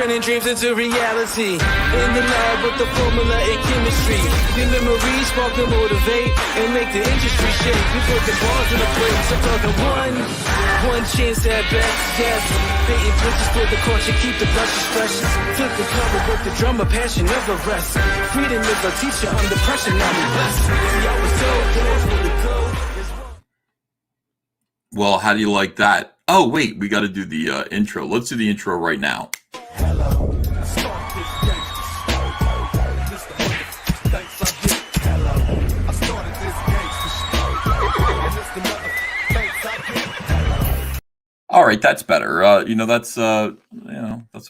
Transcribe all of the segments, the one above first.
turning dreams into reality. In the lab with the formula and chemistry. Your memories spark to motivate and make the industry shake. We put the bars in the place. I'm talking one chance at best, yes. Baiting punches for the culture, keep the brushes fresh. Flip the cover with the drummer, passion never rests. Freedom is our teacher under pressure, now we blessed. See, I was so good for the gold. Well, how do you like that? Oh, wait, we got to do the intro. Let's do the intro right now. All right, that's better. That's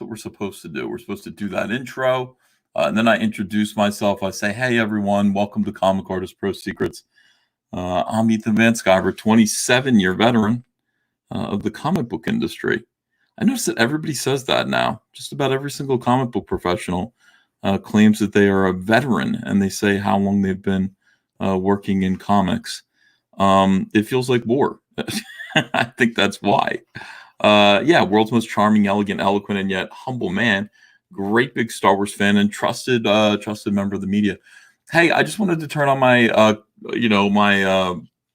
what we're supposed to do. We're supposed to do that intro, and then I introduce myself. I say, "Hey, everyone, welcome to Comic Artist Pro Secrets." I'm Ethan Van Sciver, 27-year veteran of the comic book industry. I notice that everybody says that now. Just about every single comic book professional claims that they are a veteran, and they say how long they've been working in comics. It feels like war. I think that's why. World's most charming, elegant, eloquent, and yet humble man. Great big Star Wars fan and trusted member of the media. Hey, I just wanted to turn on my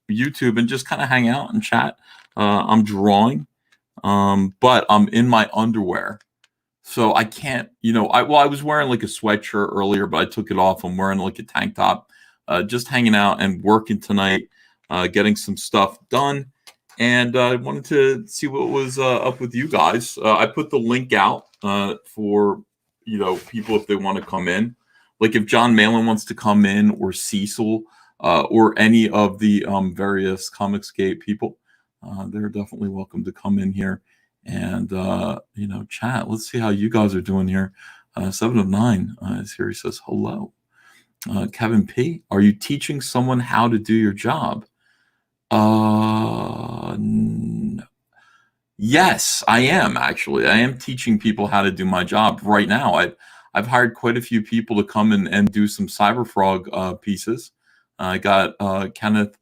YouTube and just kind of hang out and chat. I'm drawing, but I'm in my underwear, so I can't. I was wearing like a sweatshirt earlier, but I took it off. I'm wearing like a tank top, just hanging out and working tonight, getting some stuff done. And I wanted to see what was up with you guys. I put the link out for people if they want to come in. Like if John Malin wants to come in, or Cecil, or any of the various Comicsgate people, they're definitely welcome to come in here and chat. Let's see how you guys are doing here. 7 of 9 is here. He says hello. Kevin P, are you teaching someone how to do your job? Yes, I am actually. I am teaching people how to do my job right now. I've hired quite a few people to come in and do some Cyberfrog pieces. I got Kenneth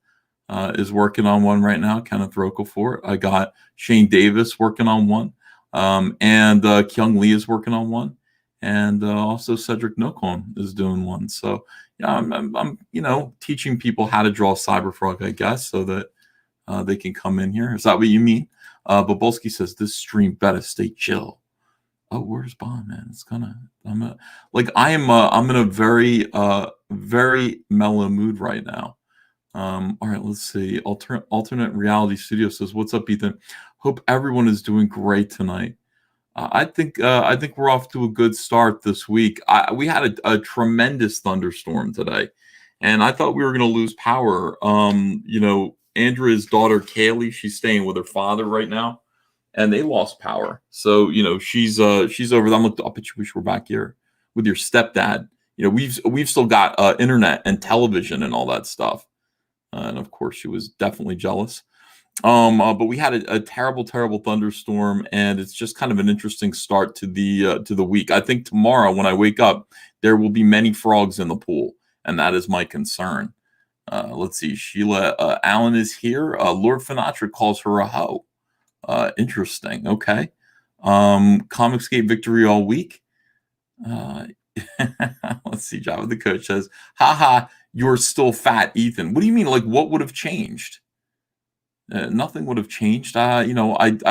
is working on one right now. Kenneth Rocafort. I got Shane Davis working on one, and Kyung Lee is working on one, and also Cedric Nocon is doing one. So yeah, I'm teaching people how to draw Cyberfrog, I guess, so that they can come in here. Is that what you mean? Bobolski says this stream better stay chill. Oh, where's Bond, man? It's I'm in a very very mellow mood right now. All right, let's see. Alternate Reality Studio says, "What's up, Ethan? Hope everyone is doing great tonight." I think we're off to a good start this week. We had a tremendous thunderstorm today, and I thought we were going to lose power. Andrea's daughter Kaylee, she's staying with her father right now, and they lost power. So she's over there. I bet you wish we're back here with your stepdad. We've still got internet and television and all that stuff, and of course she was definitely jealous. But we had a terrible thunderstorm, and it's just kind of an interesting start to the week. I think tomorrow when I wake up, there will be many frogs in the pool, and that is my concern. Let's see. Sheila Allen is here. Lord Finatra calls her a hoe. Interesting. Okay. Comicsgate victory all week. Let's see. Java the coach says, "Haha, you're still fat, Ethan." What do you mean? Like, what would have changed? Nothing would have changed. I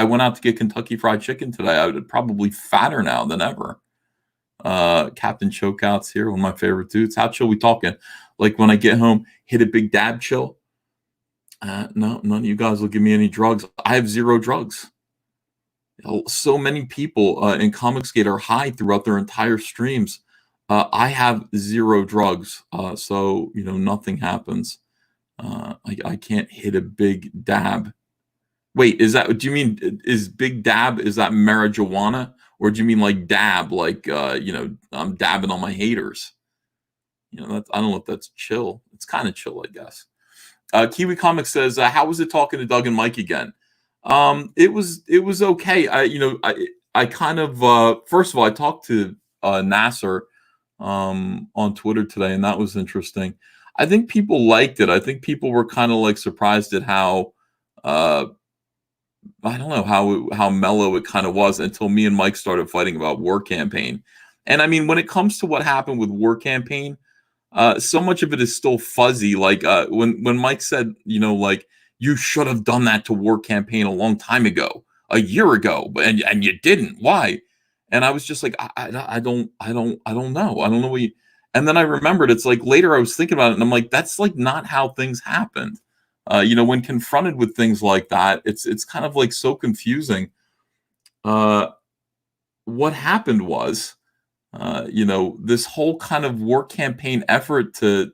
went out to get Kentucky Fried Chicken today. I would probably fatter now than ever. Captain Chokeout's here, one of my favorite dudes. How chill we talking? Like when I get home, hit a big dab chill. No, none of you guys will give me any drugs. I have 0 drugs. So many people in Comicsgate are high throughout their entire streams. I have 0 drugs, so nothing happens. I can't hit a big dab. Wait, do you mean is big dab? Is that marijuana, or do you mean like dab, like I'm dabbing on my haters? I don't know if that's chill. It's kind of chill, I guess. Kiwi Comics says, "How was it talking to Doug and Mike again?" It was okay. I kind of first of all, I talked to Nasser on Twitter today, and that was interesting. I think people liked it. I think people were kind of like surprised at how I don't know how mellow it kind of was until me and Mike started fighting about War Campaign. And I mean, when it comes to what happened with War Campaign, so much of it is still fuzzy. Like when Mike said, like you should have done that to War Campaign a long time ago, a year ago, and you didn't. Why? And I was just like, I don't know. I don't know what you. And then I remembered it's like later I was thinking about it, and I'm like, that's like not how things happened. When confronted with things like that, it's kind of like so confusing. Uh, what happened was this whole kind of War Campaign effort to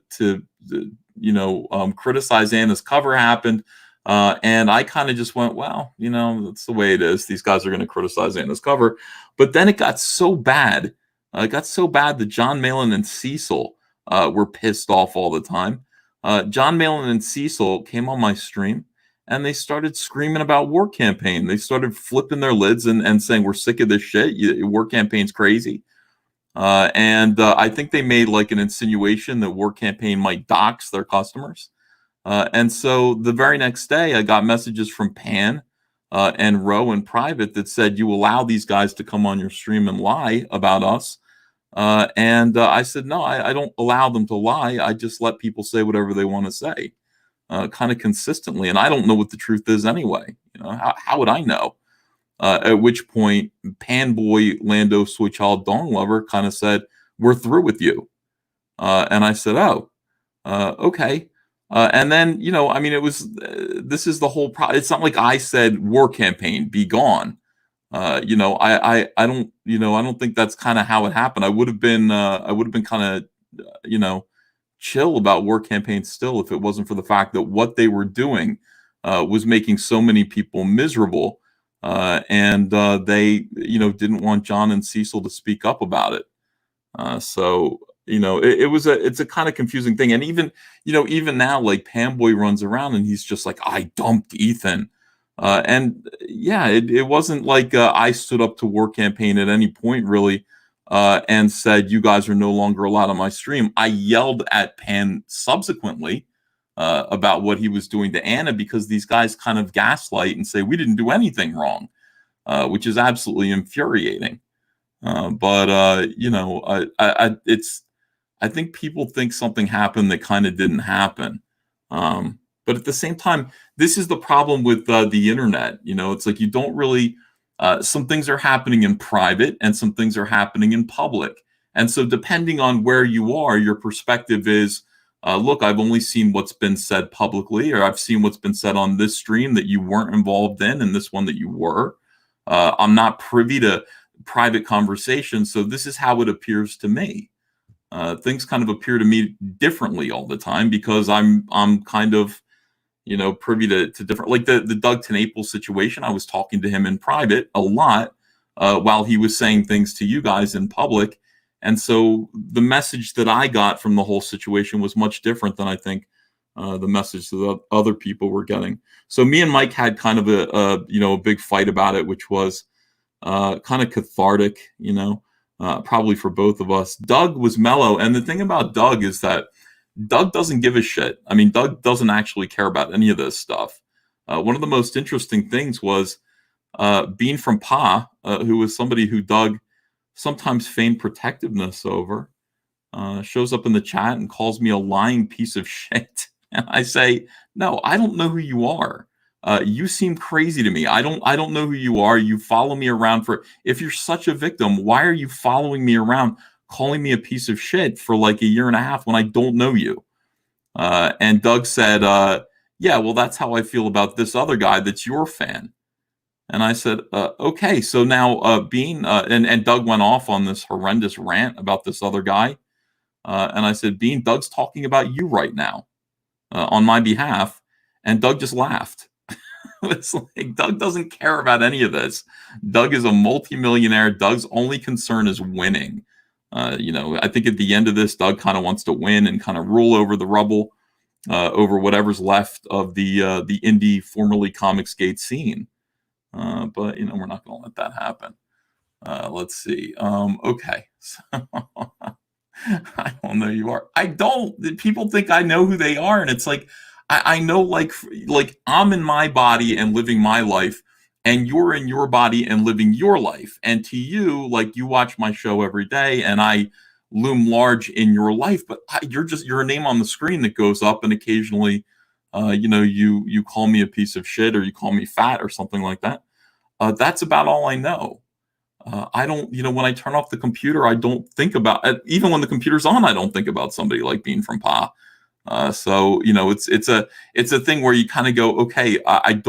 criticize Anna's cover happened, and I kind of just went, well, that's the way it is. These guys are going to criticize Anna's cover, but then it got so bad. It got so bad that John Malin and Cecil were pissed off all the time. John Malin and Cecil came on my stream and they started screaming about War Campaign. They started flipping their lids and saying, we're sick of this shit. War Campaign's crazy. And I think they made like an insinuation that War Campaign might dox their customers. And so the very next day, I got messages from Pan and Ro in private that said, you allow these guys to come on your stream and lie about us. And I said, no, I don't allow them to lie. I just let people say whatever they want to say kind of consistently. And I don't know what the truth is anyway. How would I know? At which point, Panboy Lando Soychild Dong Lover kind of said, we're through with you. And I said, oh, okay. And then, it was, this is the whole problem. It's not like I said, War Campaign, be gone. I don't, I don't think that's kind of how it happened. I would have been kind of, chill about War Campaign still if it wasn't for the fact that what they were doing was making so many people miserable. And they, didn't want John and Cecil to speak up about it. So, it's a kind of confusing thing. And even now, like Panboy runs around and he's just like, I dumped Ethan. And yeah, it wasn't like I stood up to War Campaign at any point really and said, you guys are no longer allowed on my stream. I yelled at Pan subsequently about what he was doing to Anna because these guys kind of gaslight and say we didn't do anything wrong, which is absolutely infuriating. I think people think something happened that kind of didn't happen. But at the same time, this is the problem with the internet. It's like you don't really. Some things are happening in private and some things are happening in public. And so depending on where you are, your perspective is, look, I've only seen what's been said publicly, or I've seen what's been said on this stream that you weren't involved in and this one that you were. I'm not privy to private conversations, so this is how it appears to me. Things kind of appear to me differently all the time because I'm kind of, privy to different, like the Doug TenNaples situation. I was talking to him in private a lot while he was saying things to you guys in public. And so the message that I got from the whole situation was much different than I think the message that other people were getting. So me and Mike had kind of a big fight about it, which was kind of cathartic, probably for both of us. Doug was mellow. And the thing about Doug is that Doug doesn't give a shit. I mean, Doug doesn't actually care about any of this stuff. One of the most interesting things was Bean from Pa, who was somebody who Doug sometimes feigned protectiveness over, shows up in the chat and calls me a lying piece of shit. And I say, no, I don't know who you are. You seem crazy to me. I don't know who you are. You follow me around if you're such a victim, why are you following me around, calling me a piece of shit for like a year and a half when I don't know you? And Doug said, yeah, well, that's how I feel about this other guy that's your fan. And I said, okay, so now Bean, and Doug went off on this horrendous rant about this other guy. And I said, Bean, Doug's talking about you right now on my behalf. And Doug just laughed. It's like Doug doesn't care about any of this. Doug is a multimillionaire. Doug's only concern is winning. I think at the end of this, Doug kind of wants to win and kind of rule over the rubble, over whatever's left of the indie, formerly Comicsgate scene. But we're not going to let that happen. Let's see. Okay. So I don't know who you are. I don't. People think I know who they are, and it's like I know, like I'm in my body and living my life, and you're in your body and living your life. And to you, like, you watch my show every day and I loom large in your life, but you're a name on the screen that goes up, and occasionally, you call me a piece of shit or you call me fat or something like that. That's about all I know. I don't, when I turn off the computer, I don't think about, even when the computer's on, I don't think about somebody like Bean from Pa. So it's a thing where you kind of go, okay, I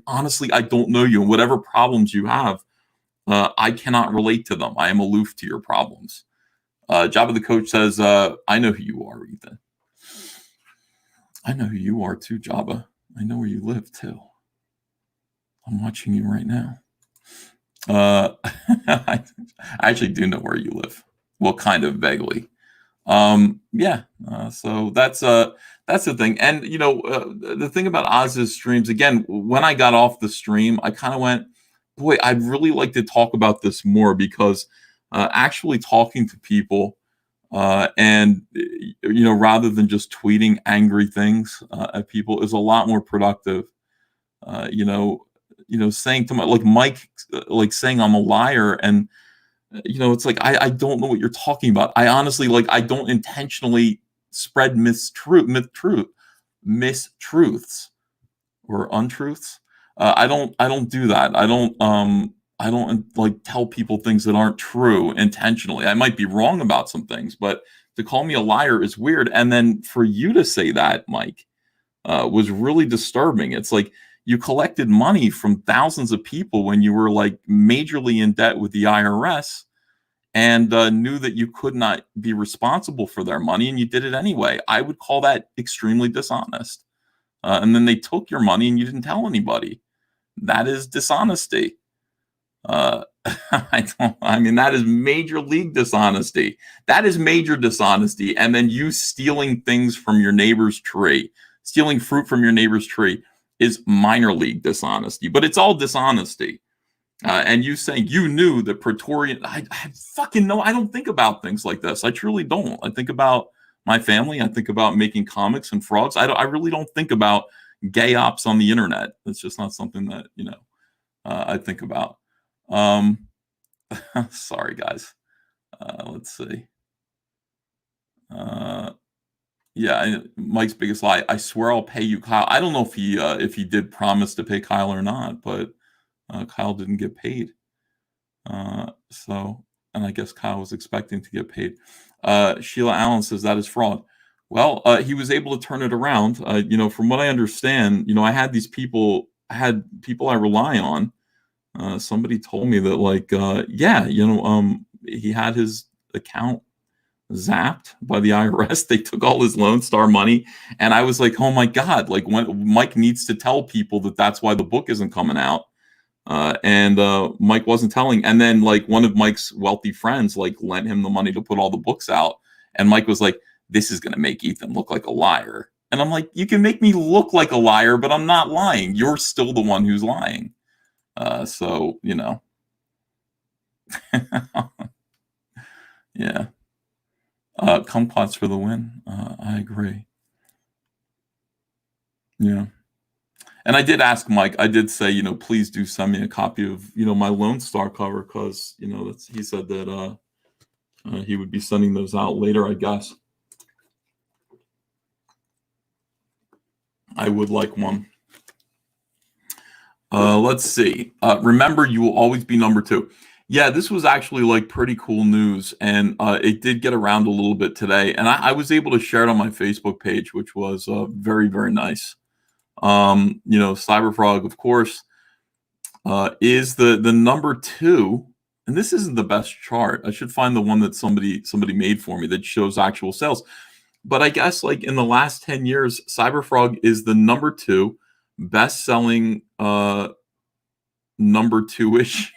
honestly, I don't know you, and whatever problems you have, I cannot relate to them. I am aloof to your problems. Jabba the Coach says, I know who you are, Ethan. I know who you are too, Jabba. I know where you live too. I'm watching you right now. I actually do know where you live. Well, kind of vaguely. So that's the thing. And the thing about Oz's streams, again, when I got off the stream, I kind of went, boy, I'd really like to talk about this more, because actually talking to people, and rather than just tweeting angry things at people, is a lot more productive. Saying to like Mike, like saying I'm a liar, and it's like I don't know what you're talking about. I honestly, like, I don't intentionally spread mistruths or untruths. I don't do that. I don't like tell people things that aren't true intentionally. I might be wrong about some things, but to call me a liar is weird. And then for you to say that, Mike, was really disturbing. It's like you collected money from thousands of people when you were like majorly in debt with the IRS, and knew that you could not be responsible for their money, and you did it anyway. I would call that extremely dishonest. And then they took your money and you didn't tell anybody. That is dishonesty. That is major league dishonesty. That is major dishonesty. And then you stealing things from your neighbor's tree, stealing fruit from your neighbor's tree, is minor league dishonesty, but it's all dishonesty. And you saying you knew that Praetorian, I fucking know. I don't think about things like this. I truly don't. I think about my family. I think about making comics and frogs. I really don't think about gay ops on the internet. It's just not something that, I think about. Sorry, guys. Let's see. Mike's biggest lie. I swear I'll pay you, Kyle. I don't know if he did promise to pay Kyle or not, but Kyle didn't get paid. And I guess Kyle was expecting to get paid. Sheila Allen says that is fraud. Well, he was able to turn it around. From what I understand, I had people I rely on. Somebody told me that he had his account zapped by the IRS. They took all his Lone Star money, and I was like, oh my God, like, when Mike needs to tell people that's why the book isn't coming out. And Mike wasn't telling. And then, like, one of Mike's wealthy friends, like, lent him the money to put all the books out. And Mike was like, this is going to make Ethan look like a liar. And I'm like, you can make me look like a liar, but I'm not lying. You're still the one who's lying. Yeah. Kumquats for the win. I agree. Yeah. And I did ask Mike, I did say, please do send me a copy of, my Lone Star cover, because, he said that he would be sending those out later, I guess. I would like one. Let's see. Remember, you will always be number 2. Yeah, this was actually like pretty cool news, and it did get around a little bit today. And I was able to share it on my Facebook page, which was very, very nice. Cyberfrog, of course, is the number 2, and this isn't the best chart. I should find the one that somebody made for me that shows actual sales. But I guess, like, in the last 10 years, Cyberfrog is the number 2 best-selling number 2 issue.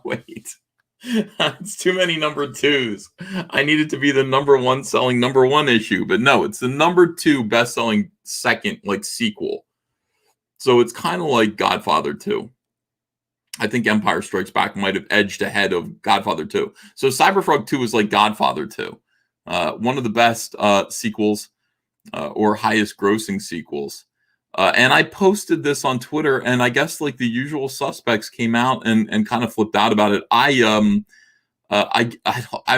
Wait. It's too many number 2s. I need it to be the number 1 selling number 1 issue, but no, it's the number 2 best-selling second, like, sequel. So it's kind of like Godfather 2. I think Empire Strikes Back might have edged ahead of Godfather 2. So Cyberfrog 2 is like Godfather 2. One of the best sequels, or highest grossing sequels. And I posted this on Twitter, and I guess like the usual suspects came out and kind of flipped out about it. I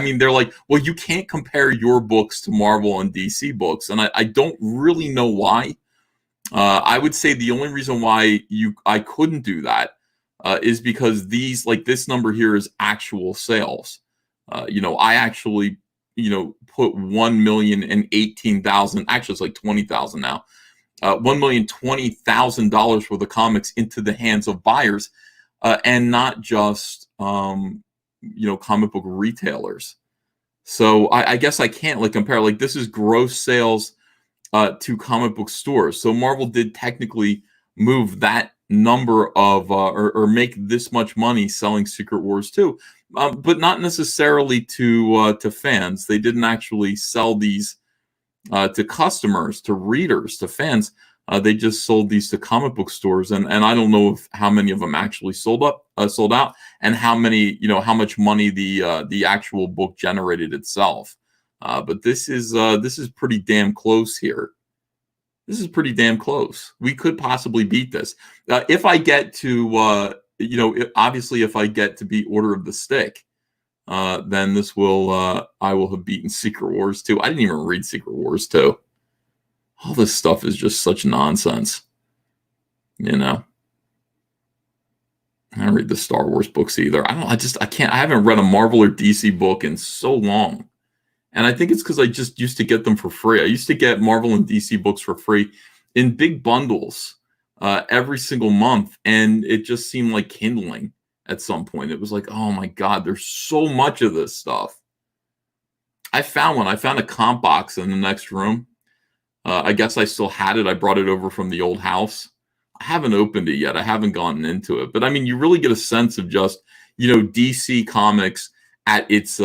mean, they're like, well, you can't compare your books to Marvel and DC books, and I don't really know why. I would say the only reason why I couldn't do that is because this number here is actual sales. I actually, put 1,018,000. Actually, it's like 20,000 now. $1,020,000 worth of comics into the hands of buyers, and not just comic book retailers. So I guess I can't like compare. Like, this is gross sales to comic book stores. So Marvel did technically move that number of or make this much money selling Secret Wars 2, but not necessarily to fans. They didn't actually sell these to customers, to readers, to fans. They just sold these to comic book stores, and I don't know how many of them actually sold out, and how much money the actual book generated itself. But this is pretty damn close here. This is pretty damn close. We could possibly beat this if I get to obviously if I get to beat Order of the Stick. Then I will have beaten Secret Wars 2. I didn't even read Secret Wars 2. All this stuff is just such nonsense. I don't read the Star Wars books either. I can't. I haven't read a Marvel or DC book in so long. And I think it's because I just used to get them for free. I used to get Marvel and DC books for free in big bundles every single month. And it just seemed like kindling at some point. It was like, oh my God, there's so much of this stuff. I found one. I found a comp box in the next room. I guess I still had it. I brought it over from the old house. I haven't opened it yet. I haven't gotten into it. But I mean, you really get a sense of just, DC Comics at its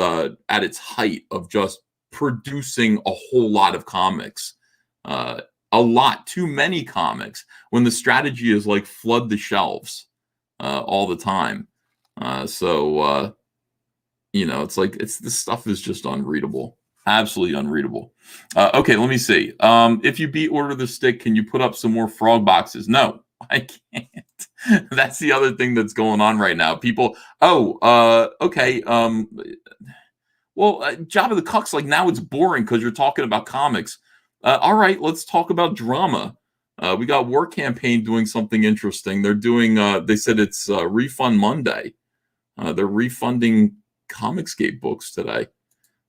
height of just producing a whole lot of comics. A lot, too many comics, when the strategy is like flood the shelves all the time. It's like this stuff is just unreadable. Absolutely unreadable. Okay, let me see. If you beat Order of the Stick, can you put up some more frog boxes? No, I can't. That's the other thing that's going on right now. People, okay. Jabba the Cuck's like, now it's boring because you're talking about comics. All right, let's talk about drama. We got War Campaign doing something interesting. They're doing, they said it's Refund Monday. They're refunding Comicsgate books today.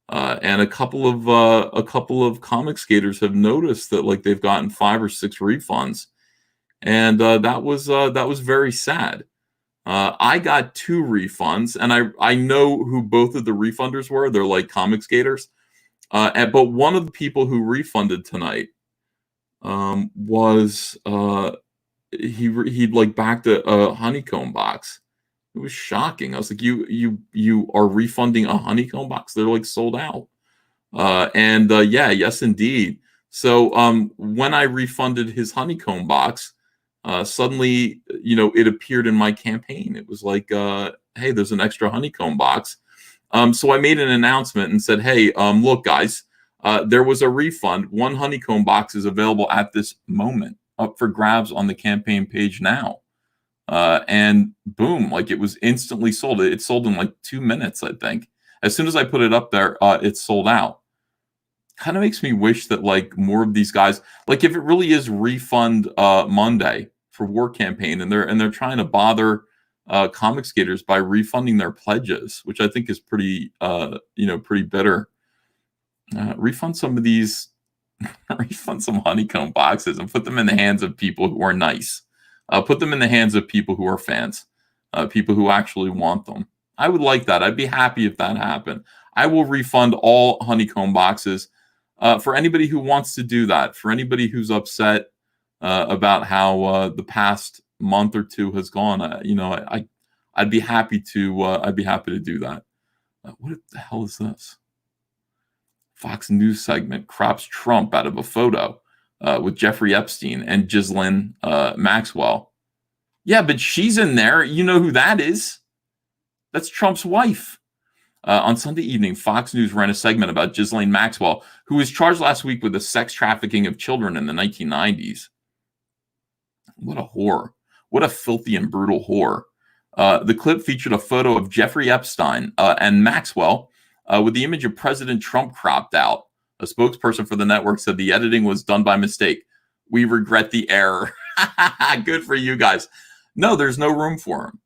And a couple of Comicsgaters have noticed that like they've gotten 5 or 6 refunds. And that was very sad. I got 2 refunds, and I know who both of the refunders were. They're like Comicsgaters. But one of the people who refunded tonight was he'd like backed a honeycomb box. It was shocking. I was like, you are refunding a honeycomb box? They're like sold out. Yes, indeed. So when I refunded his honeycomb box, suddenly, it appeared in my campaign. It was like, hey, there's an extra honeycomb box. So I made an announcement and said, hey, look, guys, there was a refund. 1 honeycomb box is available at this moment, up for grabs on the campaign page now. And boom, like it was instantly sold. It sold in like 2 minutes, I think. As soon as I put it up there, it's sold out. Kind of makes me wish that like more of these guys, like if it really is Refund Monday for War Campaign, and they're trying to bother Comicsgaters by refunding their pledges, which I think is pretty bitter. Refund some of these, refund some honeycomb boxes and put them in the hands of people who are nice. Put them in the hands of people who are fans, people who actually want them. I would like that. I'd be happy if that happened. I will refund all honeycomb boxes for anybody who wants to do that. For anybody who's upset about how the past month or 2 has gone, I'd be happy to do that. What the hell is this? Fox News segment crops Trump out of a photo with Jeffrey Epstein and Ghislaine Maxwell. Yeah, but she's in there. You know who that is? That's Trump's wife. On Sunday evening, Fox News ran a segment about Ghislaine Maxwell, who was charged last week with the sex trafficking of children in the 1990s. What a whore. What a filthy and brutal whore. The clip featured a photo of Jeffrey Epstein and Maxwell with the image of President Trump cropped out. A spokesperson for the network said the editing was done by mistake. We regret the error. Good for you guys. No, there's no room for him.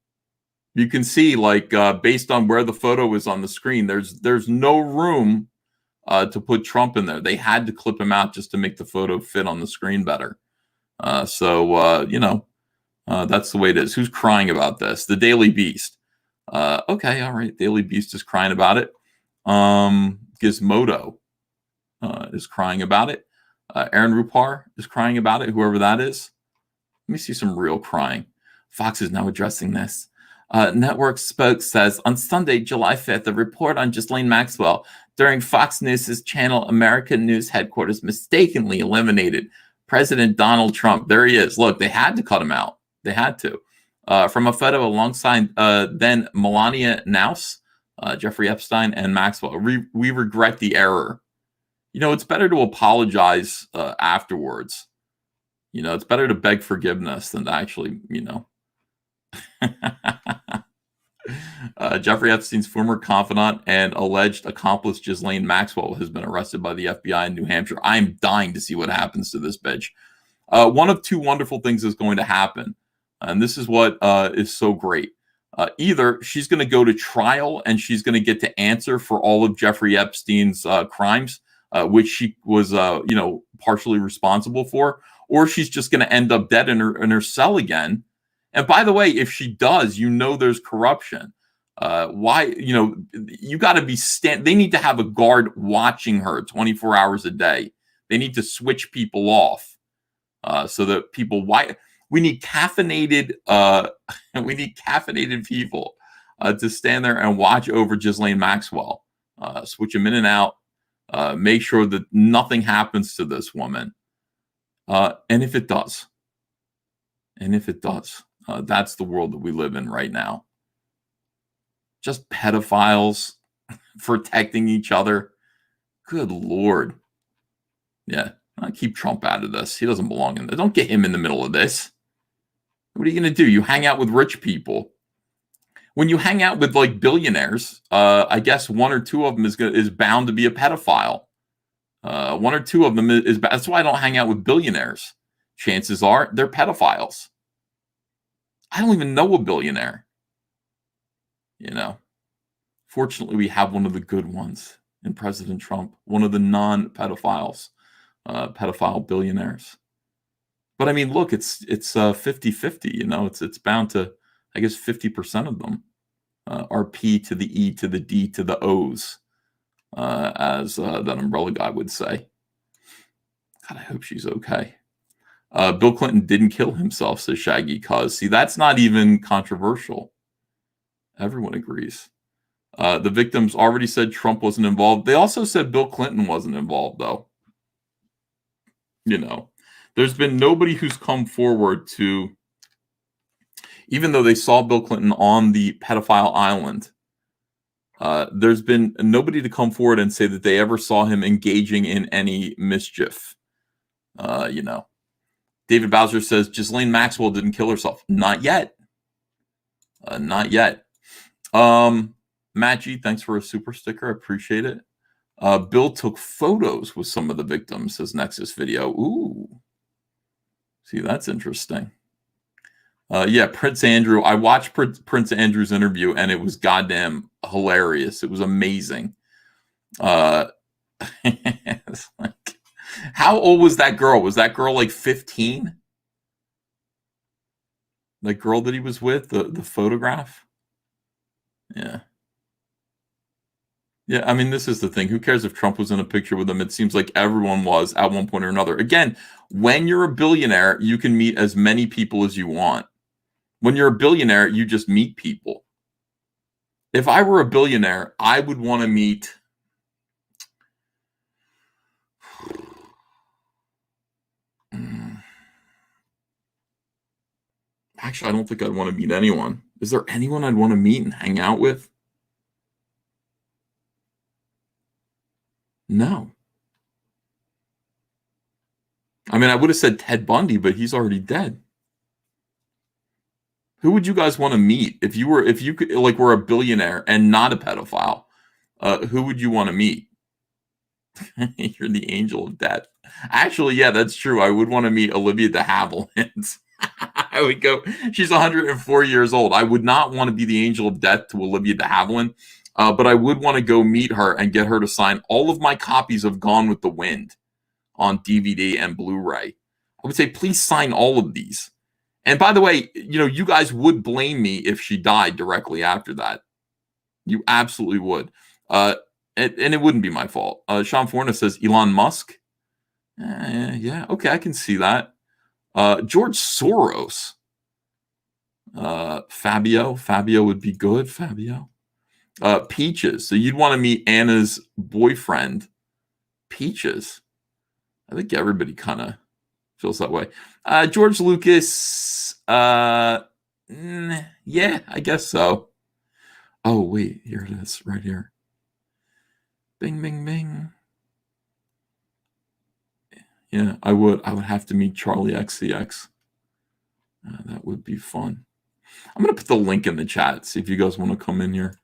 You can see, like, based on where the photo is on the screen, there's no room to put Trump in there. They had to clip him out just to make the photo fit on the screen better. So that's the way it is. Who's crying about this? The Daily Beast. Okay, all right. Daily Beast is crying about it. Gizmodo is crying about it. Aaron Rupar is crying about it, whoever that is. Let me see some real crying. Fox is now addressing this. Network spoke says, on Sunday, July 5th, a report on Ghislaine Maxwell during Fox News' channel American News headquarters mistakenly eliminated President Donald Trump. There he is. Look, they had to cut him out. They had to. From a photo alongside then Melania Naus, Jeffrey Epstein, and Maxwell. We regret the error. It's better to apologize afterwards. It's better to beg forgiveness than to actually, Jeffrey Epstein's former confidant and alleged accomplice Ghislaine Maxwell has been arrested by the FBI in New Hampshire. I'm dying to see what happens to this bitch. One of two wonderful things is going to happen, and this is what is so great. Either she's going to go to trial and she's going to get to answer for all of Jeffrey Epstein's crimes, which she was, partially responsible for, or she's just going to end up dead in her cell again. And by the way, if she does, there's corruption. Why? You got to be they need to have a guard watching her 24 hours a day. They need to switch people off so that people. Why? We need caffeinated. We need caffeinated people to stand there and watch over Ghislaine Maxwell. Switch them in and out. Make sure that nothing happens to this woman. And if it does, that's the world that we live in right now. Just pedophiles protecting each other. Good Lord. Yeah, I'll keep Trump out of this. He doesn't belong in there. Don't get him in the middle of this. What are you going to do? You hang out with rich people. When you hang out with like billionaires, I guess one or two of them is bound to be a pedophile. One or two of them is. That's why I don't hang out with billionaires. Chances are they're pedophiles. I don't even know a billionaire. Fortunately, we have one of the good ones in President Trump, one of the non-pedophiles, pedophile billionaires. But I mean, look, it's 50-50, it's bound to, I guess, 50% of them are P to the E to the D to the O's, as that umbrella guy would say. God, I hope she's okay. Bill Clinton didn't kill himself, says Shaggy Cuz. See, that's not even controversial. Everyone agrees. The victims already said Trump wasn't involved. They also said Bill Clinton wasn't involved, though. There's been nobody who's come forward to, even though they saw Bill Clinton on the pedophile island, there's been nobody to come forward and say that they ever saw him engaging in any mischief. David Bowser says Ghislaine Maxwell didn't kill herself. Not yet. Not yet. Matt G, thanks for a super sticker. I appreciate it. Bill took photos with some of the victims, says Nexus Video. Ooh. See, that's interesting. Yeah, Prince Andrew. I watched Prince Andrew's interview, and it was goddamn hilarious. It was amazing. It's like, how old was that girl? Was that girl like 15? The girl that he was with, the photograph? Yeah. Yeah, I mean, this is the thing. Who cares if Trump was in a picture with him? It seems like everyone was at one point or another. Again, when you're a billionaire, you can meet as many people as you want. When you're a billionaire, you just meet people. If I were a billionaire, I would want to meet... Actually, I don't think I'd want to meet anyone. Is there anyone I'd want to meet and hang out with? No. I mean, I would have said Ted Bundy, but he's already dead. Who would you guys want to meet if you could, like, were a billionaire and not a pedophile? Who would you want to meet? You're the angel of death. Actually, yeah, that's true. I would want to meet Olivia de Havilland. I would go. She's 104 years old. I would not want to be the angel of death to Olivia de Havilland, but I would want to go meet her and get her to sign all of my copies of Gone with the Wind on DVD and Blu-ray. I would say, please sign all of these. And by the way, you guys would blame me if she died directly after that. You absolutely would. And it wouldn't be my fault. Sean Forna says Elon Musk. Yeah, okay, I can see that. George Soros. Fabio would be good. Fabio. Peaches. So you'd want to meet Anna's boyfriend, Peaches. I think everybody kind of feels that way. George Lucas. Yeah, I guess so. Oh, wait, here it is, right here. Bing, bing, bing. Yeah, I would have to meet Charlie XCX. That would be fun. I'm going to put the link in the chat, see if you guys want to come in here.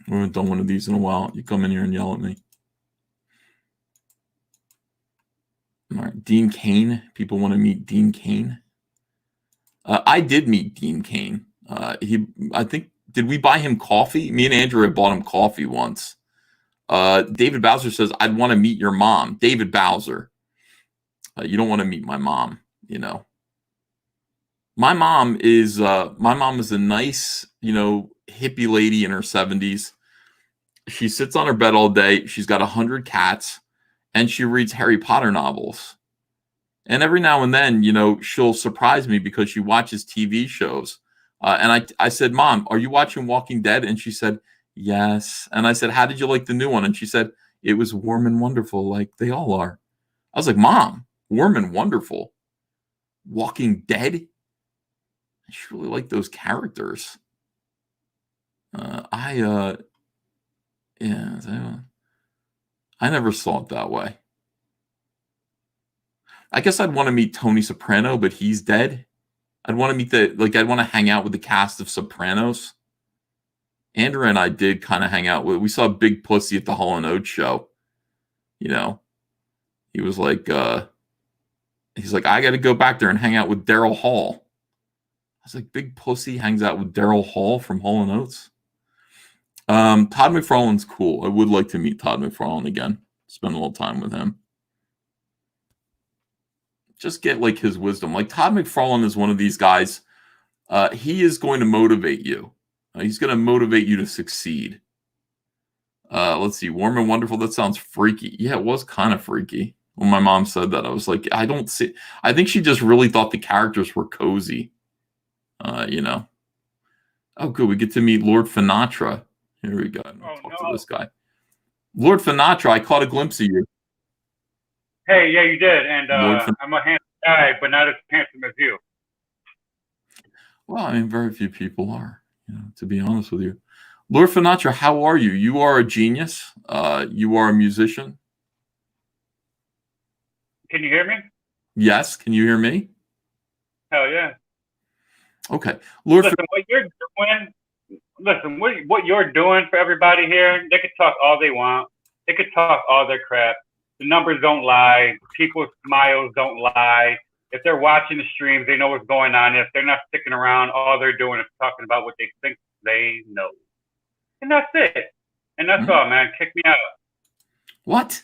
We haven't done one of these in a while. You come in here and yell at me. All right, Dean Cain. People want to meet Dean Cain. I did meet Dean Cain. I think, did we buy him coffee? Me and Andrew had bought him coffee once. David Bowser says, I'd want to meet your mom. David Bowser. You don't want to meet my mom, My mom is a nice, hippie lady in her 70s. She sits on her bed all day. She's got 100 cats, and she reads Harry Potter novels. And every now and then, she'll surprise me because she watches TV shows. And I said, Mom, are you watching Walking Dead? And she said, yes. And I said, how did you like the new one? And she said, it was warm and wonderful, like they all are. I was like, Mom, warm and wonderful. Walking Dead? I just really like those characters. I never saw it that way. I guess I'd want to meet Tony Soprano, but he's dead. I'd want to meet I'd want to hang out with the cast of Sopranos. Andrew and I did kind of hang out we saw Big Pussy at the Hall & Oates show. He was like, he's like, I got to go back there and hang out with Daryl Hall. I was like, Big Pussy hangs out with Daryl Hall from Hall & Oates. Todd McFarlane's cool. I would like to meet Todd McFarlane again. Spend a little time with him. Just get his wisdom. Todd McFarlane is one of these guys. He is going to motivate you. He's going to motivate you to succeed. Let's see. Warm and wonderful. That sounds freaky. Yeah, it was kind of freaky. When my mom said that, I was like, I think she just really thought the characters were cozy. Oh, good. We get to meet Lord Finatra. Here we go. Talk to this guy. Lord Finatra, I caught a glimpse of you. Hey, yeah, you did. And I'm a handsome guy, but not as handsome as you. Well, I mean, very few people are, to be honest with you. Lord Finatra, how are you? You are a genius. You are a musician. Can you hear me? Yes. Can you hear me? Hell yeah. Okay. Lord, listen, what you're doing for everybody here, they could talk all they want. They could talk all their crap. The numbers don't lie. People's smiles don't lie. If they're watching the streams, they know what's going on. If they're not sticking around, all they're doing is talking about what they think they know. And that's it. And that's all, man. Kick me out. What?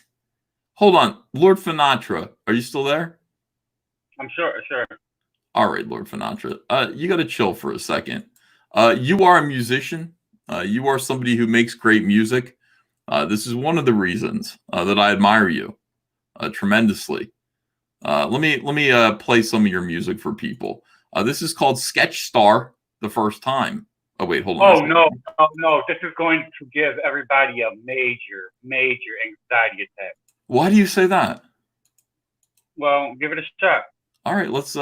Hold on. Lord Finatra, are you still there? I'm sure. All right, Lord Finatra. You got to chill for a second. You are a musician. You are somebody who makes great music. This is one of the reasons that I admire you tremendously. Let me play some of your music for people. This is called Sketch Star the First Time. Oh, wait, hold on. Oh, no. This is going to give everybody a major anxiety attack. Why do you say that? Well, give it a shot. All right, let's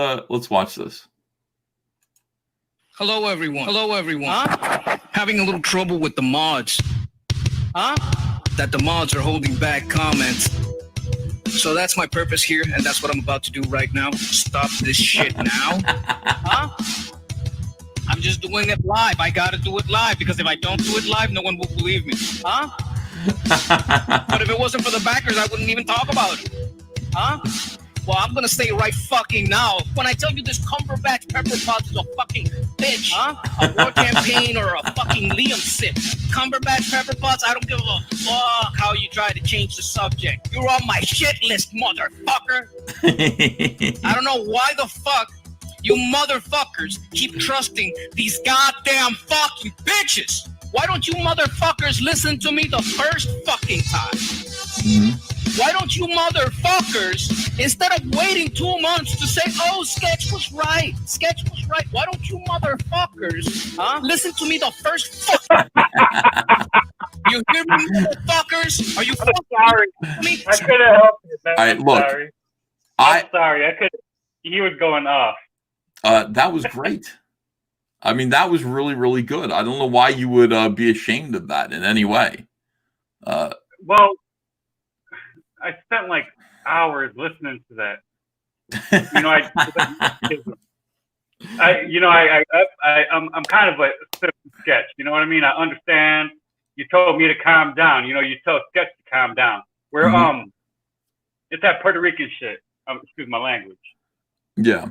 watch this. Hello, everyone. Huh? Having a little trouble with the mods. Huh? That the mods are holding back comments. So that's my purpose here, and that's what I'm about to do right now. Stop this shit now. Huh? I'm just doing it live. I gotta do it live because if I don't do it live, no one will believe me. Huh? But if it wasn't for the backers, I wouldn't even talk about it. Huh? Well, I'm gonna say right fucking now. When I tell you this Cumberbatch Pepper Potts is a fucking bitch, huh? A war campaign or a fucking Liam sip. Cumberbatch Pepper Potts, I don't give a fuck how you try to change the subject. You're on my shit list, motherfucker. I don't know why the fuck you motherfuckers keep trusting these goddamn fucking bitches. Why don't you motherfuckers listen to me the first fucking time? Mhm. Why don't you motherfuckers, instead of waiting 2 months to say, oh, Sketch was right, why don't you motherfuckers, listen to me the first fucking You hear me, motherfuckers? Are you fucking sorry. me? I could have helped you, man. All right, I'm look, sorry. I'm sorry. I could. He was going off. That was great. I mean, that was really, really good. I don't know why you would be ashamed of that in any way. Well, I spent like hours listening to that. You know, I'm kind of a Sketch. You know what I mean? I understand. You told me to calm down. You know, you tell Sketch to calm down. Where it's that Puerto Rican shit. Excuse my language. Yeah.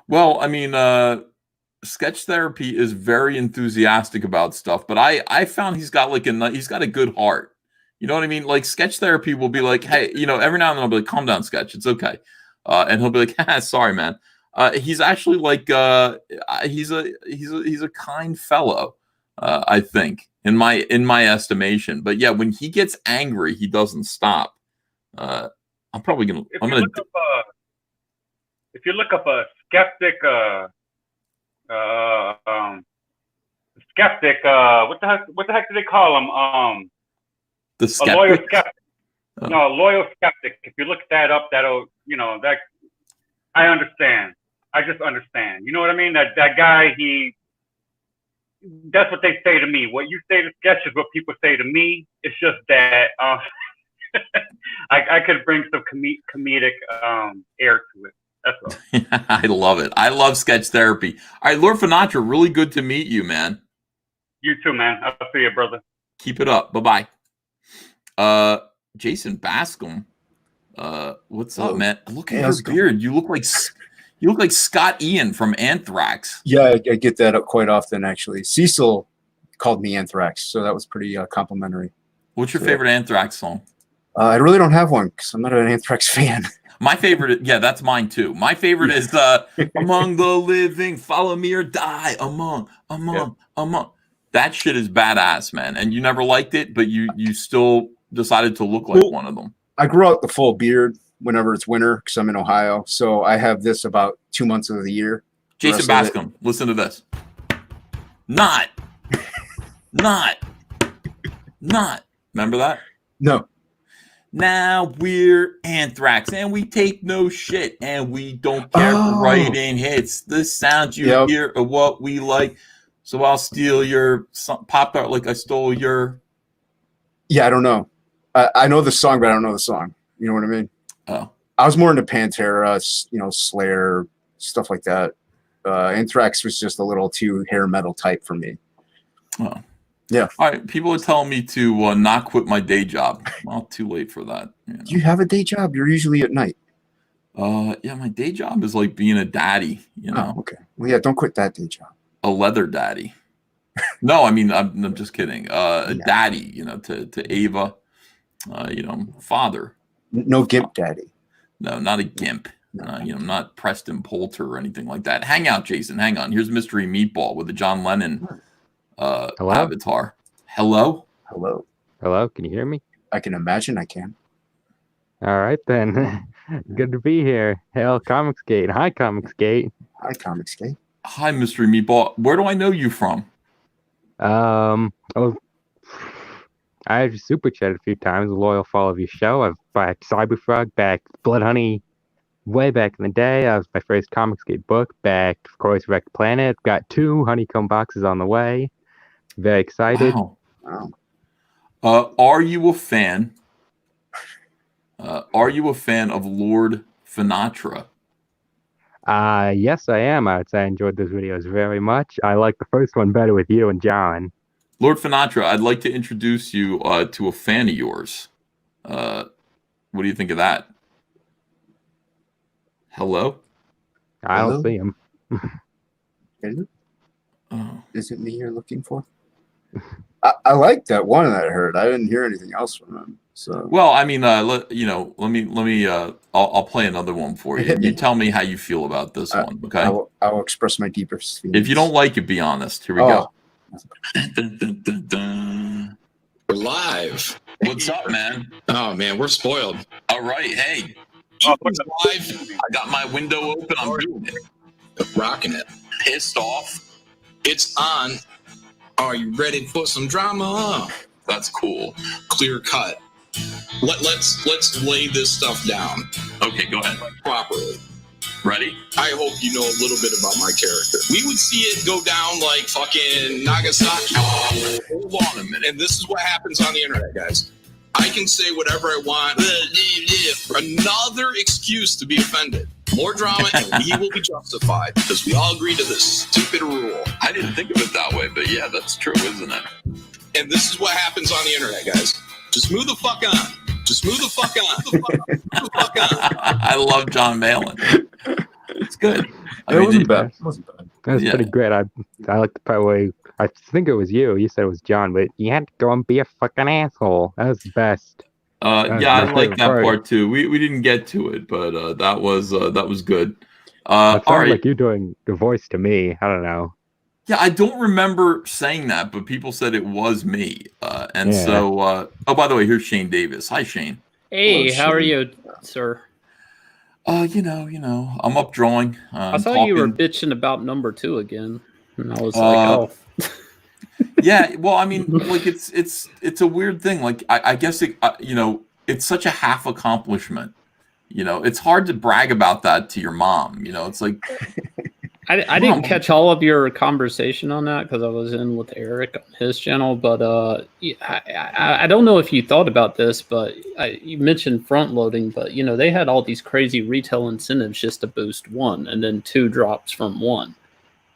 Well, I mean, Sketch Therapy is very enthusiastic about stuff, but I found he's got a good heart. You know what I mean? Like Sketch Therapy will be like, hey, you know, every now and then I'll be like, calm down, Sketch, it's okay, and he'll be like, sorry, man. He's actually like, he's a kind fellow, I think, in my estimation. But yeah, when he gets angry, he doesn't stop. I'm probably gonna. If you look up a skeptic, what the heck do they call him? The a skeptic? loyal skeptic. No, a loyal skeptic. If you look that up, that'll, you know, that I understand. I just understand. You know what I mean? That guy, that's what they say to me. What you say to Sketch is what people say to me. It's just that I could bring some comedic air to it. That's all. I love it. I love Sketch Therapy. All right, Lord Finatra, really good to meet you, man. You too, man. I'll see you, brother. Keep it up. Bye-bye. Jason Bascom. What's up, man? Look at your beard. You look like Scott Ian from Anthrax. Yeah, I get that up quite often, actually. Cecil called me Anthrax, so that was pretty complimentary. What's your favorite Anthrax song? I really don't have one because I'm not an Anthrax fan. My favorite, yeah, that's mine too. My favorite is Among the Living, Follow Me or Die, Among. That shit is badass, man. And you never liked it, but you still decided to look like one of them. I grow out the full beard whenever it's winter because I'm in Ohio. So I have this about 2 months of the year. Jason Bascom, listen to this. Not. Remember that? No. Now we're Anthrax and we take no shit and we don't care for writing hits. The sounds you hear are what we like. So I'll steal your pop art like I stole your. Yeah, I don't know. I know the song, but I don't know the song. You know what I mean? Oh. I was more into Pantera, Slayer, stuff like that. Anthrax was just a little too hair metal type for me. Oh. Yeah. All right. People are telling me to not quit my day job. Well, too late for that. You know? Do you have a day job? You're usually at night. Yeah, my day job is like being a daddy, you know. Oh, okay. Well, yeah, don't quit that day job. A leather daddy. No, I mean, I'm just kidding. A daddy, you know, to Ava, you know, father. No gimp daddy. No, not a gimp. You know, not Preston Poulter or anything like that. Hang out, Jason. Hang on. Here's Mystery Meatball with the John Lennon avatar. Hello? Hello, can you hear me? I can imagine I can. All right, then. Good to be here. Hail Comicsgate. Hi, Comicsgate. Hi, Comicsgate. Hi, Mystery Meatball. Where do I know you from? I have super chatted a few times, a loyal follower of your show. I've backed Cyberfrog, backed Blood Honey way back in the day. That was my first Comicsgate book. Backed, of course, Wrecked Planet. Got 2 Honeycomb boxes on the way. Very excited. Wow. Are you a fan? Are you a fan of Lord Finatra? Yes, I am. I would say I enjoyed those videos very much. I like the first one better with you and John. Lord Finatra, I'd like to introduce you to a fan of yours. What do you think of that? Hello? I Hello? don't see him. Hello? Oh. Is it me you're looking for? I like that one that I heard. I didn't hear anything else from him. So Well, I mean, let me. I'll play another one for you. You tell me how you feel about this one, okay? I will express my deepest feelings. If you don't like it, be honest. Here we go. We're live. What's up, man? Oh man, we're spoiled. All right, hey, It's live, I got my window open. I'm doing it. rocking it. Pissed off. It's on. Are you ready for some drama? That's cool. Clear cut. Let's lay this stuff down Okay, go ahead. properly. Ready? I hope you know a little bit about my character. We would see it go down like fucking Nagasaki. Hold on a minute. And this is what happens on the internet, guys. I can say whatever I want. Another excuse to be offended. More drama, and we will be justified because we all agree to this stupid rule. I didn't think of it that way, but yeah, that's true, isn't it? And this is what happens on the internet, guys. Just move the fuck on. Just move the fuck on. Move the fuck on. I love John Malin. It's good. It wasn't bad. It wasn't bad. That's Yeah. pretty great. I like the part where I think it was you. You said it was John, but you had to go and be a fucking asshole. That was the best. That's Yeah, I my like favorite that part. part too. We didn't get to it, but that was good. It All sounds right. like you doing the voice to me. I don't know. Yeah, I don't remember saying that, but people said it was me. And Yeah. so, oh, by the way, here's Shane Davis. Hi, Shane. Hey, Hello, how are Shane. you, sir? You know, I'm up drawing. I I'm saw you were talking. bitching about number 2 again, and I was like, oh, Yeah, well, I mean, like it's a weird thing. Like I guess it, it's such a half accomplishment. It's hard to brag about that to your mom. It's like, I didn't catch all of your conversation on that because I was in with Eric on his channel. But yeah, I don't know if you thought about this, but you mentioned front loading. But they had all these crazy retail incentives just to boost 1, and then 2 drops from 1.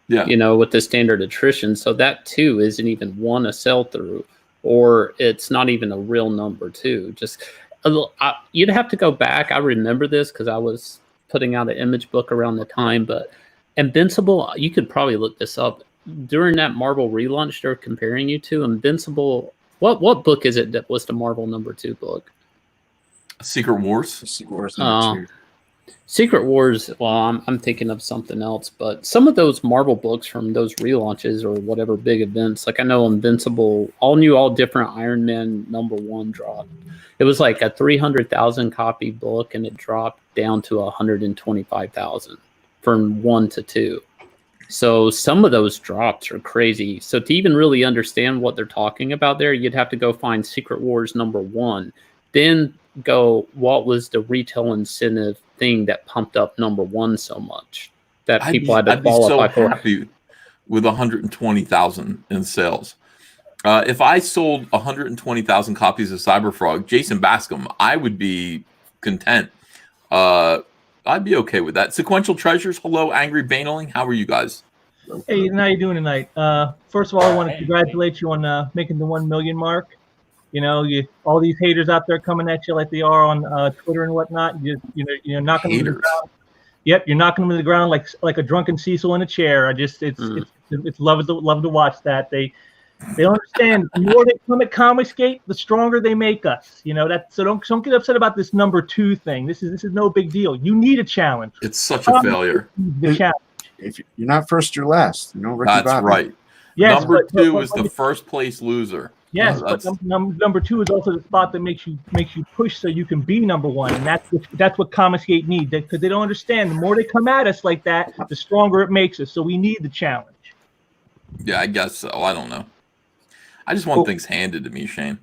yeah, With the standard attrition. So that 2 isn't even 1 a sell through, or it's not even a real number 2. Just you'd have to go back. I remember this because I was putting out an image book around the time, but Invincible, you could probably look this up. During that Marvel relaunch, they're comparing you to Invincible. What book is it that was the Marvel number 2 book? Secret Wars. Secret Wars Oh. number 2. Secret Wars, well, I'm thinking of something else, but some of those Marvel books from those relaunches or whatever big events, like I know Invincible, all new, all different Iron Man number 1 dropped. It was like a 300,000 copy book, and it dropped down to 125,000 from 1 to 2. So some of those drops are crazy. So to even really understand what they're talking about there, you'd have to go find Secret Wars number 1, then go, what was the retail incentive thing that pumped up number 1 so much that people had to I'd be so qualify for? happy with 120,000 in sales. If I sold 120,000 copies of Cyberfrog, Jason Bascom, I would be content. I'd be okay with that. Sequential Treasures, hello, Angry Baneling. How are you guys? Hey, how you doing tonight? First of all, I want to congratulate you on making the 1 million mark. All these haters out there coming at you like they are on Twitter and whatnot. You're knocking them to the Haters. ground. Yep, you're knocking them to the ground like a drunken Cecil in a chair. It's love to watch that. They understand the more they come at Comicsgate, the stronger they make us. So don't get upset about this number 2 thing. This is no big deal. You need a challenge. It's such a failure. The challenge. If you're not first, you're last. Ricky That's Bobby. right. Yes, Number but- 2 but- is the first place loser. Yes, That's- but number 2 is also the spot that makes you push so you can be number 1, and that's what Comicsgate needs, because they don't understand. The more they come at us like that, the stronger it makes us. So we need the challenge. Yeah, I guess so. I don't know. I just want things handed to me, Shane.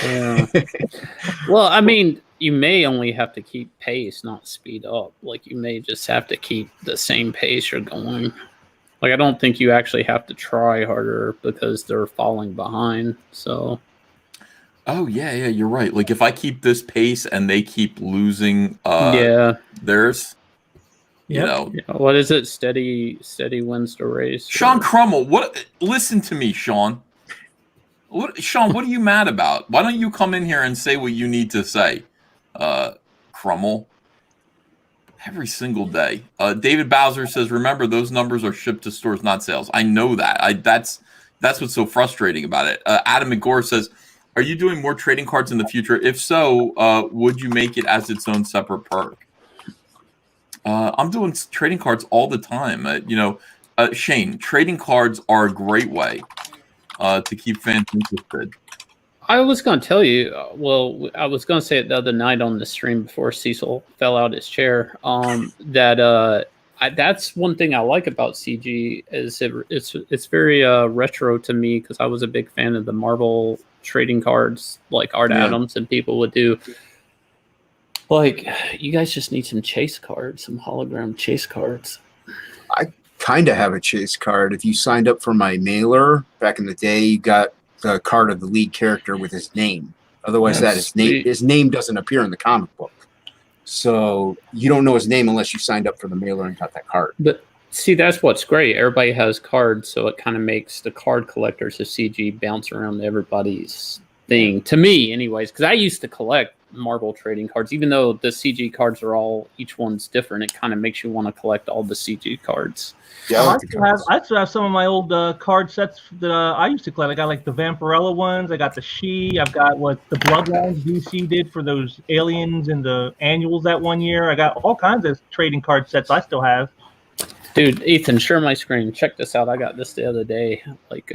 Yeah. Well, I mean, you may only have to keep pace, not speed up. Like you may just have to keep the same pace you're going. Like I don't think you actually have to try harder because they're falling behind. So Oh yeah, you're right. Like if I keep this pace and they keep losing yeah, theirs, You Yep. know, What is it? Steady wins the race. Sean Crummell. What? Listen to me, Sean. Sean, what are you mad about? Why don't you come in here and say what you need to say, Crummell? Every single day. David Bowser says, "Remember, those numbers are shipped to stores, not sales." I know that. That's what's so frustrating about it. Adam McGore says, "Are you doing more trading cards in the future? If so, would you make it as its own separate perk?" I'm doing trading cards all the time. Shane, trading cards are a great way to keep fans interested. I was going to tell you, I was going to say it the other night on the stream before Cecil fell out his chair, that that's one thing I like about CG is it's very retro to me, because I was a big fan of the Marvel trading cards like Art Adams and people would do. Like, you guys just need some chase cards, some hologram chase cards. I kind of have a chase card. If you signed up for my mailer back in the day, you got the card of the lead character with his name. Otherwise, his name doesn't appear in the comic book. So you don't know his name unless you signed up for the mailer and got that card. But see, that's what's great. Everybody has cards, so it kind of makes the card collectors of CG bounce around everybody's thing. To me, anyways, because I used to collect Marvel trading cards, even though the CG cards are each one's different. It kind of makes you want to collect all the CG cards. Yeah, I still have some of my old card sets that I used to collect. I got like the Vampirella ones. I got the She. I've got what the Bloodlines DC did for those aliens and the annuals that one year. I got all kinds of trading card sets I still have. Dude, Ethan, share my screen. Check this out. I got this the other day. Like,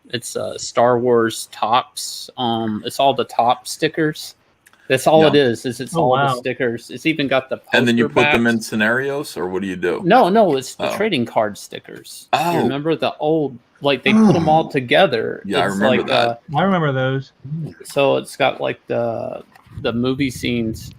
it's Star Wars tops. It's all the top stickers. That's all it is it's all the stickers. It's even got the poster. And then you put them in backs. scenarios, or what do you do? No, it's the trading card stickers. Oh. You remember the old, like, they put them all together. Yeah, It's I remember like, that. I remember those. So it's got like the movie scenes.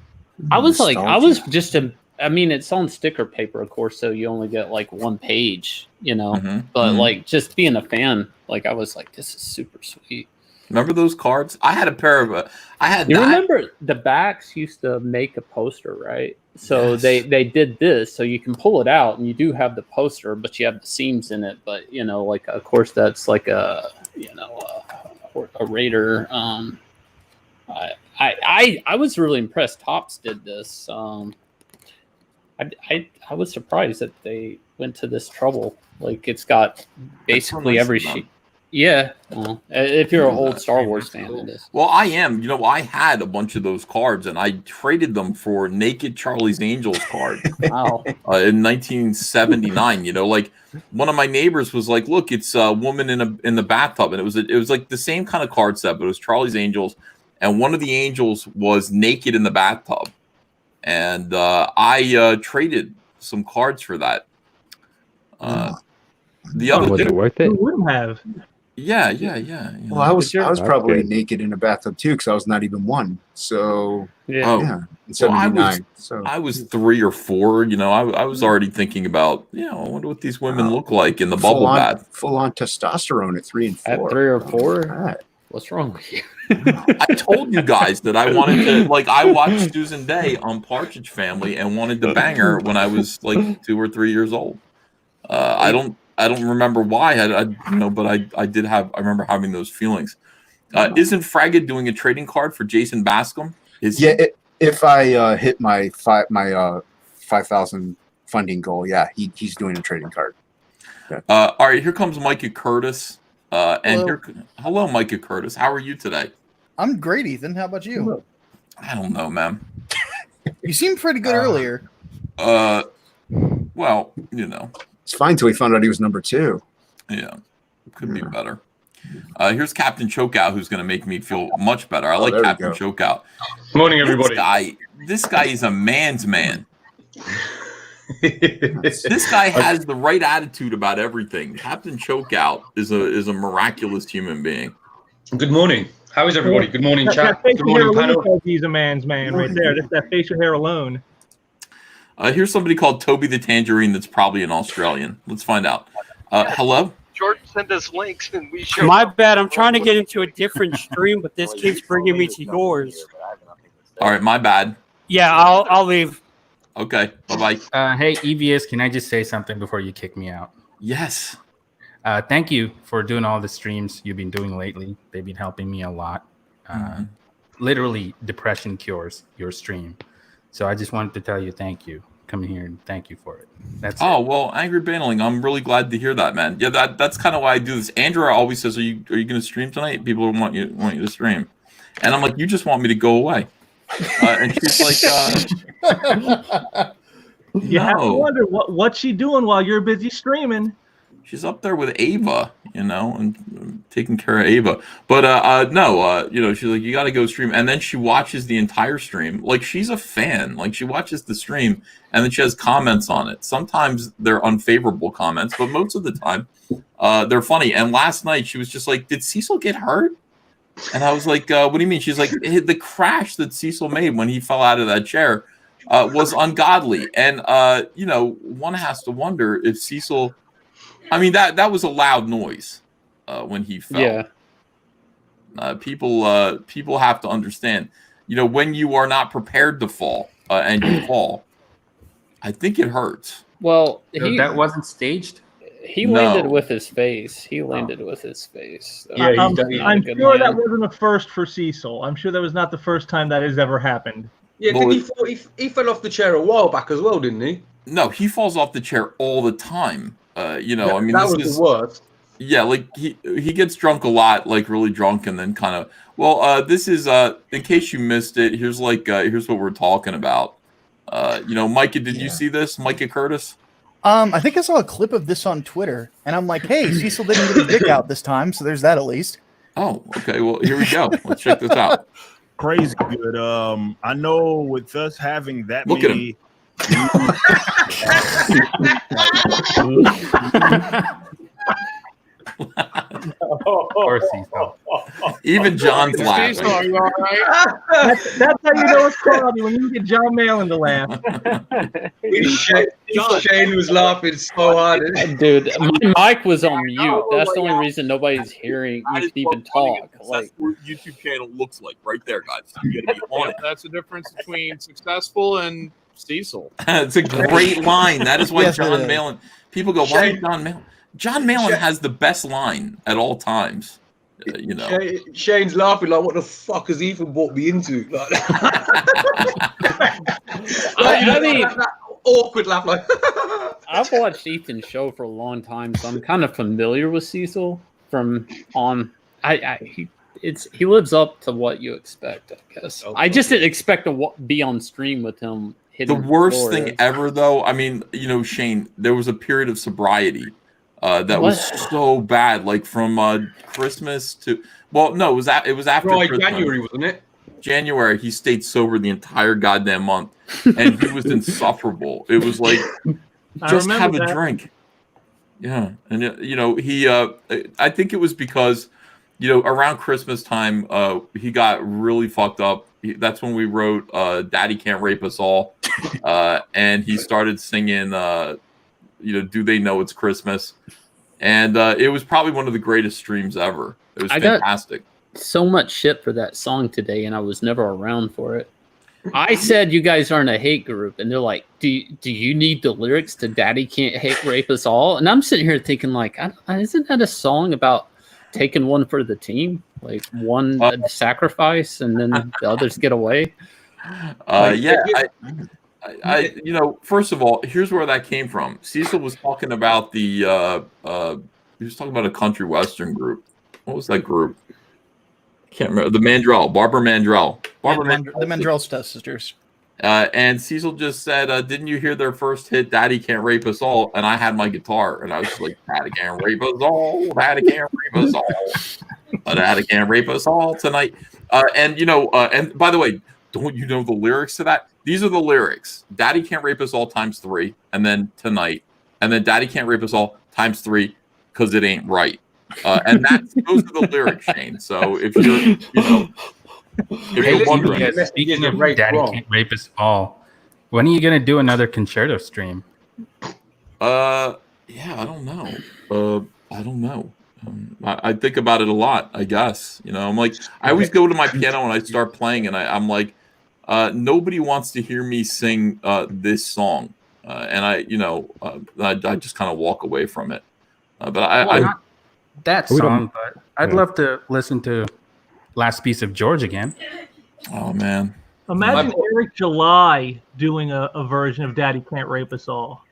I was it's on sticker paper, of course, so you only get like one page, but like, just being a fan, like, I was like, this is super sweet. Remember those cards? I had a pair of. Remember the backs used to make a poster, right? So they did this, so you can pull it out, and you do have the poster, but you have the seams in it. But like, of course, that's like a Raider. I was really impressed. Topps did this. I was surprised that they went to this trouble. Like, it's got basically every sheet. Yeah, well, if you're an old Star Wars fan, it is. Well, I am. I had a bunch of those cards, and I traded them for Naked Charlie's Angels card. Wow. In 1979, like, one of my neighbors was like, "Look, it's a woman in the bathtub," and it was like the same kind of card set, but it was Charlie's Angels, and one of the angels was naked in the bathtub, and I traded some cards for that. The other was thing, it worth it? Who wouldn't have? Yeah. Well, I was probably good. naked in a bathtub too, because I was not even one. So Yeah. in '79. I was 3 or 4. I was already thinking about, I wonder what these women look like in the bubble bath. Full on testosterone at 3 and 4. At 3 or 4? Right. What's wrong with you? I told you guys that I wanted to, like, I watched Susan Day on Partridge Family and wanted to bang her when I was like 2 or 3 years old. I don't remember why, but I did have. I remember having those feelings. Isn't Fragged doing a trading card for Jason Bascom? If I hit my 5,000 funding goal, he's doing a trading card. Yeah. All right, here comes Micah Curtis. Hello, Micah Curtis. How are you today? I'm great, Ethan. How about you? I don't know, man. You seemed pretty good earlier. Well, It's fine till he found out he was number 2. Yeah, could be better. Here's Captain Chokeout, who's going to make me feel much better. I like Captain Chokeout. Morning, everybody. This guy is a man's man. This guy has the right attitude about everything. Captain Chokeout is a miraculous human being. Good morning. How is everybody? Good morning, chat. Good morning, panel. He's a man's man right there. Just that facial hair alone. Here's somebody called Toby the Tangerine that's probably an Australian. Let's find out. Hello? Jordan sent us links and we showed. My bad. I'm trying to get into a different stream, but this keeps bringing me to yours. All right, my bad. Yeah, I'll leave. Okay. Bye-bye. Hey, EVS, can I just say something before you kick me out? Yes. Thank you for doing all the streams you've been doing lately. They've been helping me a lot. Literally, depression cures your stream. So I just wanted to tell you thank you. Coming here and thank you for it. That's it. Well, Angry Baneling, I'm really glad to hear that, man. Yeah, that's kind of why I do this. Andrea always says, "Are you going to stream tonight?" People want you to stream, and I'm like, "You just want me to go away," and she's like, You have to wonder what's she doing while you're busy streaming. She's up there with Ava, and taking care of Ava. But no, she's like, you got to go stream, and then she watches the entire stream. Like, she's a fan. Like, she watches the stream, and then she has comments on it. Sometimes they're unfavorable comments, but most of the time, they're funny. And last night, she was just like, "Did Cecil get hurt?" And I was like, "What do you mean?" She's like, "The crash that Cecil made when he fell out of that chair was ungodly." And one has to wonder if Cecil. I mean, that was a loud noise when he fell. Yeah. People have to understand, when you are not prepared to fall and you fall, I think it hurts. Well, that wasn't staged. He landed with his face. He landed with his face. I'm sure that wasn't a first for Cecil. I'm sure that was not the first time that has ever happened. Yeah, he fell off the chair a while back as well, didn't he? No, he falls off the chair all the time. I mean, that was the worst. Yeah, like he gets drunk a lot, like really drunk, and then kind of. Well, this is in case you missed it. Here's here's what we're talking about. Micah, did you see this, Micah Curtis? I think I saw a clip of this on Twitter, and I'm like, hey, Cecil didn't get his dick out this time, so there's that at least. Oh, okay. Well, here we go. Let's check this out. Crazy good. I know with us having that Look many. Even John's laughing. That's how you know it's quality, when you get John Malin to laugh. Shane was laughing so hard. Dude, my mic was on mute. That's the only reason nobody's hearing me even talk. That's what YouTube channel looks like right there, guys. You gotta be on it. That's the difference between successful and Cecil. It's a great line. That is why John Malin. People go, "Why John Malin?" John Malin has the best line at all times. Shane's laughing like, "What the fuck has Ethan brought me into?" Like, I mean, that awkward laugh. Like, I've watched Ethan's show for a long time, so I'm kind of familiar with Cecil from on. He lives up to what you expect, I guess. I just didn't expect to be on stream with him. The worst thing ever, though. I mean, Shane, there was a period of sobriety that was so bad, like from Christmas to no, it was after Christmas. January, wasn't it? January, he stayed sober the entire goddamn month, and he was insufferable. It was like, just have a drink. Yeah, and he. I think it was because, around Christmas time, he got really fucked up. That's when we wrote "Daddy Can't Rape Us All," and he started singing, "Do They Know It's Christmas?" And it was probably one of the greatest streams ever. It was fantastic. So much shit for that song today, and I was never around for it. I said you guys aren't a hate group, and they're like, "Do you need the lyrics to Daddy Can't Rape Us All?" And I'm sitting here thinking, like, isn't that a song about taking one for the team, like one sacrifice, and then the others get away? First of all, here's where that came from. Cecil was talking about he was talking about a country western group. What was that group? Can't remember. The Mandrell, Barbara Mandrell. The Mandrell sisters. And Cecil just said, "Didn't you hear their first hit, Daddy Can't Rape Us All?" And I had my guitar, and I was like, "Daddy can't rape us all. Daddy can't rape us all. Daddy can't rape us all tonight." And by the way, don't you know the lyrics to that? These are the lyrics: "Daddy can't rape us all ×3, and then tonight, and then Daddy can't rape us all ×3 because it ain't right." And those are the lyrics, Shane. So if you're, if you're wondering, speaking of Daddy Can't Rape Us All, when are you gonna do another concerto stream? I don't know. I think about it a lot. I guess I'm like, I always go to my piano and I start playing, and I'm like, nobody wants to hear me sing this song, and I just kind of walk away from it. But I not that song, but I'd love to listen to Last Piece of George again. Oh man! Imagine Eric July doing a version of "Daddy Can't Rape Us All."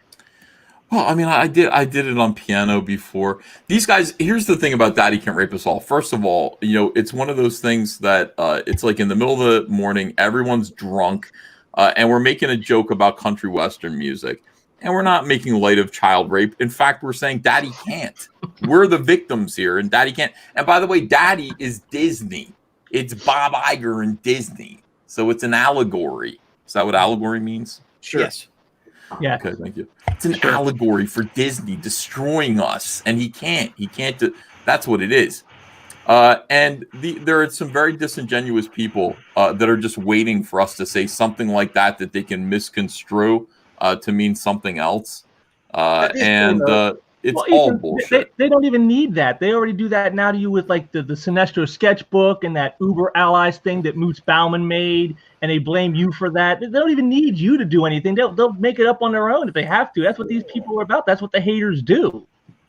Well, I mean, I did it on piano before. These guys, here's the thing about Daddy Can't Rape Us All. First of all, it's one of those things that it's like in the middle of the morning, everyone's drunk, and we're making a joke about country western music. And we're not making light of child rape. In fact, we're saying Daddy can't. We're the victims here, and Daddy can't. And by the way, Daddy is Disney. It's Bob Iger and Disney. So it's an allegory. Is that what allegory means? Sure. Yes. Yeah. Okay, thank you. It's an allegory for Disney destroying us, and he can't. He can't do. That's what it is. And there are some very disingenuous people that are just waiting for us to say something like that they can misconstrue to mean something else. It's all bullshit. They don't even need that. They already do that now to you with like the Sinestro sketchbook and that Uber Allies thing that Moots Bauman made, and they blame you for that. They don't even need you to do anything. They'll make it up on their own if they have to. That's what these people are about. That's what the haters do.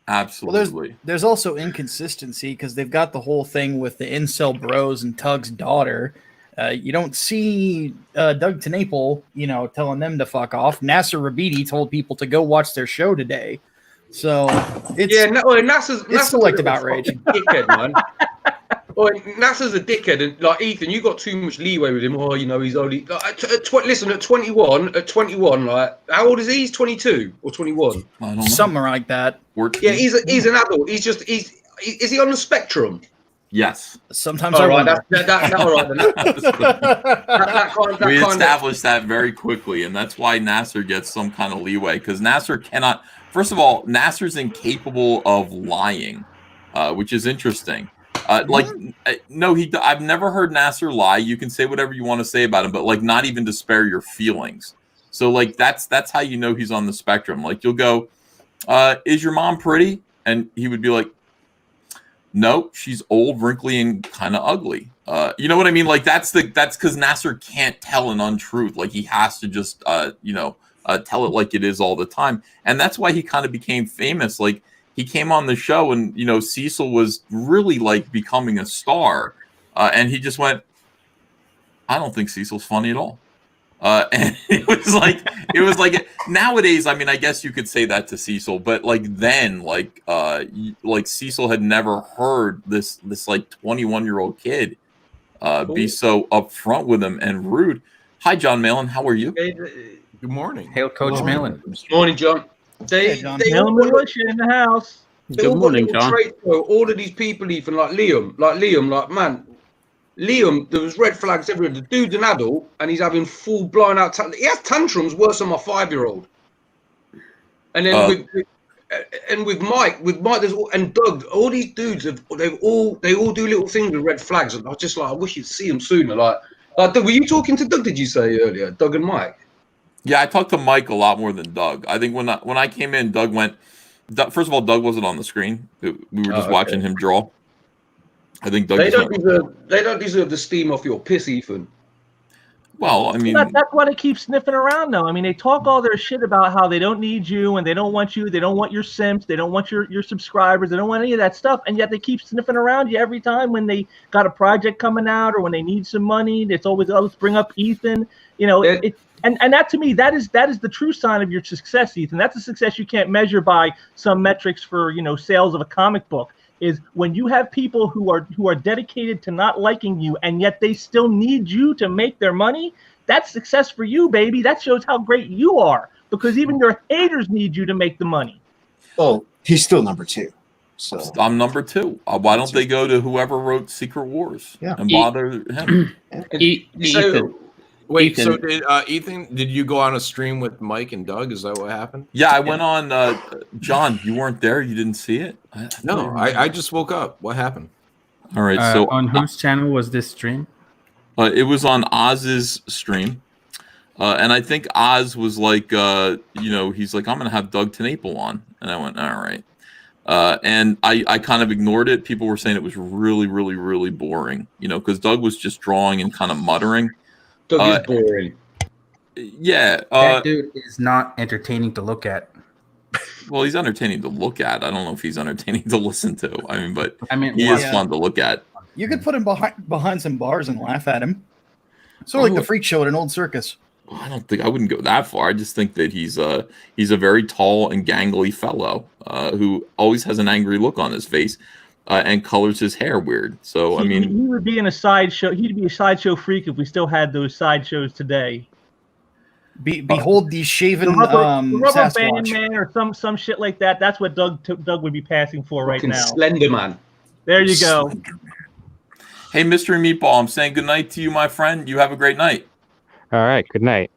Absolutely. Well, there's also inconsistency because they've got the whole thing with the incel bros and Tug's daughter. You don't see Doug TenNapel, telling them to fuck off. Nasser Rabidi told people to go watch their show today. So it's selective outrage. Dickhead, man. Nasser's a dickhead, and like Ethan, you got too much leeway with him. He's only listen at 21. Like how old is he? He's 22 or 21. I don't know. Something like that. Yeah, he's an adult. Is he on the spectrum? Yes. Sometimes all I right. wonder. That's all right. We established that very quickly, and that's why Nasser gets some kind of leeway, because Nasser cannot. First of all, Nasser's incapable of lying, which is interesting. No, I've never heard Nasser lie. You can say whatever you want to say about him, but not even to spare your feelings. So that's how you know he's on the spectrum. You'll go, "Is your mom pretty?" And he would be like, "No, she's old, wrinkly, and kind of ugly." You know what I mean? That's because Nasser can't tell an untruth. He has to just tell it like it is all the time, and that's why he kind of became famous. He came on the show, and Cecil was really becoming a star, and he just went, "I don't think Cecil's funny at all." And it was like nowadays. I mean, I guess you could say that to Cecil, but then, Cecil had never heard this 21-year-old kid be so upfront with him and rude. Hi, John Malin. How are you? Good morning. Hail, Coach Malin. Morning, John. Malin Militia in the house. Good morning, John. All of these people, even like Liam, man. Liam, there was red flags everywhere. The dude's an adult, and he's having full blown out. He has tantrums worse than my 5-year-old. And then with Mike, there's and Doug, all these dudes they all do little things with red flags, and I was just I wish you'd see them sooner. Doug, were you talking to Doug? Did you say earlier, Doug and Mike? Yeah, I talked to Mike a lot more than Doug. I think when I came in, Doug went. First of all, Doug wasn't on the screen. We were just watching him draw. I think Doug. They don't deserve the steam off your piss, Ethan. Well, I mean, that's why they keep sniffing around, though. I mean, they talk all their shit about how they don't need you and they don't want you. They don't want your simps. They don't want your subscribers. They don't want any of that stuff. And yet they keep sniffing around you every time when they got a project coming out or when they need some money. It's always, "Oh, let's bring up Ethan." And that to me, that is the true sign of your success, Ethan. That's a success you can't measure by some metrics for sales of a comic book. Is when you have people who are dedicated to not liking you, and yet they still need you to make their money. That's success for you, baby. That shows how great you are, because even your haters need you to make the money. Oh, he's still number 2. So I'm number 2. Why don't they go to whoever wrote Secret Wars and bother him? Ethan. Wait, so did you go on a stream with Mike and Doug? Is that what happened? Yeah, I went on. John, you weren't there. You didn't see it. No, I just woke up. What happened? All right. So on whose channel was this stream? It was on Oz's stream, and I think Oz was like, he's like, "I'm gonna have Doug TenNapel on," and I went, "All right." And I kind of ignored it. People were saying it was really, really, really boring, because Doug was just drawing and kind of muttering. Doug is boring. Yeah, that dude is not entertaining to look at. Well, he's entertaining to look at. I don't know if he's entertaining to listen to. I mean, but mean, he is fun to look at. You could put him behind some bars and laugh at him. Sort of like the freak show at an old circus. I wouldn't go that far. I just think that he's a very tall and gangly fellow who always has an angry look on his face and colors his hair weird. So I mean, he would be in a sideshow. He'd be a sideshow freak if we still had those sideshows today. Behold these shaven the rubber band Sasquatch. man or some shit like that. That's what Doug would be passing for right now. Slender Man. There you go. Hey, Mystery Meatball, I'm saying good night to you, my friend. You have a great night. All right, good night.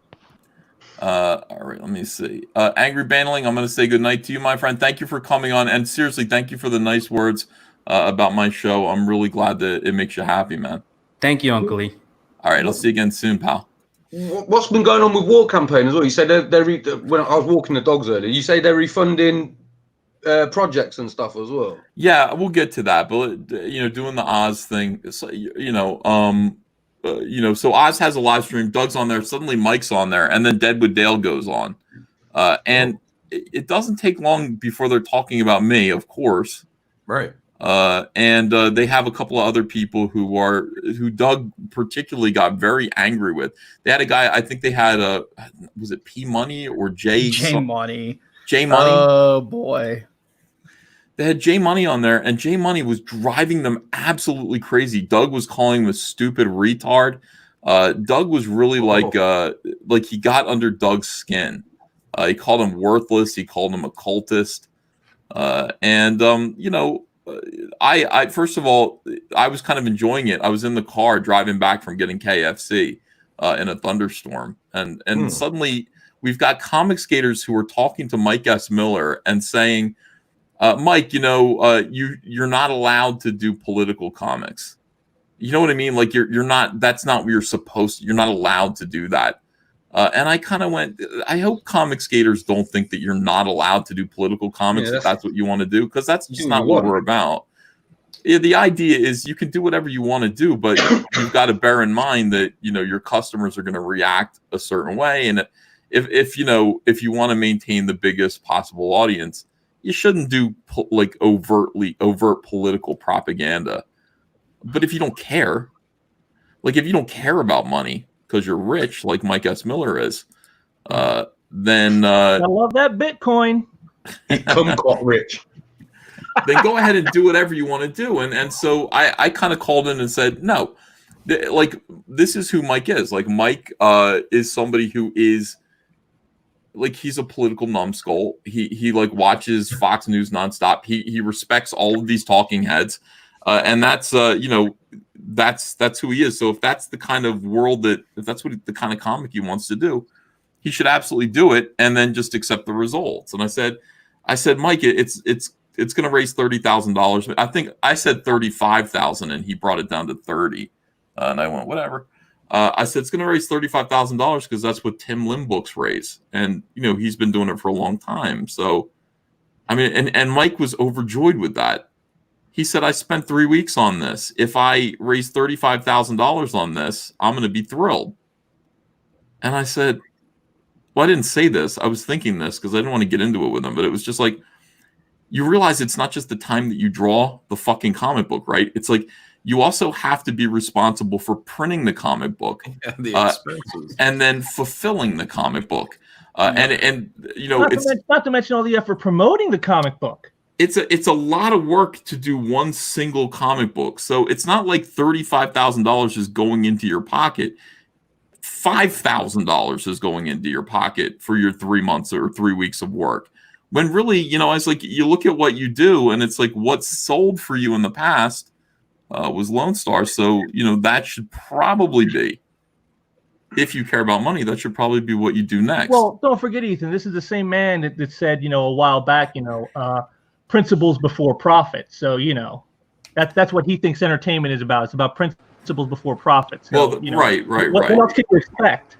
All right, let me see. Angry Bandling, I'm going to say good night to you, my friend. Thank you for coming on, and seriously, thank you for the nice words about my show. I'm really glad that it makes you happy, man. Thank you, Uncle Lee. All right, I'll see you again soon, pal. What's been going on with War Campaign as well? You said when I was walking the dogs earlier, you say they're refunding projects and stuff as well. Yeah, we'll get to that, but doing the Oz thing, so Oz has a live stream. Doug's on there. Suddenly, Mike's on there, and then Deadwood Dale goes on, and it doesn't take long before they're talking about me, of course, right? And they have a couple of other people who Doug particularly got very angry with. They had a guy. I think they had was it P Money or J Money? J Money. Oh boy. They had J Money on there, and J Money was driving them absolutely crazy. Doug was calling him a stupid retard. Doug was really like he got under Doug's skin. He called him worthless. He called him a cultist. I first of all, I was kind of enjoying it. I was in the car driving back from getting KFC in a thunderstorm, and suddenly we've got comic skaters who are talking to Mike S. Miller and saying, Mike, you're not allowed to do political comics. You know what I mean? Like you're not. That's not what you're supposed to. You're not allowed to do that. And I kind of went. I hope comic skaters don't think that you're not allowed to do political comics if that's what you want to do, because that's just not what we're about. Yeah, the idea is you can do whatever you want to do, but you've got to bear in mind that your customers are going to react a certain way, and if you want to maintain the biggest possible audience, you shouldn't do overt political propaganda. But if you don't care, if you don't care about money because you're rich, like Mike S. Miller is, then I love that Bitcoin. Become quite rich. Then go ahead and do whatever you want to do. And so I kind of called in and said, no, this is who Mike is. Mike is somebody who is he's a political numbskull. He watches Fox News nonstop. He respects all of these talking heads. And that's that's who he is. So if that's the kind of world if that's what the kind of comic he wants to do, he should absolutely do it and then just accept the results. And I said, Mike, it's going to raise $30,000. I think I said 35,000, and he brought it down to 30. And I went, whatever. I said it's going to raise $35,000 because that's what Tim Lim books raise, and he's been doing it for a long time. So, I mean, and Mike was overjoyed with that. He said, I spent 3 weeks on this. If I raise $35,000 on this, I'm going to be thrilled. And I said, well, I didn't say this. I was thinking this because I didn't want to get into it with him. But it was just like, you realize it's not just the time that you draw the fucking comic book, right? It's like you also have to be responsible for printing the comic book, the expenses, and then fulfilling the comic book. Not to mention all the effort promoting the comic book. It's a lot of work to do one single comic book. So it's not like $35,000 is going into your pocket. $5,000 is going into your pocket for your 3 months or 3 weeks of work. When really, it's like you look at what you do, and it's like what's sold for you in the past was Lone Star. So that should probably be, if you care about money, that should probably be what you do next. Well, don't forget, Ethan, this is the same man that said, a while back, principles before profit. So that's what he thinks entertainment is about. It's about principles before profits. So, right. What else can you expect?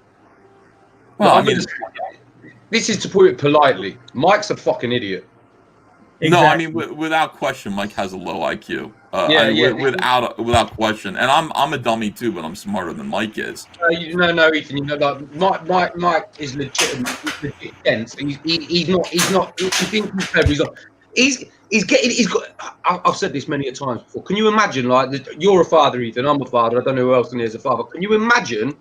Well, I mean, this is to put it politely. Mike's a fucking idiot. No, I mean without question, Mike has a low IQ. Without question, and I'm a dummy too, but I'm smarter than Mike is. No, Ethan. You know, like Mike is legitimate. He's legit dense. He's not. He thinks he's clever. He's getting. He's got. I've said this many a times before. Can you imagine? Like, you're a father, Ethan. I'm a father. I don't know who else in here is a father. Can you imagine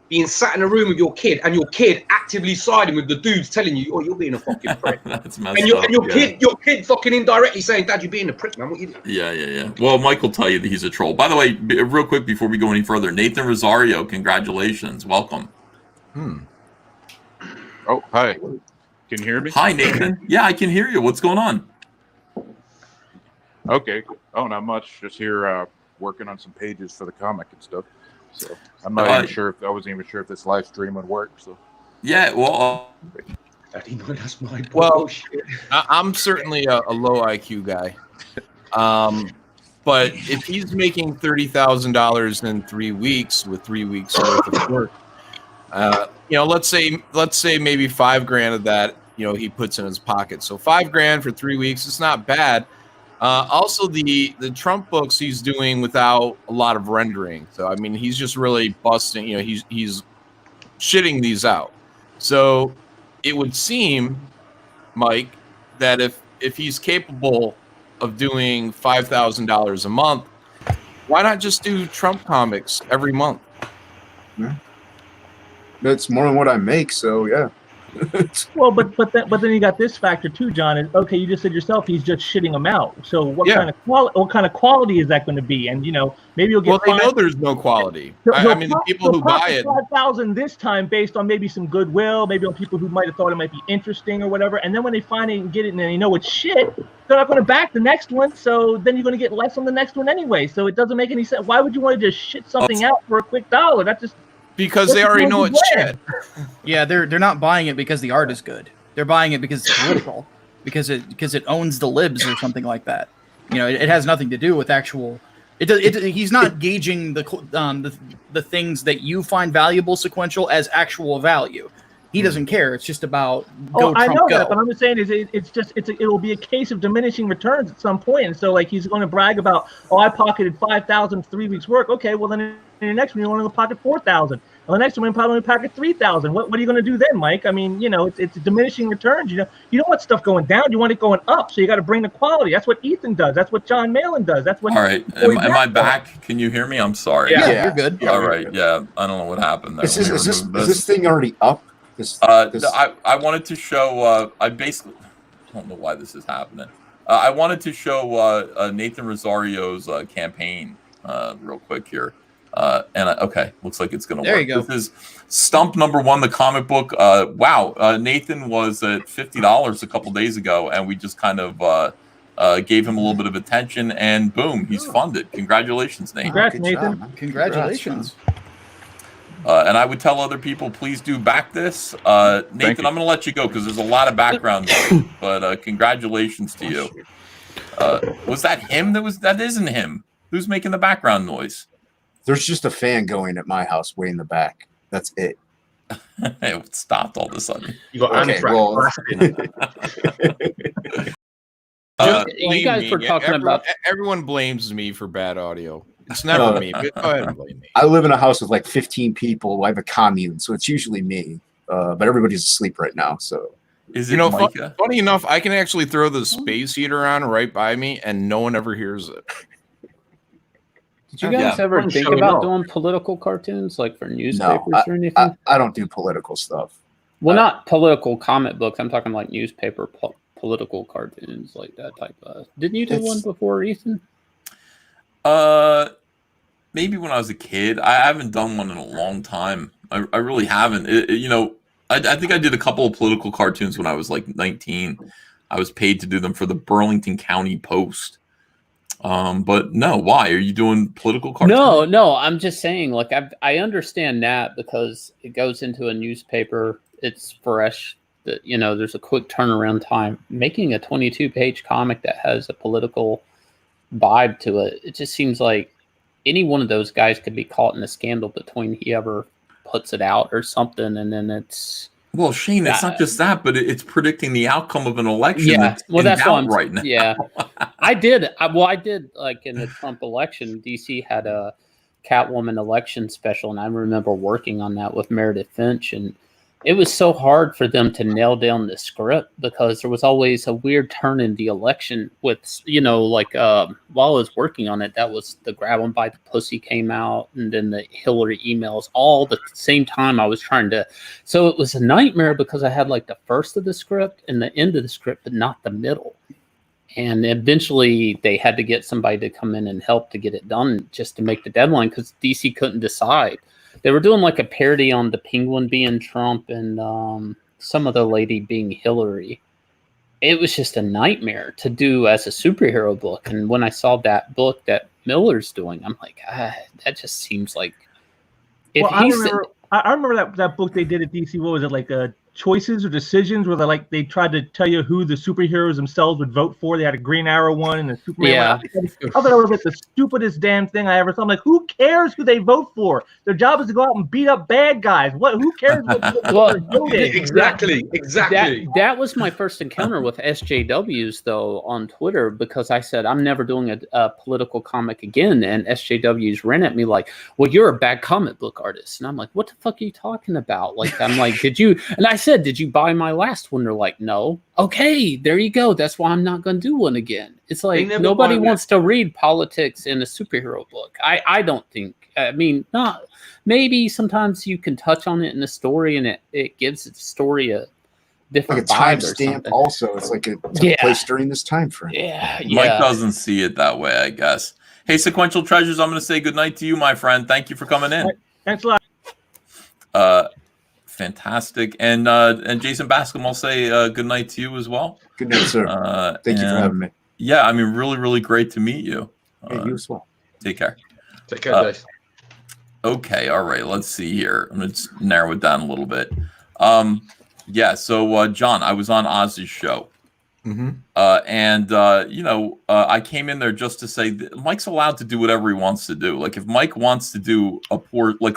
being sat in a room with your kid and your kid actively siding with the dudes telling you, "Oh, you're being a fucking prick," That's messed and up. your kid fucking indirectly saying, "Dad, you're being a prick, man. What you doing?" Yeah. Well, Mike will tell you that he's a troll. By the way, real quick before we go any further, Nathan Rosario, congratulations, welcome. Oh, hi. Can you hear me? Hi, Nathan. Yeah, I can hear you. What's going on? Okay. Oh, not much. Just here working on some pages for the comic and stuff. So I'm not even sure if I wasn't even sure if this live stream would work. So yeah, well, that's my I'm certainly a low IQ guy, but if he's making $30,000 in 3 weeks with 3 weeks worth of work, let's say maybe $5,000 of that he puts in his pocket. So $5,000 for 3 weeks, it's not bad. Also, the Trump books he's doing without a lot of rendering. So I mean, he's just really busting. He's shitting these out. So it would seem, Mike, that if he's capable of doing $5,000 a month, why not just do Trump comics every month? Yeah. That's more than what I make. So yeah. Well, but then you got this factor too, John. Is okay. You just said yourself he's just shitting them out. So what kind of quality is that going to be? And maybe you'll get. Well, they know there's no quality. I mean, the people who buy it. 5,000 this time based on maybe some goodwill, maybe on people who might have thought it might be interesting or whatever. And then when they find it and get it and they know it's shit, they're not going to back the next one. So then you're going to get less on the next one anyway. So it doesn't make any sense. Why would you want to just shit something out for a quick dollar? That's just. Because they already know it's shit. Yeah, they're not buying it because the art is good. They're buying it because it's political, because it owns the libs or something like that. It has nothing to do with actual. He's not gauging the things that you find valuable sequential as actual value. He doesn't care. It's just about go Trump, I know go. that, but I'm just saying it will be a case of diminishing returns at some point. And so he's going to brag about, I pocketed 5,000 3 weeks work. Okay, well then in your next one you want to pocket 4,000. Well, the next one you probably pocket 3,000. What are you going to do then, Mike? I mean, it's diminishing returns. You don't want stuff going down. You want it going up. So you got to bring the quality. That's what Ethan does. That's what John Malin does. That's what. All right, am I back? Can you hear me? I'm sorry. Yeah. You're good. All right, yeah. I don't know what happened there. Is this thing already up? I wanted to show. I don't know why this is happening. I wanted to show Nathan Rosario's campaign real quick here. Okay, looks like it's going to work. There you go. This is Stump #1, the comic book. Wow, Nathan was at $50 a couple days ago, and we just kind of gave him a little bit of attention, and boom, he's funded. Congratulations, Nathan. Congrats, Nathan. Congratulations. And I would tell other people, please do back this. Nathan, I'm going to let you go because there's a lot of background noise, but congratulations to you. Was that him? That isn't him. Who's making the background noise? There's just a fan going at my house way in the back. That's it. It stopped all of a sudden. You got you guys were talking about. Everyone blames me for bad audio. It's never me. But go ahead and blame me. I live in a house with like 15 people. I have a commune, so it's usually me. But everybody's asleep right now. So is it funny enough, I can actually throw the space heater on right by me, and no one ever hears it. Did you guys ever think about doing political cartoons, like for newspapers or anything? I don't do political stuff. Well, not political comic books. I'm talking like newspaper political cartoons, like that type of. Didn't you do one before, Ethan? Maybe when I was a kid. I haven't done one in a long time. I really haven't. I think I did a couple of political cartoons when I was like 19. I was paid to do them for the Burlington County Post. But no, why are you doing political cartoons? No, I'm just saying, like, I understand that because it goes into a newspaper, it's fresh, that there's a quick turnaround time. Making a 22-page comic that has a political vibe to it, it just seems like any one of those guys could be caught in a scandal between whoever puts it out or something, and then it's Well, Shane, it's not just that, but it's predicting the outcome of an election. Yeah, That's well, in that's why doubt right now. Yeah, I did. I did like in the Trump election. DC had a Catwoman election special, and I remember working on that with Meredith Finch, and it was so hard for them to nail down the script because there was always a weird turn in the election with, like while I was working on it, that was the grab 'em by the pussy came out, and then the Hillary emails all the same time I was trying to. So it was a nightmare because I had like the first of the script and the end of the script, but not the middle. And eventually they had to get somebody to come in and help to get it done just to make the deadline because DC couldn't decide. They were doing like a parody on the Penguin being Trump and some other lady being Hillary. It was just a nightmare to do as a superhero book. And when I saw that book that Miller's doing, I'm like, that just seems like. I remember that book they did at DC. What was it, like choices or decisions, where they tried to tell you who the superheroes themselves would vote for. They had a Green Arrow one and a Superman one. I thought it was like the stupidest damn thing I ever saw. I'm like, who cares who they vote for? Their job is to go out and beat up bad guys. Who cares what they're voting? Exactly. That was my first encounter with SJWs though on Twitter, because I said I'm never doing a political comic again, and SJWs ran at me like, well, you're a bad comic book artist. And I'm like, what the fuck are you talking about? Like, I'm like, did you? And I said, did you buy my last one? They're like, no. Okay, there you go. That's why I'm not going to do one again. It's like nobody wants to read politics in a superhero book. I don't think. I mean, not maybe sometimes you can touch on it in the story, and it gives the story a different like a vibe or timestamp. something. Also, it's like it took place during this time frame. Yeah, Mike doesn't see it that way, I guess. Hey, Sequential Treasures, I'm going to say goodnight to you, my friend. Thank you for coming in. Thanks a lot. Fantastic. And Jason Bascom, I'll say good night to you as well. Good night, sir. Thank you for having me. Yeah, I mean, really, really great to meet you. You as well. Take care. Take care, guys. Okay, all right. Let's see here. Let's narrow it down a little bit. Yeah, so John, I was on Oz's show. And I came in there just to say that Mike's allowed to do whatever he wants to do. Like, if Mike wants to do a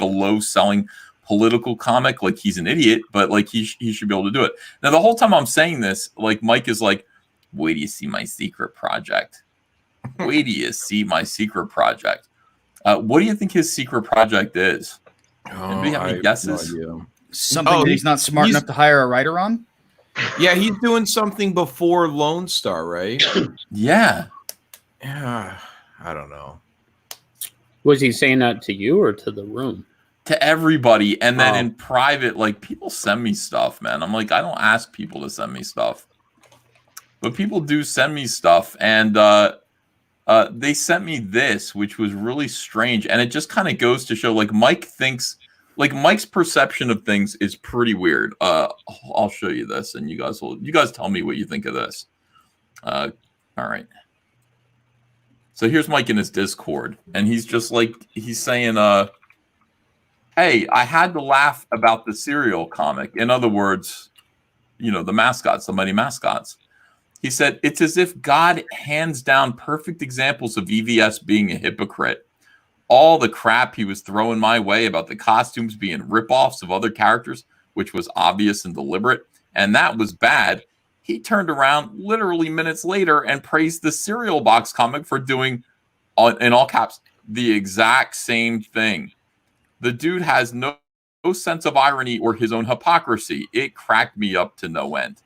low selling political comic, like, he's an idiot, but like he should be able to do it. Now, the whole time I'm saying this, like, Mike is like, wait till you see my secret project. Wait till you see my secret project. What do you think his secret project is? Anybody have any guesses? Something that he's not smart enough to hire a writer on? Yeah, he's doing something before Lone Star, right? Yeah. Yeah, I don't know. Was he saying that to you or to the room? To everybody. And then in private, like, people send me stuff, man. I'm like, I don't ask people to send me stuff. But people do send me stuff. And they sent me this, which was really strange. And it just kind of goes to show, like, Mike's perception of things is pretty weird. I'll show you this, and you guys tell me what you think of this. All right. So here's Mike in his Discord, and he's just like, he's saying, hey, I had to laugh about the cereal comic. In other words, the mascots, the Mighty Mascots. He said, it's as if God hands down perfect examples of EVS being a hypocrite. All the crap he was throwing my way about the costumes being ripoffs of other characters, which was obvious and deliberate, and that was bad. He turned around literally minutes later and praised the cereal box comic for doing, in all caps, the exact same thing. The dude has no sense of irony or his own hypocrisy. It cracked me up to no end.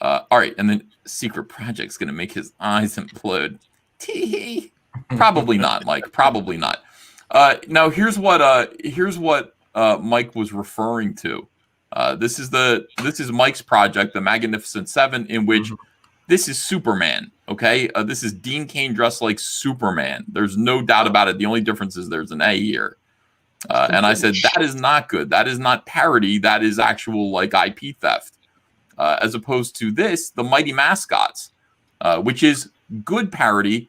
All right, and then secret project's going to make his eyes implode. Tee-hee. Probably not, Mike. Probably not. Now here's what Mike was referring to. This is Mike's project, the Magnificent Seven, in which this is Superman. Okay, this is Dean Cain dressed like Superman. There's no doubt about it. The only difference is there's an A here. And I said that is not good. That is not parody. That is actual like IP theft. As opposed to this, the Mighty Mascots, which is good parody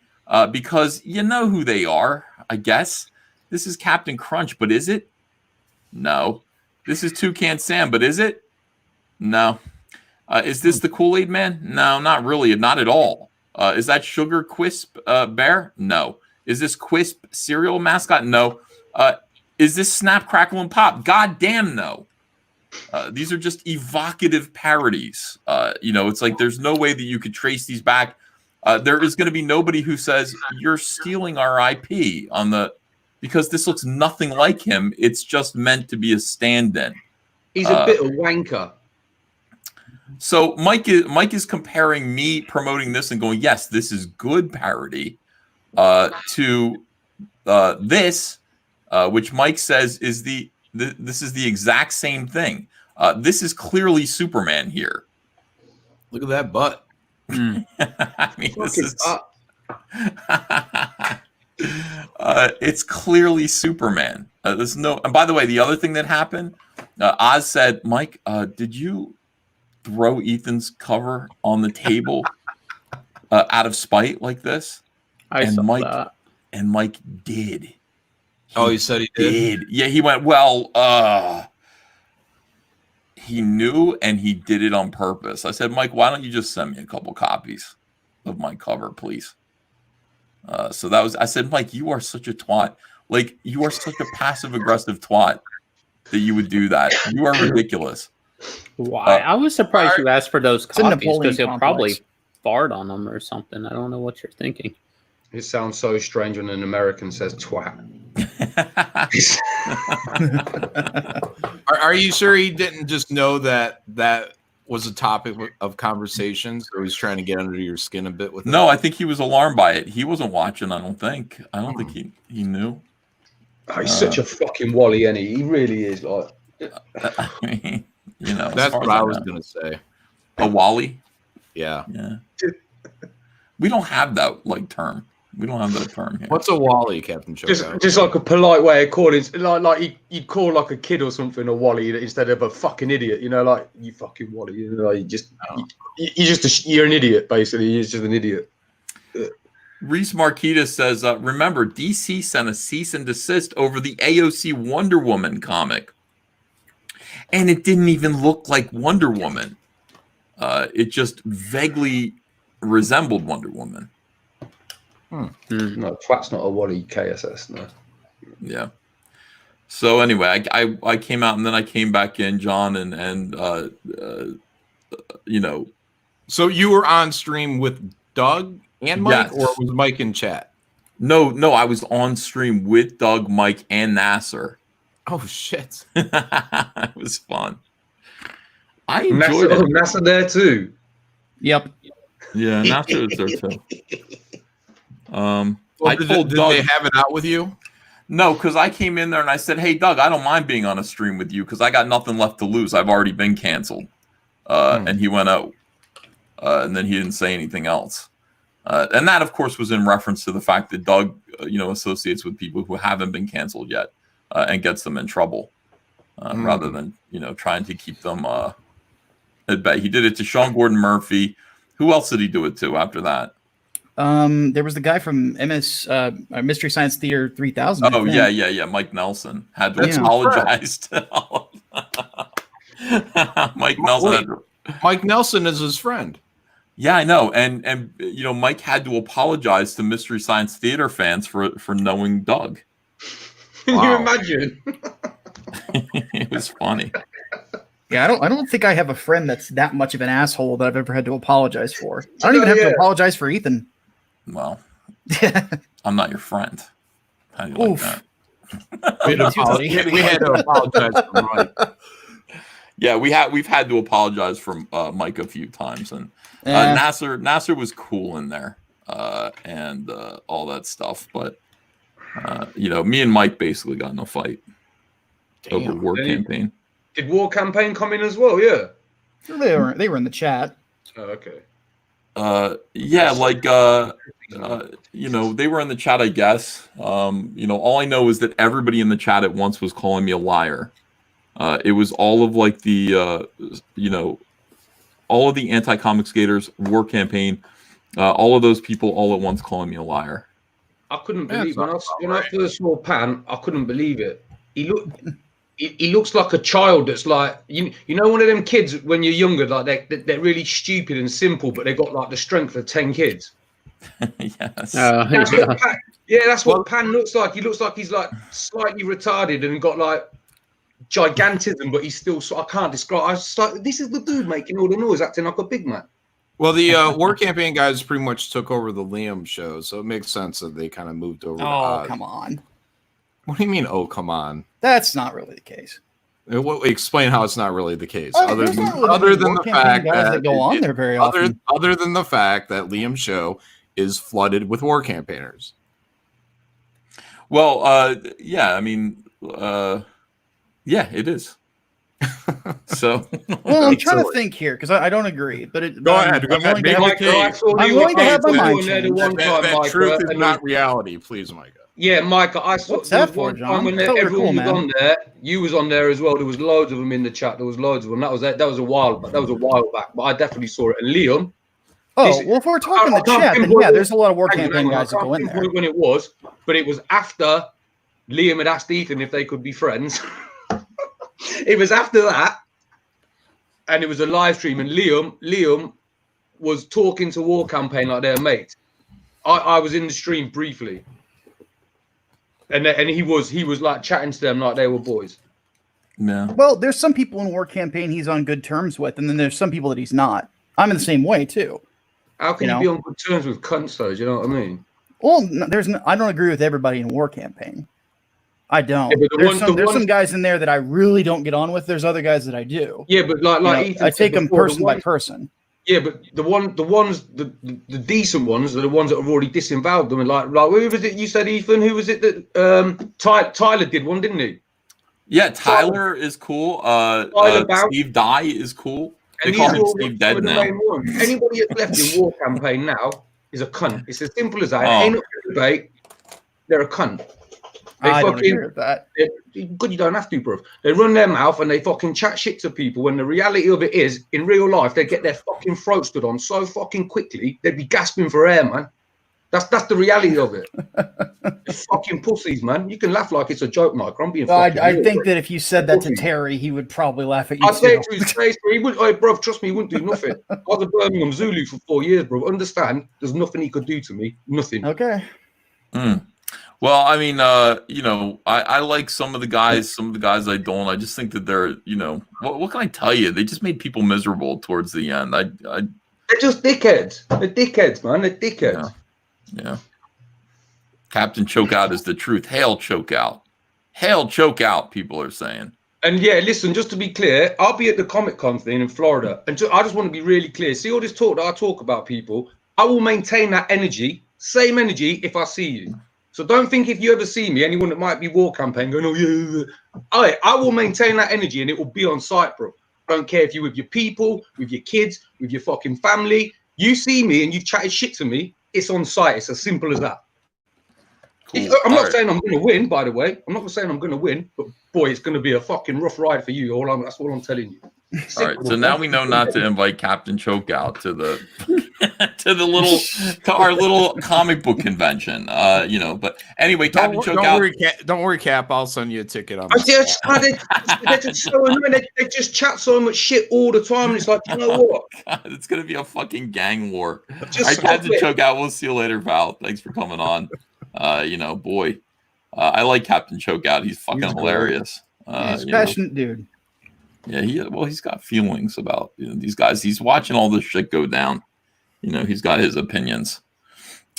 because you know who they are, I guess. This is Captain Crunch, but is it? No. This is Toucan Sam, but is it? No. Is this the Kool-Aid Man? No, not really. Not at all. Is that Sugar Quisp Bear? No. Is this Quisp cereal mascot? No. Is this Snap, Crackle, and Pop? God damn no. These are just evocative parodies. It's like there's no way that you could trace these back. There is going to be nobody who says you're stealing our IP because this looks nothing like him. It's just meant to be a stand-in. He's a bit of wanker. So Mike is comparing me promoting this and going, yes, this is good parody, to this, which Mike says is this is the exact same thing. This is clearly Superman here. Look at that butt. I mean, this is it's clearly Superman. There's no. And by the way, the other thing that happened, Oz said, Mike, did you throw Ethan's cover on the table out of spite like this? I saw that. And Mike did. He said he did. Yeah, he went, well, he knew and he did it on purpose. I said, Mike, why don't you just send me a couple copies of my cover, please? So I said, Mike, you are such a twat. Like, you are such a passive aggressive twat that you would do that. You are ridiculous. Why? I was surprised you asked for those a copies Napoleon because he'll complex. probably fart on them or something. I don't know what you're thinking. It sounds so strange when an American says twat. Are you sure he didn't just know that was a topic of conversations, or he's trying to get under your skin a bit with it? No, I think he was alarmed by it. He wasn't watching, I don't think. I don't think he knew. Oh, he's such a fucking wally, and he really is. Like, I mean, that's what I was going to say. A Wally? Yeah. We don't have that term. We don't have that term here. What's a Wally, Captain Choco? just like a polite way of calling, like you'd call like a kid or something a wally instead of a fucking idiot. Like, you fucking wally. You're an idiot, basically. You're just an idiot. Reese Marquita says, remember, DC sent a cease and desist over the AOC Wonder Woman comic. And it didn't even look like Wonder Woman. It just vaguely resembled Wonder Woman. No, twat's not a wally KSS, no. Yeah. So anyway, I came out and then I came back in, John, and So you were on stream with Doug and Mike, Yes. or was Mike in chat? No, I was on stream with Doug, Mike, and Nasser. Oh shit! It was fun. I enjoyed it. Nasser there too. Yep. Yeah, Nasser was there too. Well, I did told Doug, they have it out with you? No, because I came in there and I said, "Hey, Doug, I don't mind being on a stream with you because I got nothing left to lose. I've already been canceled." And he went out, and then he didn't say anything else. And that, of course, was in reference to the fact that Doug, associates with people who haven't been canceled yet, and gets them in trouble, rather than trying to keep them at bay. He did it to Sean Gordon Murphy. Who else did he do it to after that? There was the guy from Mystery Science Theater 3000. Oh yeah. Mike Nelson had to apologize to all of Mike Nelson. Mike Nelson is his friend. Yeah, I know, and Mike had to apologize to Mystery Science Theater fans for knowing Doug. Can you imagine? It was funny. Yeah, I don't think I have a friend that's that much of an asshole that I've ever had to apologize for. I don't even have to apologize for Ethan. Well, I'm not your friend. How do you like that? We had to apologize for Mike. Yeah, we've had to apologize for Mike a few times, and Nasser was cool in there, and all that stuff. But me and Mike basically got in a fight over War Campaign. Did War Campaign come in as well? Yeah. They were in the chat. Oh, okay. Yeah, they were in the chat, I guess. All I know is that everybody in the chat at once was calling me a liar. It was all of all of the anti-comic skaters, War Campaign, all of those people all at once calling me a liar. I couldn't believe when I first saw Pan. I couldn't believe it. He looks like a child that's like one of them kids when you're younger, like they're really stupid and simple, but they got like the strength of 10 kids. Yes. That's what Pan looks like. He looks like he's like slightly retarded and got like gigantism, but he's still. So I can't describe. I was just like, this is the dude making all the noise, acting like a big man. Well, the War Campaign guys pretty much took over the Liam show, so it makes sense that they kind of moved over. Oh, come on. What do you mean? Oh, come on. That's not really the case. Explain how it's not really the case. Oh, Other there's than, not really other many than War the Campaign fact guys that that go on there very often. Other than the fact that Liam's show is flooded with War Campaigners. Well, yeah, I mean, yeah, it is. So, well, I'm trying to think here because I don't agree, but Go ahead. I'm willing to have my mind changed. That truth is not reality, please, Micah. Yeah, Micah, I saw What's that there was for, one John? time when I thought we were everyone cool, was man. on there. You was on there as well. There was loads of them in the chat. There was loads of them. That was a while, but that was a while back. But I definitely saw it. And Liam. Oh, well, if we're talking the chat, then yeah, there's a lot of War Campaign guys that go in there. When it was, but it was after Liam had asked Ethan if they could be friends. It was after that, and it was a live stream, and Liam was talking to War Campaign like their mate. I was in the stream briefly. And he was like chatting to them like they were boys. Yeah. Well, there's some people in War Campaign he's on good terms with, and then there's some people that he's not. I'm in the same way too. How can you be on good terms with cunts though? Do you know what I mean? Well, I don't agree with everybody in War Campaign. I don't. Yeah, but there's some guys in there that I really don't get on with. There's other guys that I do. Yeah, but like Ethan I take them before, person by person. Yeah, but the decent ones are the ones that have already disemboweled them. And like who was it you said, Ethan? Who was it that Tyler did one, didn't he? Yeah, Tyler is cool. Steve Dye is cool. They And call these him are all Steve some Dead of the now. main ones. Anybody that's left in War Campaign now is a cunt. It's as simple as that. Oh. Ain't no debate. They're a cunt. I don't agree with that. Good, you don't have to, bro. They run their mouth and they fucking chat shit to people when the reality of it is, in real life, they get their fucking throat stood on so fucking quickly, they'd be gasping for air, man. That's the reality of it. Fucking pussies, man. You can laugh like it's a joke, Mike. I'm being fucking I real, think bro. that if you said that to Terry, he would probably laugh at you I'd say too. it to his face, bro. He would, hey, bro, trust me, he wouldn't do nothing. I was a Birmingham Zulu for 4 years, bro. Understand, there's nothing he could do to me. Nothing. Okay. Well, I mean, I like some of the guys I don't. I just think that they're, what can I tell you? They just made people miserable towards the end. They're just dickheads. They're dickheads, man. They're dickheads. Yeah. Captain Chokeout is the truth. Hail Chokeout. Hail Chokeout, people are saying. And yeah, listen, just to be clear, I'll be at the Comic Con thing in Florida. And I just want to be really clear. See all this talk that I talk about people, I will maintain that energy, same energy if I see you. So don't think if you ever see me, anyone that might be War Campaign going, oh yeah. I will maintain that energy and it will be on site, bro. I don't care if you're with your people, with your kids, with your fucking family. You see me and you've chatted shit to me, it's on site. It's as simple as that. Cool. I'm not saying I'm going to win, by the way. I'm not saying I'm going to win, but boy, it's going to be a fucking rough ride for you. That's all I'm telling you. All right, so now we know not to invite Captain Chokeout to the to our little comic book convention. But anyway, Captain Chokeout. Don't worry, Cap. I'll send you a ticket on. They're just so annoying. They just chat so much shit all the time. And it's like, you know what? God, it's gonna be a fucking gang war. Just All right, Captain stop it. Chokeout. We'll see you later, Val. Thanks for coming on. Boy, I like Captain Chokeout. He's fucking hilarious. He's a passionate dude. Yeah, he's got feelings about these guys. He's watching all this shit go down. He's got his opinions.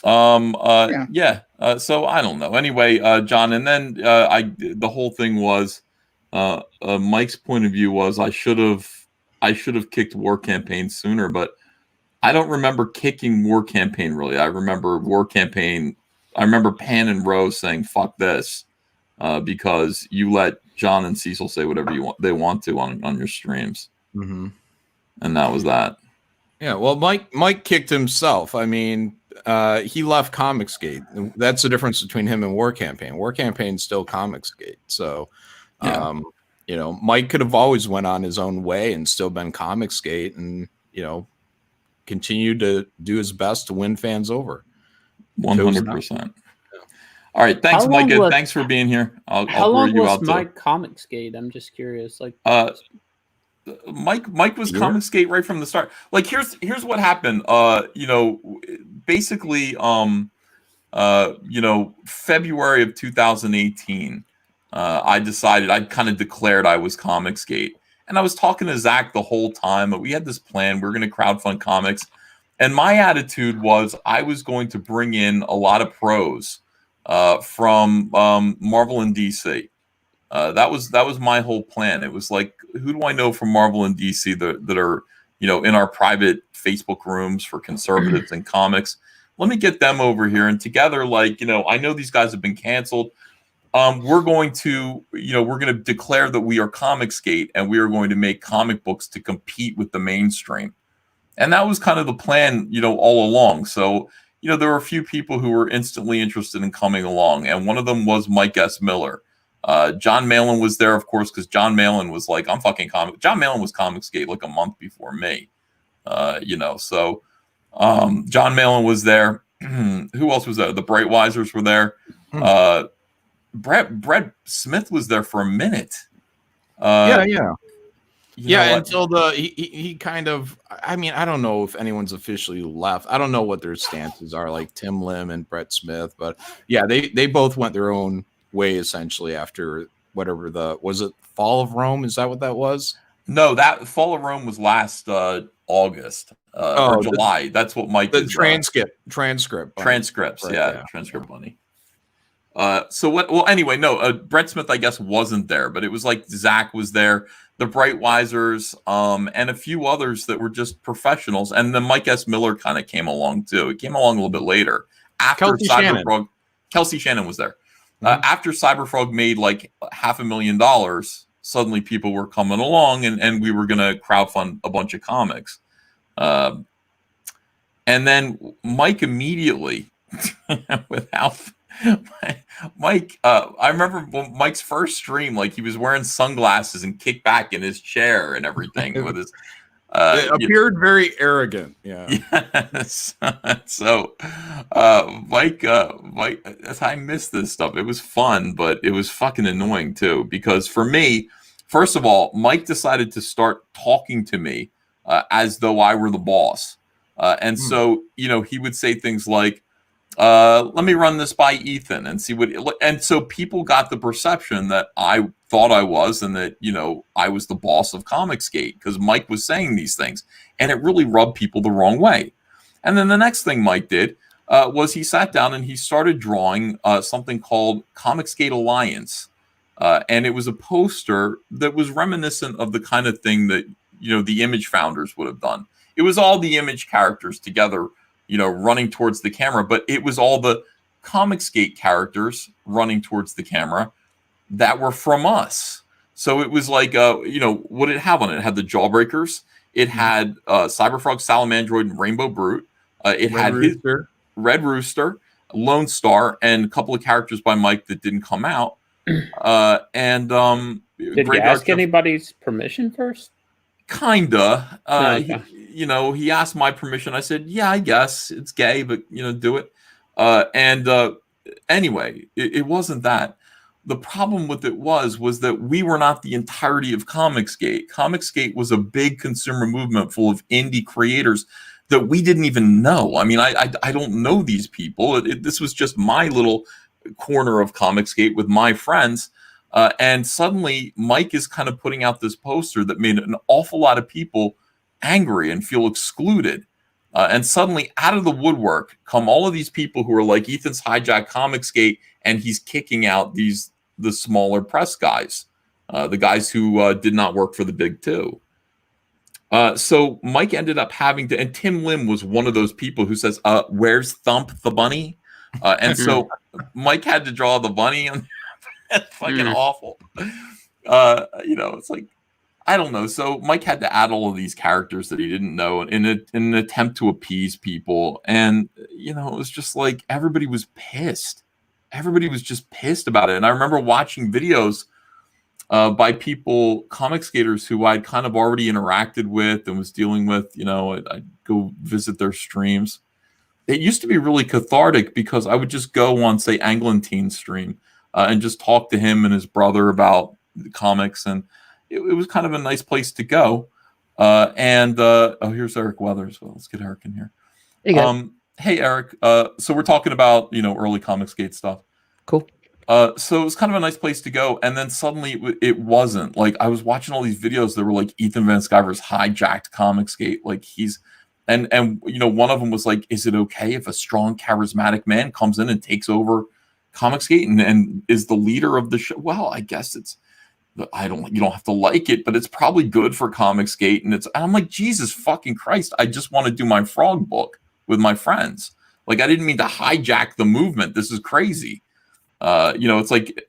So I don't know. Anyway, John, and then the whole thing was Mike's point of view was I should have kicked War Campaign sooner, but I don't remember kicking War Campaign really. I remember War Campaign. I remember Pan and Rose saying "fuck this" because you let John and Cecil say whatever they want to on your streams, and that was that. Yeah, well, Mike kicked himself. I mean, he left Comicsgate. That's the difference between him and War Campaign. War Campaign's still Comicsgate. So, Mike could have always went on his own way and still been Comicsgate and, continued to do his best to win fans over. 100%. All right, thanks, Micah. Thanks for being here. How long was Mike Comicsgate? I'm just curious. Mike was Comicsgate right from the start. Like here's what happened. Basically, February of 2018, I decided I kind of declared I was Comicsgate. And I was talking to Zach the whole time. We had this plan. We were going to crowdfund comics. And my attitude was I was going to bring in a lot of pros from Marvel and DC. That was my whole plan. It was like, who do I know from Marvel and DC that are, in our private Facebook rooms for conservatives and comics? Let me get them over here. And together, I know these guys have been canceled. We're going to declare that we are Comicsgate, and we are going to make comic books to compete with the mainstream. And that was kind of the plan, all along. So, there were a few people who were instantly interested in coming along. And one of them was Mike S. Miller. John Malin was there, of course, because John Malin was like, I'm fucking comic. John Malin was Comicsgate like a month before me, So John Malin was there. Who else was there? The Brightwisers were there. Brett Smith was there for a minute. Until he kind of, I mean, I don't know if anyone's officially left. I don't know what their stances are, like Tim Lim and Brett Smith, but yeah, they both went their own way essentially after whatever was it Fall of Rome? Is that what that was? No, that Fall of Rome was last August or July. That's what Mike. The transcripts. Transcripts, right, transcript bunny. So what? Well, anyway, no. Brett Smith, I guess, wasn't there, but it was like Zach was there, the Brightwisers, and a few others that were just professionals, and then Mike S. Miller kind of came along too. He came along a little bit later after Cyberfrog. Kelsey Shannon was there. After Cyberfrog made like $500,000, suddenly people were coming along, and we were going to crowdfund a bunch of comics. And then Mike immediately, without Mike, I remember Mike's first stream, like he was wearing sunglasses and kicked back in his chair and everything with his. It appeared very arrogant. Yeah. Yes. So, Mike, I missed this stuff. It was fun, but it was fucking annoying too, because for me, first of all, Mike decided to start talking to me as though I were the boss. And so, he would say things like, let me run this by Ethan and see and so people got the perception that I thought I was, and that, I was the boss of Comicsgate because Mike was saying these things, and it really rubbed people the wrong way. And then the next thing Mike did was he sat down and he started drawing something called Comicsgate Alliance. And it was a poster that was reminiscent of the kind of thing that, the Image founders would have done. It was all the Image characters together, running towards the camera, but it was all the Comicsgate characters running towards the camera that were from us. So it was like, what did it have on it? It had the Jawbreakers. It had Cyberfrog, Salamandroid, and Rainbow Brute. It had Red Rooster, Lone Star, and a couple of characters by Mike that didn't come out. Did you ask anybody's permission first? Kinda. Okay. He asked my permission. I said, yeah, I guess it's gay, but do it. Anyway, it wasn't that. The problem with it was that we were not the entirety of Comicsgate. Comicsgate was a big consumer movement full of indie creators that we didn't even know. I mean, I don't know these people. This was just my little corner of Comicsgate with my friends. And suddenly Mike is kind of putting out this poster that made an awful lot of people angry and feel excluded. And suddenly out of the woodwork come all of these people who are like, Ethan's hijacked Comicsgate, and he's kicking out the smaller press guys, the guys who did not work for the big two. So Mike ended up having to, and Tim Lim was one of those people who says, where's Thump the bunny? And so Mike had to draw the bunny, and that's fucking awful. It's like, I don't know. So Mike had to add all of these characters that he didn't know in an attempt to appease people. And, it was just like everybody was pissed. Everybody was just pissed about it. And I remember watching videos by people, Comicsgaters, who I'd kind of already interacted with and was dealing with. I'd go visit their streams. It used to be really cathartic because I would just go on, say, Anglin-Teen's stream and just talk to him and his brother about the comics. And it was kind of a nice place to go. Here's Eric Weathers. Well, let's get Eric in here. Hey, guys. Hey, Eric. So we're talking about, early Comicsgate stuff. Cool. So it was kind of a nice place to go, and then suddenly it wasn't. Like, I was watching all these videos that were like Ethan Van Sciver's hijacked Comicsgate. Like, he's and you know, one of them was like, is it okay if a strong, charismatic man comes in and takes over Comicsgate and is the leader of the show? Well, I guess it's, you don't have to like it, but it's probably good for Comicsgate. And I'm like, Jesus fucking Christ, I just want to do my frog book with my friends. Like, I didn't mean to hijack the movement. This is crazy. You know, it's like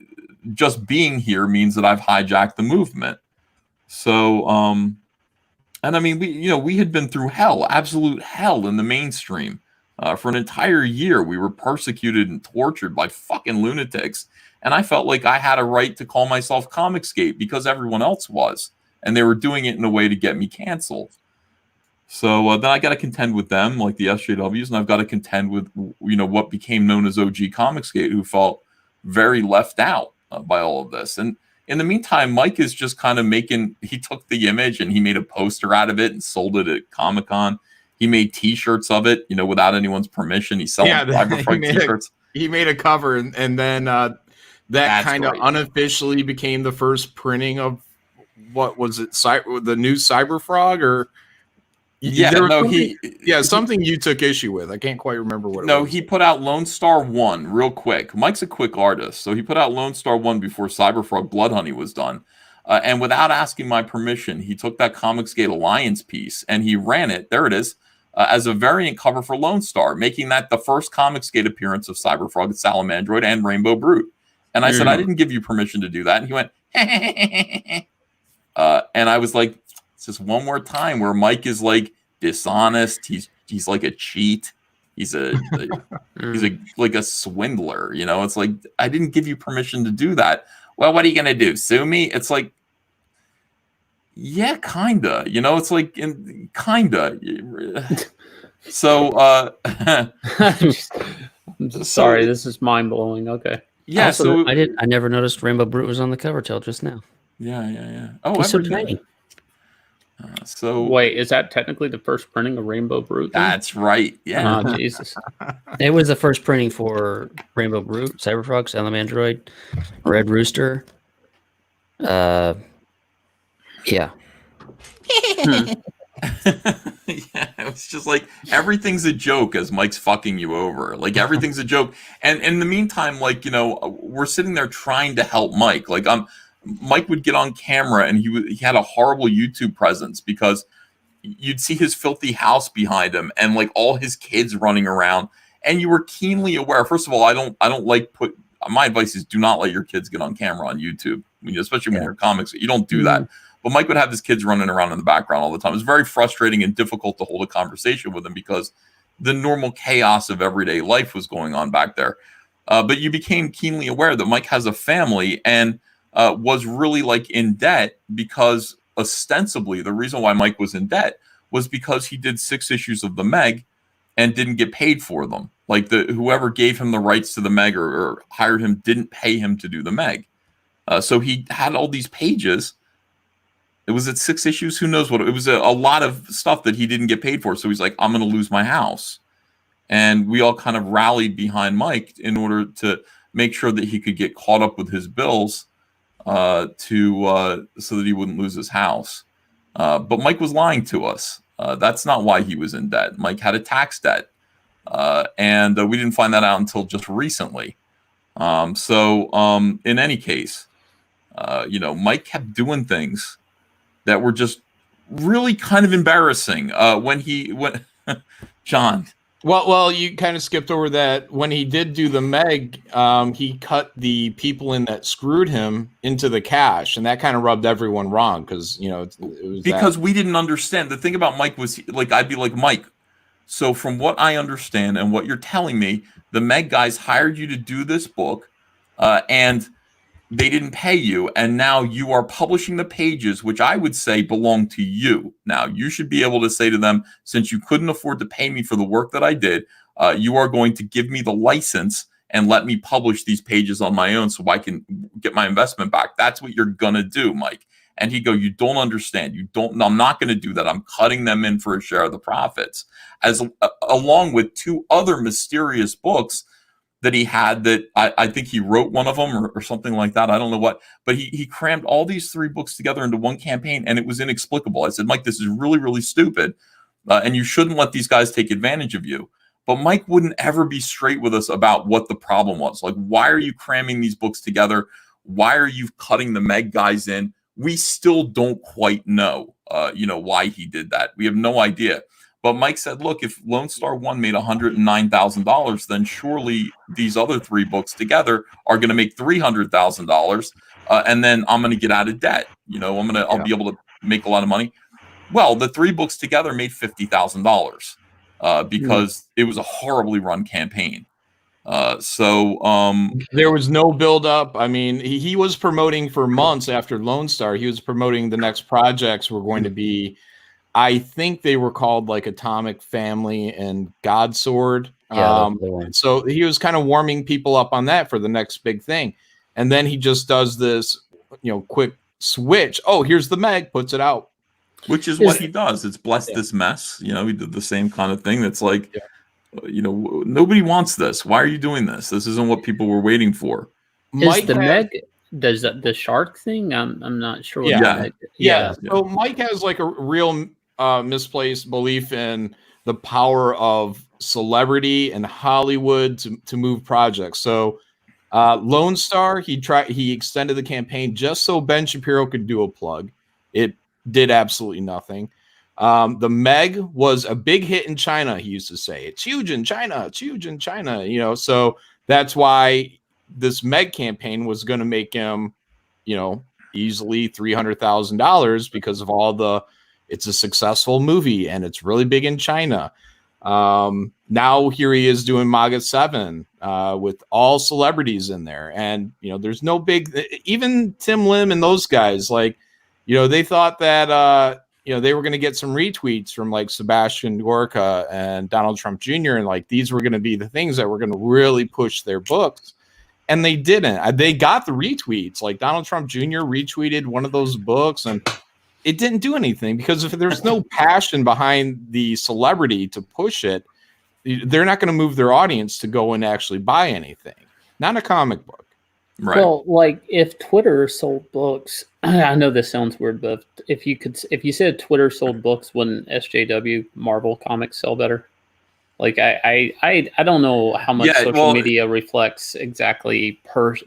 just being here means that I've hijacked the movement. So, and I mean, we had been through hell, absolute hell in the mainstream. For an entire year, we were persecuted and tortured by fucking lunatics. And I felt like I had a right to call myself Comicsgate because everyone else was. And they were doing it in a way to get me canceled. So then I got to contend with them, like the SJWs, and I've got to contend with, you know, what became known as OG Comicsgate, who felt very left out by all of this. And in the meantime, Mike is just kind of he took the image and he made a poster out of it and sold it at Comic-Con. He made T-shirts of it, you know, without anyone's permission. He's selling T-shirts. He made a cover, and then that kind of unofficially became the first printing of, what was it, the new Cyberfrog, or something you took issue with. I can't quite remember what it was. No, he put out Lone Star 1 real quick. Mike's a quick artist, so he put out Lone Star 1 before Cyberfrog Blood Honey was done. And without asking my permission, he took that Comicsgate Alliance piece and he ran it, there it is, as a variant cover for Lone Star, making that the first Comicsgate appearance of Cyberfrog, Salamandroid, and Rainbow Brute. And I said, I didn't give you permission to do that. And he went, and I was like, it's just one more time where Mike is like dishonest. He's like a cheat. He's like a swindler. You know, it's like, I didn't give you permission to do that. Well, what are you gonna do? Sue me? It's like, yeah, kinda. You know, it's like kinda. So, I'm sorry, this is mind blowing. Okay. Yeah. Also, I never noticed Rainbow Brute was on the cover till just now. Yeah. Oh, he's so tiny. So wait, is that technically the first printing of Rainbow Brute? That's right. Yeah. Oh, Jesus. It was the first printing for Rainbow Brute, Cyberfrog, Salamandroid, Red Rooster. Yeah. Yeah, it was just like everything's a joke as Mike's fucking you over. Like, everything's a joke. And in the meantime, like, you know, we're sitting there trying to help Mike. Like, Mike would get on camera and he had a horrible YouTube presence because you'd see his filthy house behind him and like all his kids running around, and you were keenly aware. First of all, I don't like my advice is do not let your kids get on camera on YouTube. I mean, especially when you're comics, you don't do that. But Mike would have his kids running around in the background all the time. It was very frustrating and difficult to hold a conversation with him because the normal chaos of everyday life was going on back there. But you became keenly aware that Mike has a family and was really like in debt because ostensibly the reason why Mike was in debt was because he did 6 issues of the Meg and didn't get paid for them. Like, whoever gave him the rights to the Meg or hired him didn't pay him to do the Meg. So he had all these pages. It was at 6 issues. Who knows what it was? A lot of stuff that he didn't get paid for. So he's like, I'm going to lose my house. And we all kind of rallied behind Mike in order to make sure that he could get caught up with his bills so that he wouldn't lose his house. But Mike was lying to us. That's not why he was in debt. Mike had a tax debt. And we didn't find that out until just recently. So in any case, you know, Mike kept doing things that were just really kind of embarrassing when John. Well, you kind of skipped over that. When he did do the Meg, he cut the people in that screwed him into the cash, and that kind of rubbed everyone wrong because, you know, it was because we didn't understand. The thing about Mike was like, I'd be like, Mike, so from what I understand and what you're telling me, the Meg guys hired you to do this book, and they didn't pay you, and now you are publishing the pages, which I would say belong to you. Now, you should be able to say to them, since you couldn't afford to pay me for the work that I did, you are going to give me the license and let me publish these pages on my own so I can get my investment back. That's what you're going to do, Mike. And he'd go, you don't understand. I'm not going to do that. I'm cutting them in for a share of the profits, along with 2 other mysterious books that he had that I think he wrote one of them or something like that. I don't know what, but he crammed all these 3 books together into one campaign, and it was inexplicable. I said, Mike, this is really, really stupid, and you shouldn't let these guys take advantage of you. But Mike wouldn't ever be straight with us about what the problem was. Like, why are you cramming these books together? Why are you cutting the Meg guys in? We still don't quite know, why he did that. We have no idea. But Mike said, look, if Lone Star 1 made $109,000, then surely these other 3 books together are going to make $300,000. And then I'm going to get out of debt. I'll be able to make a lot of money. Well, the 3 books together made $50,000 because it was a horribly run campaign. There was no build up. I mean, he was promoting for months after Lone Star. He was promoting the next projects were going to be, I think they were called like Atomic Family and Godsword. So he was kind of warming people up on that for the next big thing. And then he just does this, quick switch. Oh, here's the Meg, puts it out. Which is what he does. It's bless this mess. He did the same kind of thing. That's like, nobody wants this. Why are you doing this? This isn't what people were waiting for. Is the Meg, does the shark thing? I'm not sure. So Mike has like a real misplaced belief in the power of celebrity and Hollywood to move projects. So Lone Star, he extended the campaign just so Ben Shapiro could do a plug. It did absolutely nothing. The Meg was a big hit in China. He used to say, it's huge in China. It's huge in China. So that's why this Meg campaign was going to make him, easily $300,000 because of it's a successful movie and it's really big in China. Now here he is doing MAGA 7 with all celebrities in there. And, there's no even Tim Lim and those guys, like, they thought that, they were going to get some retweets from like Sebastian Gorka and Donald Trump Jr. And like, these were going to be the things that were going to really push their books. And they didn't. They got the retweets. Like Donald Trump Jr. retweeted one of those books and it didn't do anything because if there's no passion behind the celebrity to push it, they're not going to move their audience to go and actually buy anything. Not a comic book. Right. Well, like if Twitter sold books, I know this sounds weird, but if you said Twitter sold books, wouldn't SJW Marvel comics sell better? Like I don't know how much social media reflects exactly per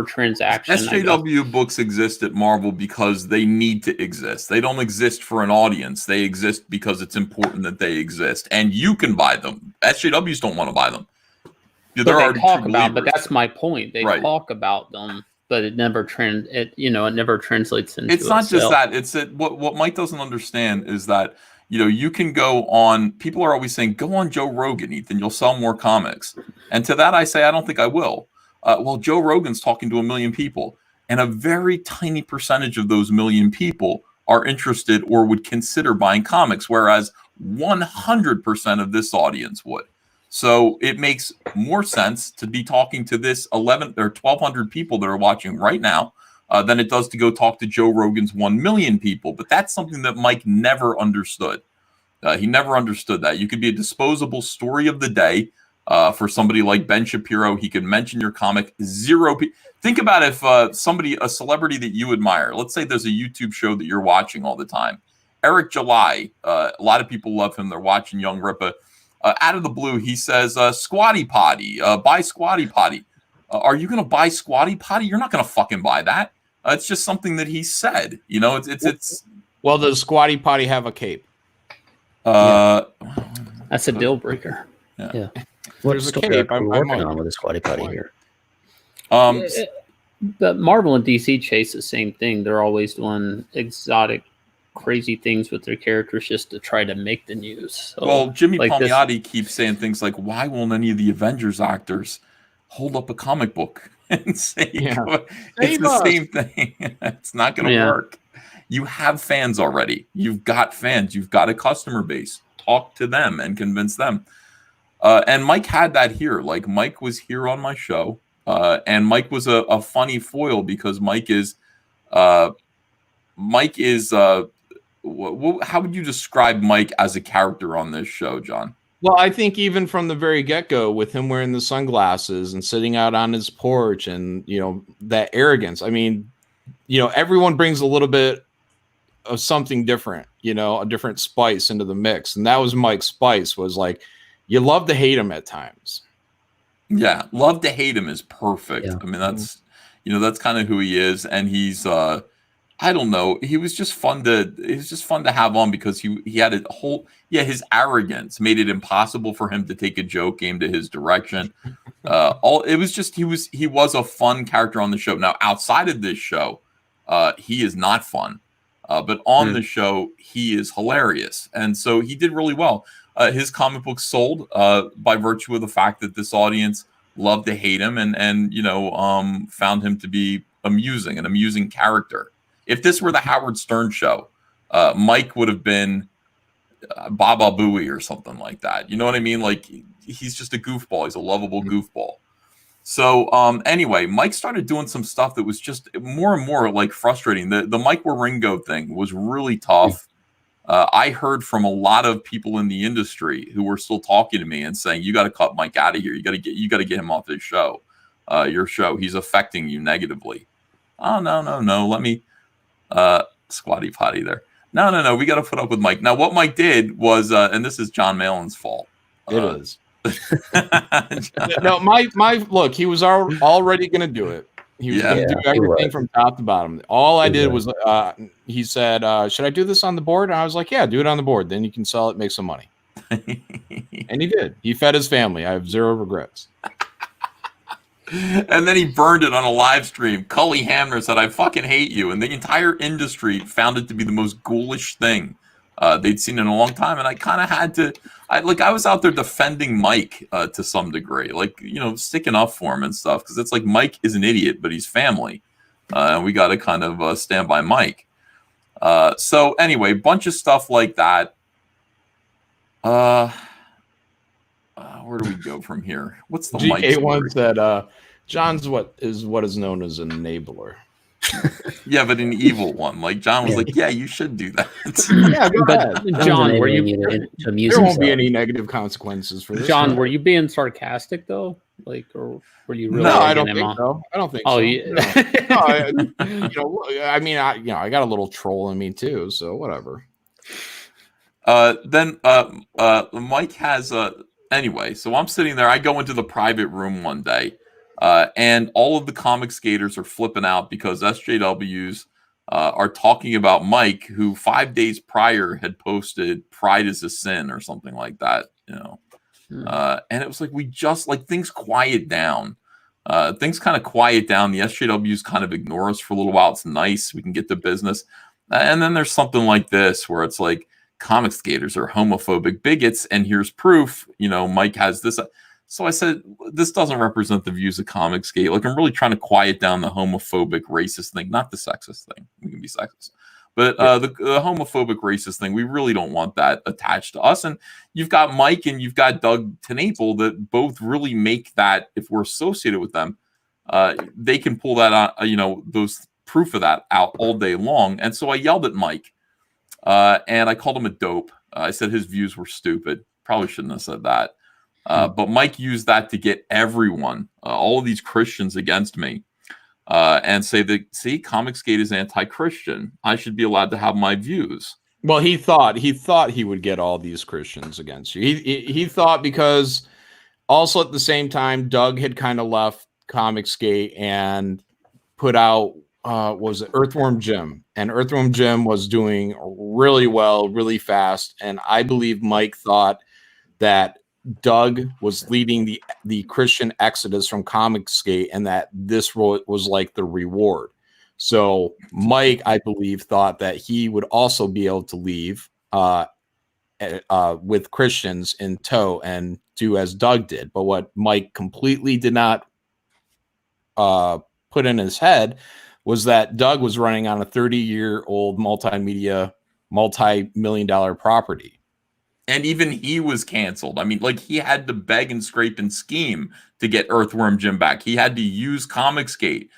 transaction. SJW books exist at Marvel because they need to exist. They don't exist for an audience. They exist because it's important that they exist, and you can buy them. SJWs don't want to buy them. They talk about, but that's my point. They talk about them, but it never translates into. It's not just that. It's that what Mike doesn't understand is that you can go on. People are always saying, "Go on Joe Rogan, Ethan. You'll sell more comics." And to that, I say, I don't think I will. Well, Joe Rogan's talking to 1 million people, and a very tiny percentage of those 1 million people are interested or would consider buying comics, whereas 100% of this audience would. So it makes more sense to be talking to this 11 or 1,200 people that are watching right now than it does to go talk to Joe Rogan's 1 million people. But that's something that Mike never understood. He never understood that. You could be a disposable story of the day for somebody like Ben Shapiro. He could mention your comic. Think about if a celebrity that you admire, let's say there's a YouTube show that you're watching all the time. Eric July, a lot of people love him. They're watching Young Ripa. Out of the blue, he says, Squatty Potty, buy Squatty Potty. Are you going to buy Squatty Potty? You're not going to fucking buy that. It's just something that he said. It's. Well, does Squatty Potty have a cape? That's a deal breaker. Yeah. There's a cape. I'm working on with a Squatty Potty here. But Marvel and DC chase the same thing. They're always doing exotic, crazy things with their characters just to try to make the news. So, Jimmy Palmiotti keeps saying things like, "Why won't any of the Avengers actors hold up a comic book and say it's the same thing?" It's not going to work. You have fans already. You've got fans. You've got a customer base. Talk to them and convince them. And Mike had that here. Like Mike was here on my show, and Mike was a funny foil because Mike is. How would you describe Mike as a character on this show, John? Well, I think even from the very get-go, with him wearing the sunglasses and sitting out on his porch, and that arrogance. I mean, everyone brings a little bit of something different, a different spice into the mix, and that was Mike's spice. Was like, you love to hate him at times. Yeah, love to hate him is perfect. Yeah. I mean, that's kind of who he is, and he's I don't know. He was just fun to have on because he had a whole his arrogance made it impossible for him to take a joke aimed at his direction. It was just he was a fun character on the show. Now outside of this show, he is not fun. But on the show, he is hilarious. And so he did really well. His comic book sold by virtue of the fact that this audience loved to hate him and found him to be an amusing character. If this were the Howard Stern show, Mike would have been Baba Booey or something like that. You know what I mean? Like, he's just a goofball. He's a lovable goofball. So anyway, Mike started doing some stuff that was just more and more like frustrating. The Mike Waringo thing was really tough. I heard from a lot of people in the industry who were still talking to me and saying, "You got to cut Mike out of here. You got to get him off this show. Your show. He's affecting you negatively." Oh no. Let me squatty potty there. No. We got to put up with Mike. Now, what Mike did was, and this is John Malin's fault. It is. No, my look, he was already going to do it. He was going to do everything from top to bottom. All I did was, he said, "Should I do this on the board?" And I was like, "Yeah, do it on the board. Then you can sell it, make some money." And he did. He fed his family. I have zero regrets. And then he burned it on a live stream. Cully Hamner said, "I fucking hate you." And the entire industry found it to be the most ghoulish thing they'd seen in a long time. And I kind of had to, I was out there defending Mike to some degree, sticking up for him and stuff. Because it's like, Mike is an idiot, but he's family. And we got to kind of stand by Mike. So anyway, bunch of stuff like that. Where do we go from here? What's the Mike GK one story? said, John's what is known as an enabler. Yeah, but an evil one. Like, John was like, "Yeah, you should do that." Yeah, go ahead. John, were you? There won't be any negative consequences for this. John, were you being sarcastic though? Like, or were you really? No, I don't think so. I don't think so. Oh, yeah. I mean, I got a little troll in me too, so whatever. Then Mike has anyway, so I'm sitting there. I go into the private room one day, and all of the comic skaters are flipping out because SJWs are talking about Mike, who 5 days prior had posted "Pride is a Sin" or something like that, and it was like, we just things quiet down. Things kind of quiet down. The SJWs kind of ignore us for a little while. It's nice. We can get to business. And then there's something like this where it's like, comic skaters are homophobic bigots, and here's proof. Mike has this. So I said, this doesn't represent the views of comic skate. Like, I'm really trying to quiet down the homophobic, racist thing, not the sexist thing. We can be sexist, but the homophobic, racist thing. We really don't want that attached to us. And you've got Mike and you've got Doug TenNapel that both really make that, if we're associated with them, they can pull that out. Those proof of that out all day long. And so I yelled at Mike. And I called him a dope. I said his views were stupid. Probably shouldn't have said that. But Mike used that to get everyone, all of these Christians against me, and say that, see, comic skate is anti-Christian. I should be allowed to have my views. Well, he thought he would get all these Christians against you. He thought, because also at the same time, Doug had kind of left comic skate and put out was it Earthworm Jim, and Earthworm Jim was doing really well, really fast. And I believe Mike thought that Doug was leading the Christian exodus from comic skate, and that this was like the reward. So Mike, I believe, thought that he would also be able to leave with Christians in tow and do as Doug did. But what Mike completely did not put in his head was that Doug was running on a 30-year-old multi-million-dollar property. And even he was canceled. I mean, he had to beg and scrape and scheme to get Earthworm Jim back. He had to use Comicsgate.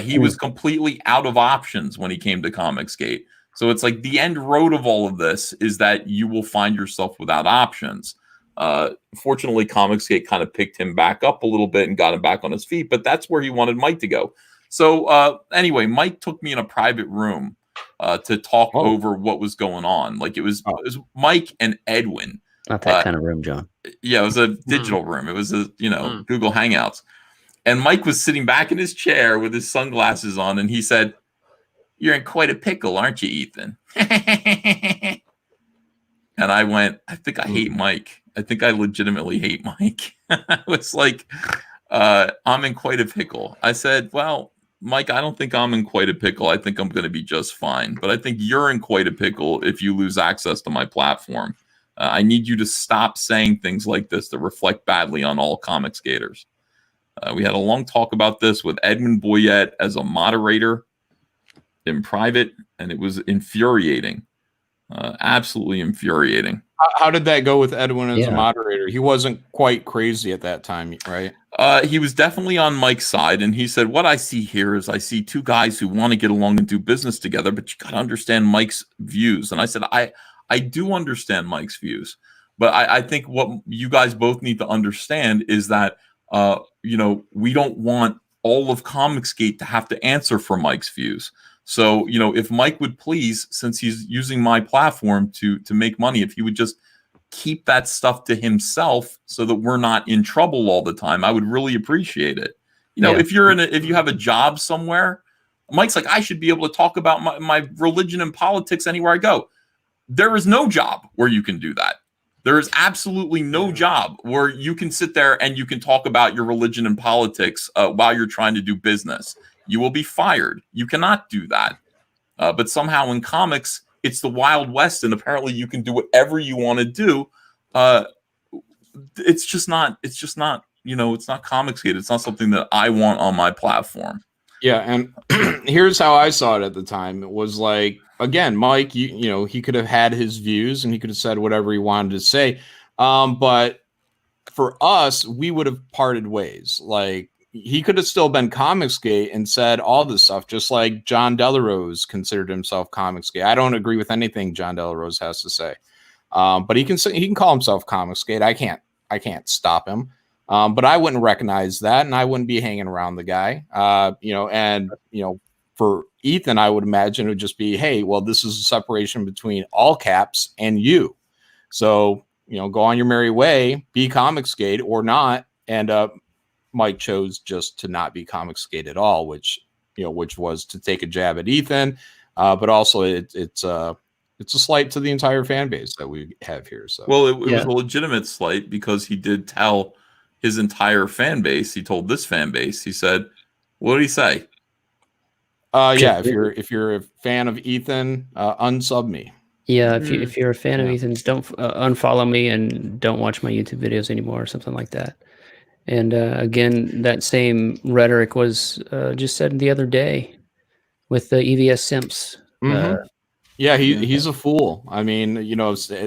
He was completely out of options when he came to Comicsgate. So it's like the end road of all of this is that you will find yourself without options. Fortunately, Comicsgate kind of picked him back up a little bit and got him back on his feet, but that's where he wanted Mike to go. So anyway, Mike took me in a private room to talk over what was going on. Like it was Mike and Edwin. Not that kind of room, John. Yeah, it was a digital room. It was a Google Hangouts. And Mike was sitting back in his chair with his sunglasses on, and he said, "You're in quite a pickle, aren't you, Ethan?" And I went, "I think I hate Mike. I think I legitimately hate Mike." I was like, "I'm in quite a pickle." I said, "Well, Mike, I don't think I'm in quite a pickle. I think I'm going to be just fine. But I think you're in quite a pickle if you lose access to my platform. I need you to stop saying things like this that reflect badly on all comic skaters." We had a long talk about this with Edmund Boyette as a moderator in private, and it was infuriating. Absolutely infuriating. How did that go with Edwin as a moderator? He wasn't quite crazy at that time, right? He was definitely on Mike's side, and he said, "What I see here is I see two guys who want to get along and do business together, but you got to understand Mike's views." And I said, I do understand Mike's views, but I think what you guys both need to understand is that we don't want all of Comicsgate to have to answer for Mike's views. So, if Mike would please, since he's using my platform to make money, if he would just keep that stuff to himself so that we're not in trouble all the time, I would really appreciate it. If you have a job somewhere, Mike's like, I should be able to talk about my religion and politics anywhere I go. There is no job where you can do that. There is absolutely no job where you can sit there and you can talk about your religion and politics while you're trying to do business. You will be fired. You cannot do that. But somehow in comics, it's the Wild West, and apparently you can do whatever you want to do. It's just not, it's not Comicsgate. It's not something that I want on my platform. Yeah, and here's how I saw it at the time. It was like, again, Mike, he could have had his views and he could have said whatever he wanted to say. But for us, we would have parted ways. Like, he could have still been Comicsgate and said all this stuff, just like John Delarose considered himself Comicsgate. I don't agree with anything John Delarose has to say, but he can call himself Comicsgate. I can't stop him. But I wouldn't recognize that, and I wouldn't be hanging around the guy. For Ethan, I would imagine it would just be, hey, well, this is a separation between all caps and you. So, go on your merry way, be Comicsgate or not. And Mike chose just to not be Comicsgate at all, which was to take a jab at Ethan. But also it's a slight to the entire fan base that we have here. So, well, it was a legitimate slight because he did tell his entire fan base. He told this fan base, he said, what did he say? If you're a fan of Ethan, unsub me. Yeah, if you're a fan of Ethan's, don't unfollow me and don't watch my YouTube videos anymore or something like that. And again, that same rhetoric was just said the other day with the EVS Simps. He's a fool. I mean,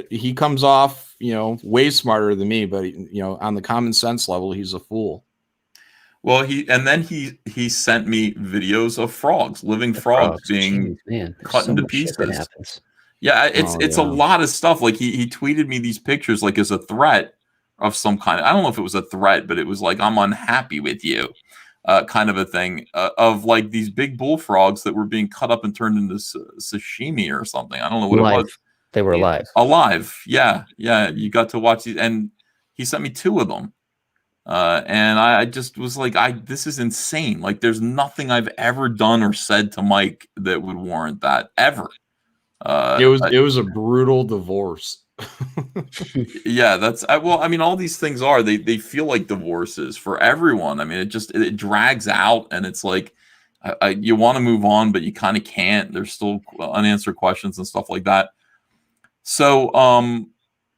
he comes off, way smarter than me, but on the common sense level, he's a fool. Well, he sent me videos of frogs, living frogs being cut into pieces. Yeah, it's a lot of stuff. Like he tweeted me these pictures like as a threat of some kind. I don't know if it was a threat, but it was like, I'm unhappy with you, kind of a thing, of like these big bullfrogs that were being cut up and turned into sashimi or something. I don't know what it was. They were alive. Alive. Yeah. You got to watch these, and he sent me 2 of them. And I just was like, this is insane. Like, there's nothing I've ever done or said to Mike that would warrant that ever. It was a brutal divorce. Yeah, all these things are, they feel like divorces for everyone. I mean, it drags out, and it's like, you want to move on, but you kind of can't. There's still unanswered questions and stuff like that. So,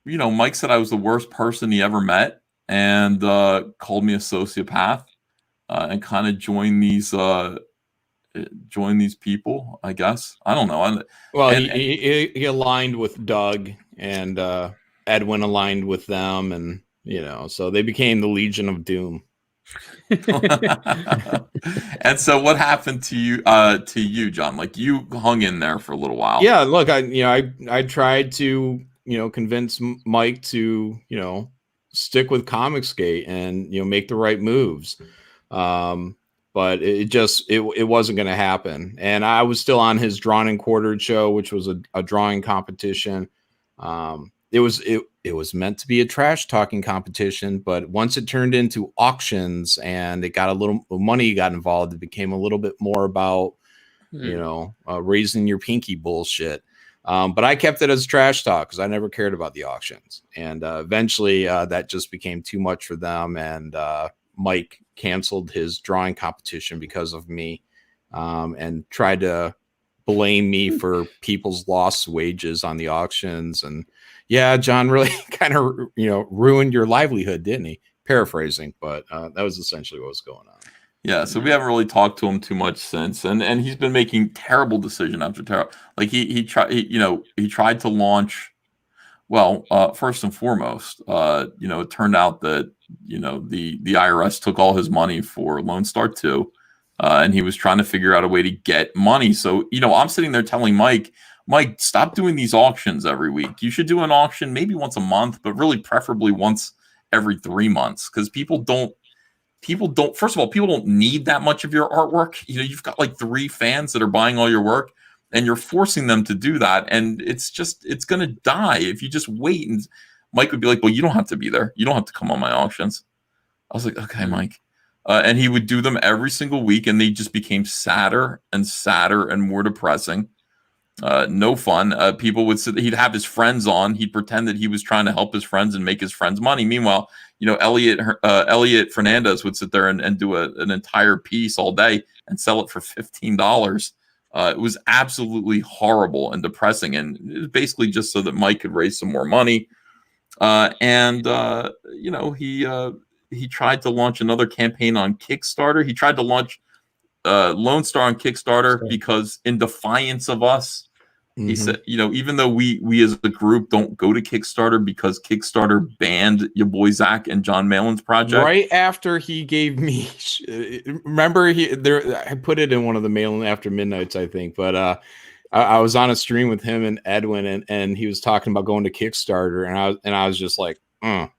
Mike said I was the worst person he ever met, and called me a sociopath, and kind of join these people, I guess. I don't know. He aligned with Doug, and Edwin aligned with them, and so they became the Legion of Doom. And so what happened to you, John? Like, you hung in there for a little while. Yeah, look, I tried to convince Mike to stick with Comicsgate and make the right moves. But it wasn't going to happen. And I was still on his drawn and quartered show, which was a drawing competition. It was meant to be a trash talking competition, but once it turned into auctions and it got a little money got involved, it became a little bit more about raising your pinky bullshit. But I kept it as trash talk because I never cared about the auctions. And eventually that just became too much for them. And Mike canceled his drawing competition because of me, and tried to blame me for people's lost wages on the auctions. And yeah, John really kind of, ruined your livelihood, didn't he? Paraphrasing, but that was essentially what was going on. Yeah, so we haven't really talked to him too much since, and he's been making terrible decision after terrible. Like he tried to launch. Well, first and foremost, it turned out that the IRS took all his money for Lone Star 2, and he was trying to figure out a way to get money. So I'm sitting there telling Mike, stop doing these auctions every week. You should do an auction maybe once a month, but really preferably once every 3 months, because people don't. First of all, people don't need that much of your artwork. You've got like 3 fans that are buying all your work, and you're forcing them to do that. And it's going to die if you just wait. And Mike would be like, well, you don't have to be there. You don't have to come on my auctions. I was like, okay, Mike. And he would do them every single week, and they just became sadder and sadder and more depressing. No fun. People would sit, he'd have his friends on. He'd pretend that he was trying to help his friends and make his friends money. Meanwhile, Elliot Fernandez would sit there and do an entire piece all day and sell it for $15. It was absolutely horrible and depressing. And it was basically just so that Mike could raise some more money. He tried to launch another campaign on Kickstarter. He tried to launch Lone Star on Kickstarter because, in defiance of us, he said, even though we as a group don't go to Kickstarter because Kickstarter banned your boy Zach and John Malin's project. Right after he gave me, remember I put it in one of the Malin After Midnights, I think, but I was on a stream with him and Edwin, and he was talking about going to Kickstarter, and I was just like, and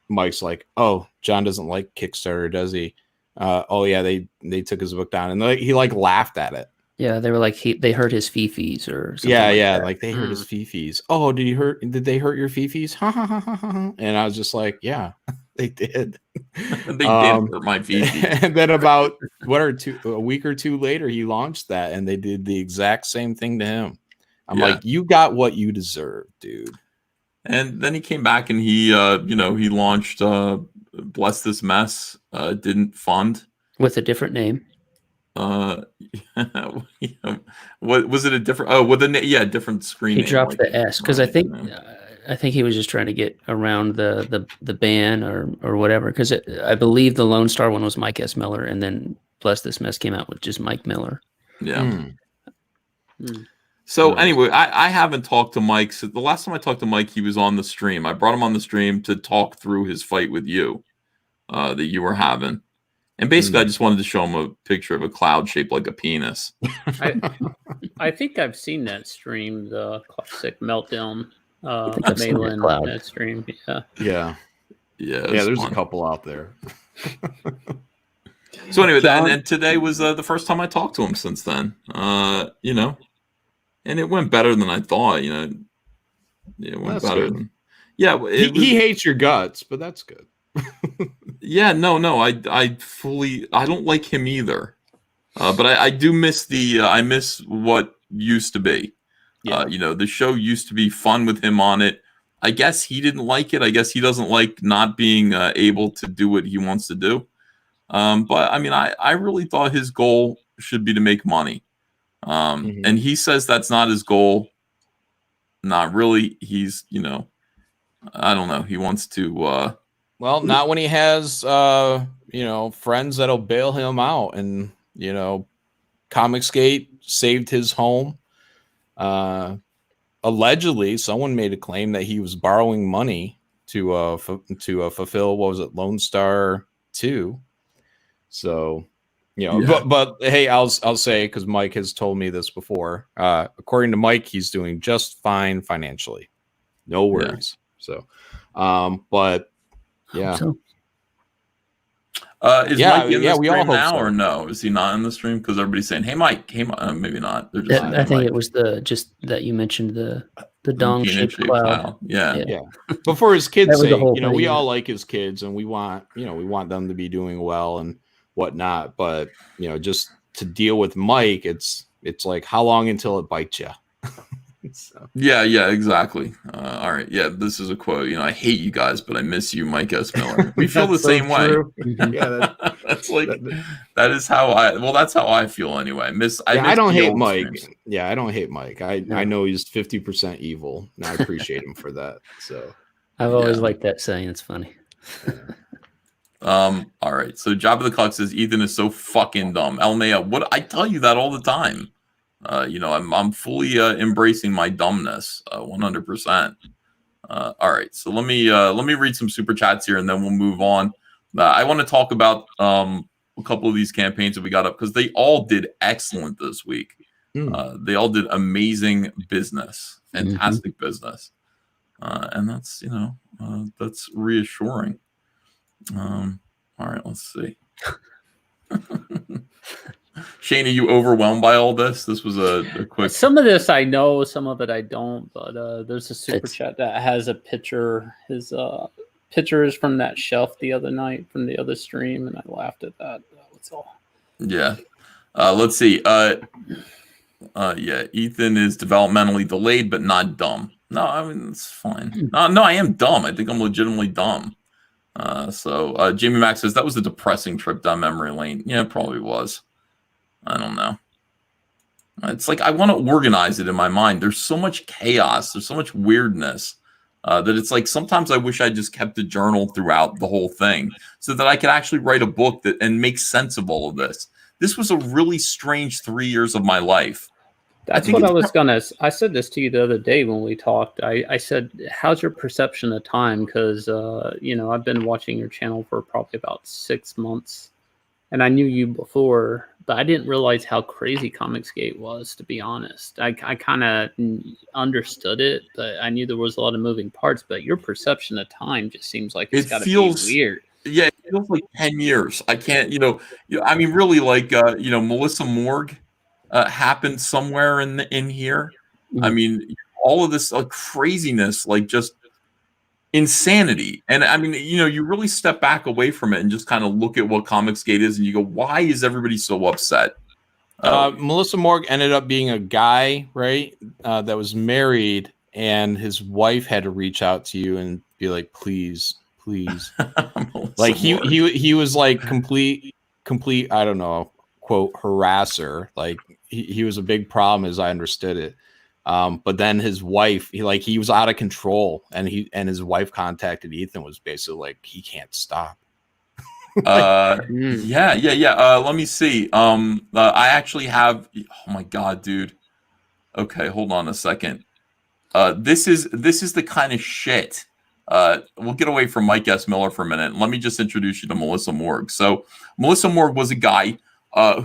Mike's like, oh, John doesn't like Kickstarter, does he? Oh yeah, they took his book down, and he laughed at it. Yeah, they were like they hurt his fifis or something. Like they hurt his fifis. Oh, did they hurt your fifis? Ha ha ha ha ha. And I was just like, yeah, they did. They did hurt my fifis. And then about a week or two later, he launched that, and they did the exact same thing to him. I'm like, you got what you deserve, dude. And then he came back and he launched Bless This Mess. Didn't fund with a different name. What was it? A different? Oh, with a different screen. He name, dropped the S because I think he was just trying to get around the ban or whatever. Because I believe the Lone Star one was Mike S. Miller, and then Bless This Mess came out with just Mike Miller. Yeah. So anyway, I haven't talked to Mike. So the last time I talked to Mike, he was on the stream. I brought him on the stream to talk through his fight with you that you were having. And basically, I just wanted to show him a picture of a cloud shaped like a penis. I think I've seen that stream, the classic meltdown. Malin, that stream. Yeah. There's a couple out there. So anyway, and today was the first time I talked to him since then. And it went better than I thought. It went better than. Yeah, he hates your guts, but that's good. Yeah, no, I don't like him either. But I do miss I miss what used to be. Yeah. The show used to be fun with him on it. I guess he didn't like it. I guess he doesn't like not being able to do what he wants to do. But I mean, I really thought his goal should be to make money. And he says that's not his goal. Not really. He's, I don't know. He wants to, well, not when he has, friends that'll bail him out, and, Comicsgate saved his home. Allegedly, someone made a claim that he was borrowing money to fulfill, what was it, Lone Star 2. So, but hey, I'll say, because Mike has told me this before. According to Mike, he's doing just fine financially. No worries. So, but yeah. So. Is Mike in the we all stream hope now so. or no? Is he not in the stream? Because everybody's saying, "Hey, Mike, hey, maybe not." They're just saying, I "Hey, think Mike." it was just that you mentioned the dong peanut shaped cloud. tile. Yeah. But for his That kids' was the sake, whole you know, we thing. all like his kids, and we want them to be doing well and whatnot. But you know, just to deal with Mike, it's like, how long until it bites you? So. Yeah, exactly. All right. Yeah, this is a quote. You know, I hate you guys, but I miss you, Mike S. Miller. We feel the That's so same way. true. Yeah, that's like that is how that's how I feel anyway. I miss I don't the hate old Mike. streams. Yeah, I don't hate Mike. I know he's 50% evil, and I appreciate him for that. So I've always liked that saying. It's funny. All right. So Job of the Clock says Ethan is so fucking dumb. Elmea, what I tell you that all the time. You know, I'm fully embracing my dumbness, 100%. All right, so let me read some super chats here, and then we'll move on. I want to talk about a couple of these campaigns that we got up because they all did excellent this week. They all did amazing business, fantastic business, and that's that's reassuring. All right, let's see. Shane, are you overwhelmed by all this? This was a quick. Some of this I know, some of it I don't. But there's a super chat that has a picture. His picture is from that shelf the other night from the other stream, and I laughed at that. That was all. Yeah. Let's see. Yeah, Ethan is developmentally delayed, but not dumb. No, I mean it's fine. No, I am dumb. I think I'm legitimately dumb. So Jamie Max says that was a depressing trip down memory lane. Yeah, it probably was. I don't know. It's like I want to organize it in my mind. There's so much chaos. There's so much weirdness that it's like sometimes I wish I just kept a journal throughout the whole thing so that I could actually write a book and make sense of all of this. This was a really strange 3 years of my life. That's what I was gonna. I said this to you the other day when we talked. I said, "How's your perception of time?" Because I've been watching your channel for probably about 6 months, and I knew you before, but I didn't realize how crazy Comicsgate was. To be honest, I kind of understood it, but I knew there was a lot of moving parts. But your perception of time just seems like it's got to be weird. Yeah, it feels like 10 years. I can't. I mean, really, like Melissa Morgue. Happened somewhere in here. I mean, all of this craziness, like just insanity. And I mean, you really step back away from it and just kind of look at what Comicsgate is, and you go, "Why is everybody so upset?" Melissa Morgue ended up being a guy, right? That was married, and his wife had to reach out to you and be like, "Please." Like he was like complete. I don't know. Quote harasser. Like he was a big problem as I understood it. But then his wife, he was out of control, and his wife contacted Ethan, was basically like, he can't stop. Yeah. Let me see. I actually have. Oh my god, dude. Okay, hold on a second. This is the kind of shit. We'll get away from Mike S. Miller for a minute. Let me just introduce you to Melissa Morgue. So Melissa Morgue was a guy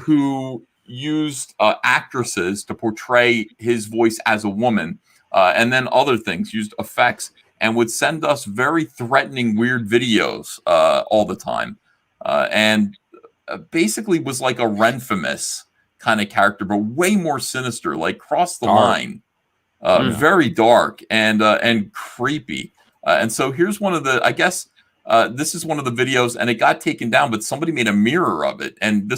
who used actresses to portray his voice as a woman, and then other things, used effects, and would send us very threatening, weird videos all the time. And basically was like a Renfamous kind of character, but way more sinister, like crossed the line. Very dark and creepy. And so here's one of the, I guess, this is one of the videos, and it got taken down, but somebody made a mirror of it. And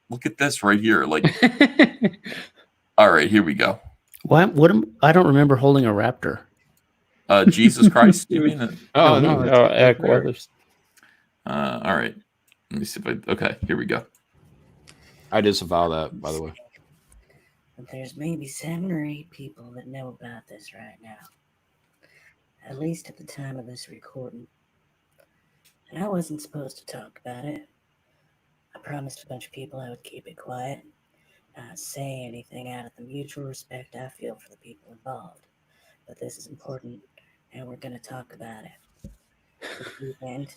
look at this right here. Like, all right, here we go. I don't remember holding a raptor. Jesus Christ, you mean it? Oh, no. Eric Weathers. All right. Let me see if okay, here we go. I disavow that, by the way. But there's maybe 7 or 8 people that know about this right now. At least at the time of this recording. And I wasn't supposed to talk about it. I promised a bunch of people I would keep it quiet, not say anything out of the mutual respect I feel for the people involved. But this is important, and we're going to talk about it. This weekend,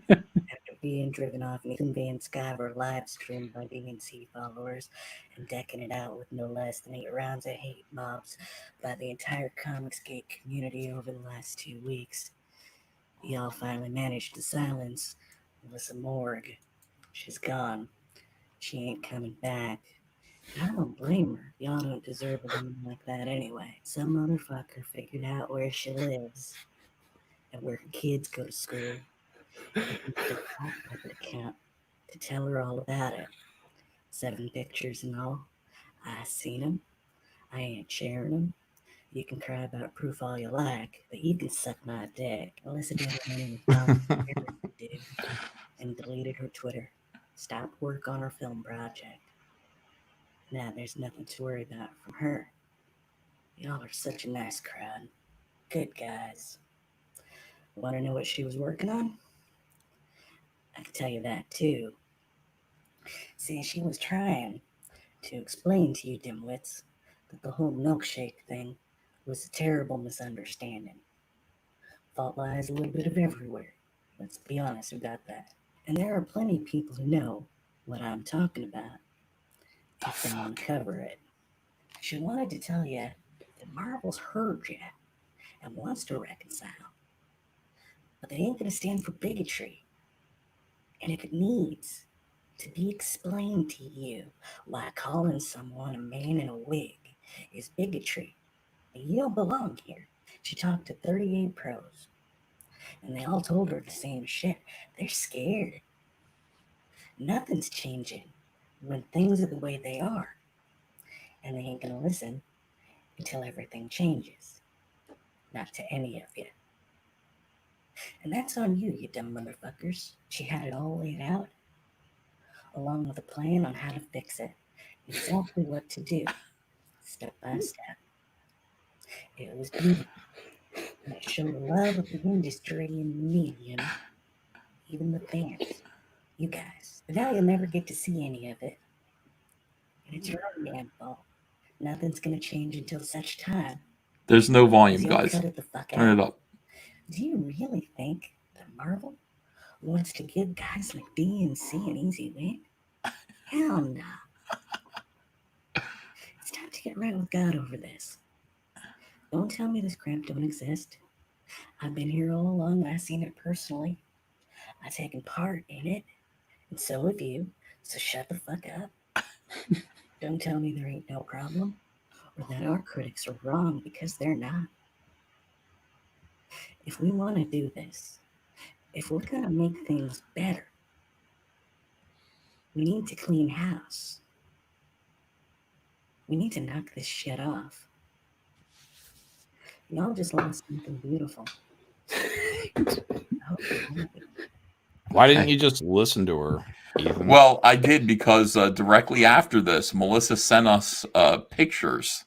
after being driven off in Van Skyver live streamed by DNC followers and decking it out with no less than 8 rounds of hate mobs by the entire Comicsgate community over the last 2 weeks. Y'all finally managed to silence Melissa Morgue. She's gone. She ain't coming back. I don't blame her. Y'all don't deserve a woman like that anyway. Some motherfucker figured out where she lives and where her kids go to school. And used her Puppet account to tell her all about it. 7 pictures and all. I seen them. I ain't sharing them. You can cry about proof all you like, but you can suck my dick. Melissa didn't even follow dude, and deleted her Twitter. Stopped work on her film project. Now there's nothing to worry about from her. Y'all are such a nice crowd. Good guys. Want to know what she was working on? I can tell you that too. See, she was trying to explain to you dimwits that the whole milkshake thing was a terrible misunderstanding. Fault lies a little bit of everywhere. Let's be honest about that. And there are plenty of people who know what I'm talking about. If they want to cover it. She wanted to tell you that Marvel's heard you and wants to reconcile. But they ain't going to stand for bigotry. And if it needs to be explained to you why calling someone a man in a wig is bigotry, you don't belong here. She talked to 38 pros, and they all told her the same shit. They're scared. Nothing's changing when things are the way they are, and they ain't gonna listen until everything changes. Not to any of you. And that's on you, you dumb motherfuckers. She had it all laid out, along with a plan on how to fix it. Exactly what to do, step by step. It was beautiful. And it showed a love of the industry and the medium, even the fans, you guys. But now you'll never get to see any of it. And it's your own damn fault. Nothing's gonna change until such time. There's no volume, Y'all guys. cut it the fuck Turn out. it up. Do you really think that Marvel wants to give guys like DNC an easy win? Hell no. It's time to get right with God over this. Don't tell me this crap don't exist. I've been here all along and I've seen it personally. I've taken part in it, and so have you, so shut the fuck up. Don't tell me there ain't no problem, or that our critics are wrong, because they're not. If we want to do this, if we're going to make things better, we need to clean house. We need to knock this shit off. Y'all just lost something beautiful. Why didn't you just listen to her, Ethan? Well, I did because directly after this, Melissa sent us pictures.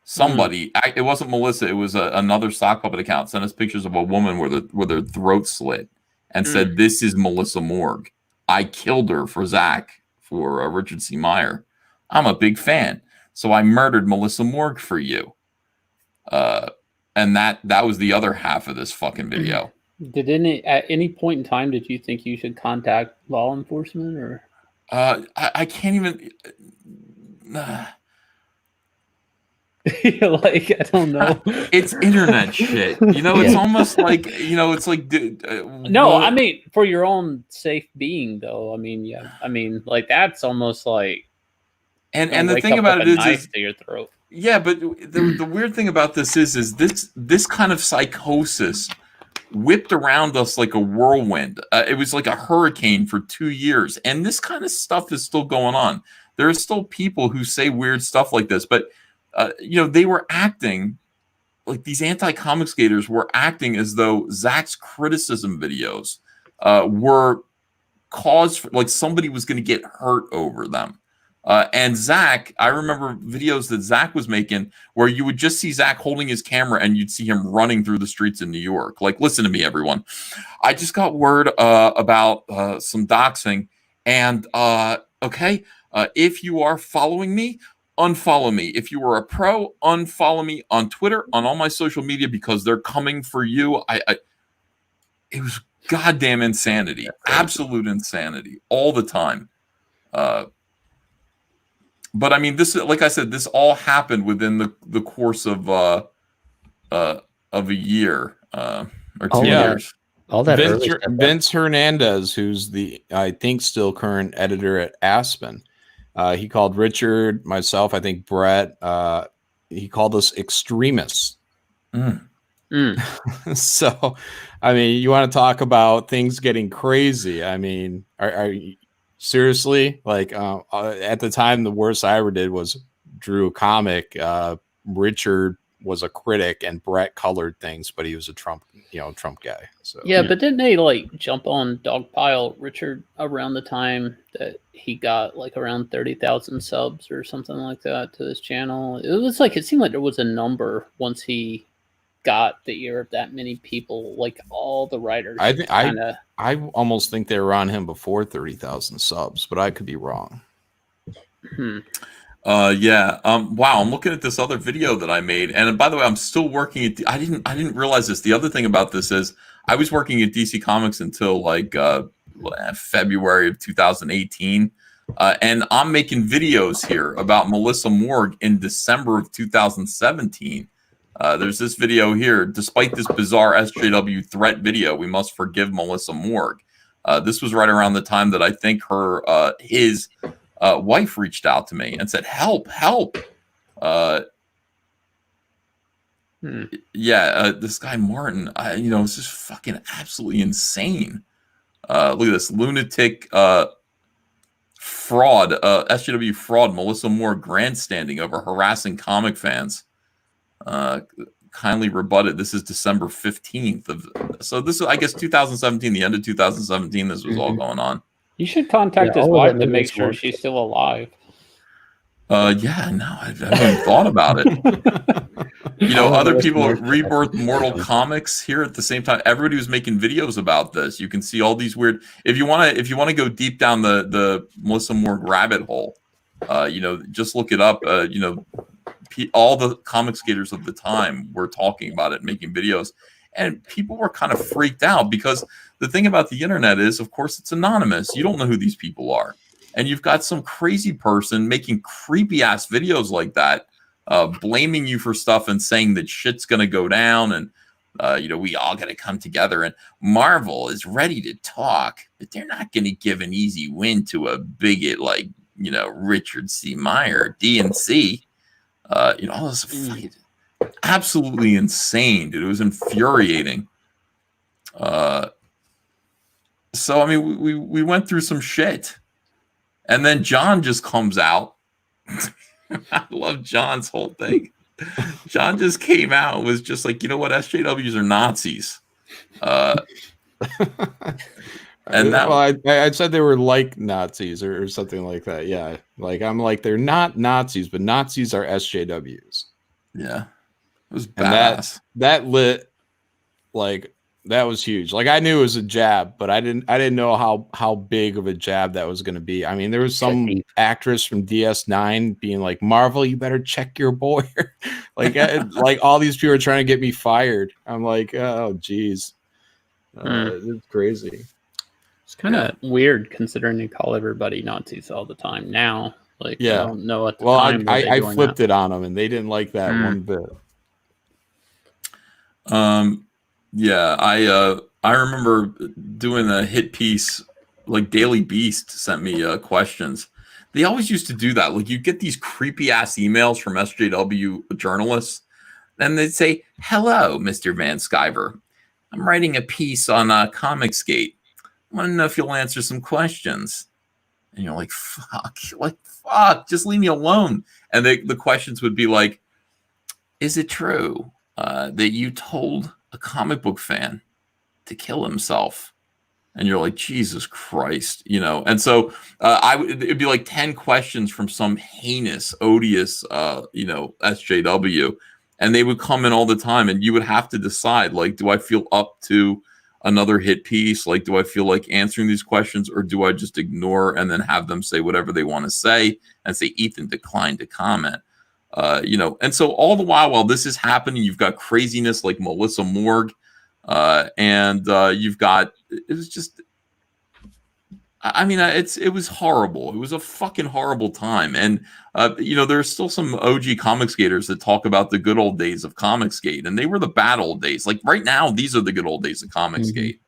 Somebody, it wasn't Melissa, it was another sock puppet account, sent us pictures of a woman with her throat slit and said, "This is Melissa Morgue. I killed her for Zach, for Richard C. Meyer. I'm a big fan. So I murdered Melissa Morgue for you." And that was the other half of this fucking video. Did at any point in time did you think you should contact law enforcement, or? I can't even. Like, I don't know. It's internet shit. You know, it's almost like, you know, it's like. No, I mean, for your own safe being, though. I mean, yeah. I mean, like, that's almost like. And the thing about it is to your throat. Yeah, but the weird thing about this is this kind of psychosis whipped around us like a whirlwind. It was like a hurricane for 2 years, and this kind of stuff is still going on. There are still people who say weird stuff like this, but you know, they were acting like these anti-comic skaters were acting as though Zach's criticism videos were cause for, like, somebody was going to get hurt over them. And Zach, I remember videos that Zach was making where you would just see Zach holding his camera and you'd see him running through the streets in New York. Like, listen to me, everyone. I just got word about some doxing. And, okay, if you are following me, unfollow me. If you are a pro, unfollow me on Twitter, on all my social media, because they're coming for you. It was goddamn insanity, absolute insanity all the time. But I mean, this, like I said, this all happened within the course of a year or 2 years. All that Vince, early stuff. Vince Hernandez, who's the I think still current editor at Aspen, he called Richard, myself, I think Brett. He called us extremists. So, I mean, you want to talk about things getting crazy? I mean, are you seriously, like, at the time, the worst I ever did was drew a comic. Richard was a critic, and Brett colored things, but he was a Trump guy. So Yeah, but didn't they like jump on Dogpile Richard around the time that he got like around 30,000 subs or something like that to his channel? It was like, it seemed like there was a number once he got the ear of that many people, like all the writers. I think I almost think they were on him before 30,000 subs, but I could be wrong. Yeah. Wow. I'm looking at this other video that I made, and by the way, I'm still working at. I didn't realize this. The other thing about this is I was working at DC Comics until like February of 2018, and I'm making videos here about Melissa Morgue in December of 2017. There's this video here. Despite this bizarre SJW threat video, we must forgive Melissa Morgue. This was right around the time that I think his wife reached out to me and said, help. Yeah, this guy Martin, it's just fucking absolutely insane. Look at this lunatic fraud, SJW fraud, Melissa Morgue grandstanding over harassing comic fans. Kindly rebutted. This is December 15th. So this is, I guess, 2017, the end of 2017, this was all going on. You should contact his wife to make sure she's still alive. Yeah, no, I haven't even thought about it. Other people at Rebirth Mortal Comics here at the same time. Everybody was making videos about this. You can see all these weird. If you want to go deep down the Melissa Morgue rabbit hole, just look it up. All the comic skaters of the time were talking about it, making videos, and people were kind of freaked out because the thing about the internet is, of course, it's anonymous. You don't know who these people are. And you've got some crazy person making creepy ass videos like that, blaming you for stuff and saying that shit's going to go down. And, we all got to come together, and Marvel is ready to talk, but they're not going to give an easy win to a bigot like, Richard C. Meyer, DNC. All this fucking absolutely insane, dude. It was infuriating. So I mean, we went through some shit, and then John just comes out. I love John's whole thing. John just came out and was just like, you know what, SJWs are Nazis. And I said they were like Nazis or something like that. Yeah, like I'm like, they're not Nazis, but Nazis are SJWs. Yeah, it was badass. That lit, like, that was huge. Like, I knew it was a jab, but I didn't know how big of a jab that was going to be. I mean, there was some actress from DS9 being like, Marvel, you better check your boy. like all these people are trying to get me fired. I'm like, oh geez, it's crazy. It's kind of weird considering you call everybody Nazis all the time now. Like, yeah, I don't know at the well, time. I flipped it on them, and they didn't like that one bit. Yeah, I remember doing a hit piece. Like Daily Beast sent me questions. They always used to do that. Like, you get these creepy ass emails from SJW journalists, and they'd say, "Hello, Mr. Van Sciver. I'm writing a piece on Comicsgate. I want to know if you'll answer some questions." And you're like, fuck, just leave me alone. And the questions would be like, is it true that you told a comic book fan to kill himself? And you're like, Jesus Christ, And so it'd be like 10 questions from some heinous, odious, SJW. And they would come in all the time, and you would have to decide, like, do I feel up to another hit piece? Like, do I feel like answering these questions, or do I just ignore and then have them say whatever they want to say and say Ethan declined to comment? And so all the while this is happening, you've got craziness like Melissa Morgue, and you've got it was just. I mean, it was horrible. It was a fucking horrible time. And, there's still some OG comic skaters that talk about the good old days of comic skate, and they were the bad old days. Like right now, these are the good old days of comic skate.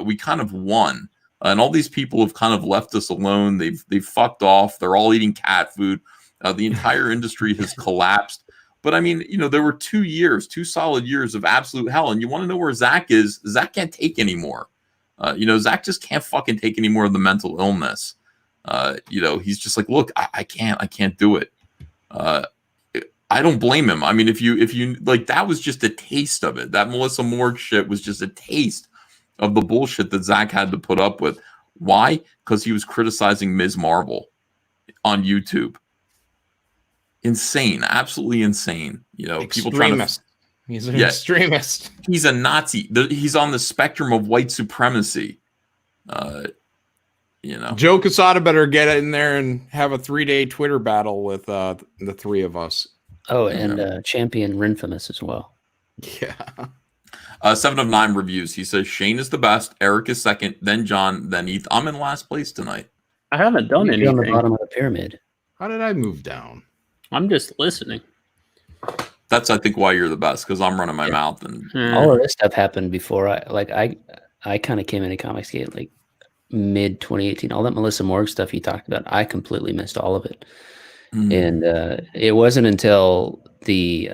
We kind of won, and all these people have kind of left us alone. They've fucked off. They're all eating cat food. The entire industry has collapsed. But I mean, there were 2 solid years of absolute hell. And you want to know where Zach is? Zach can't take anymore. Zach just can't fucking take any more of the mental illness. He's just like, look, I can't do it. I don't blame him. I mean, if you like, that was just a taste of it. That Melissa Morg shit was just a taste of the bullshit that Zach had to put up with. Why? Because he was criticizing Ms. Marvel on YouTube. Insane, absolutely insane. People trying to. He's an extremist. He's a Nazi. He's on the spectrum of white supremacy. Joe Quesada better get in there and have a 3-day Twitter battle with the three of us. Oh, and Champion Renfamous as well. Yeah. 7 of 9 reviews. He says Shane is the best, Eric is second, then John, then Ethan. I'm in last place tonight. I haven't done anything. On the bottom of the pyramid. How did I move down? I'm just listening. That's, I think, why you're the best, because I'm running my mouth. And all of this stuff happened before I kind of came into Comicsgate like mid 2018. All that Melissa Morg stuff you talked about, I completely missed all of it. And it wasn't until the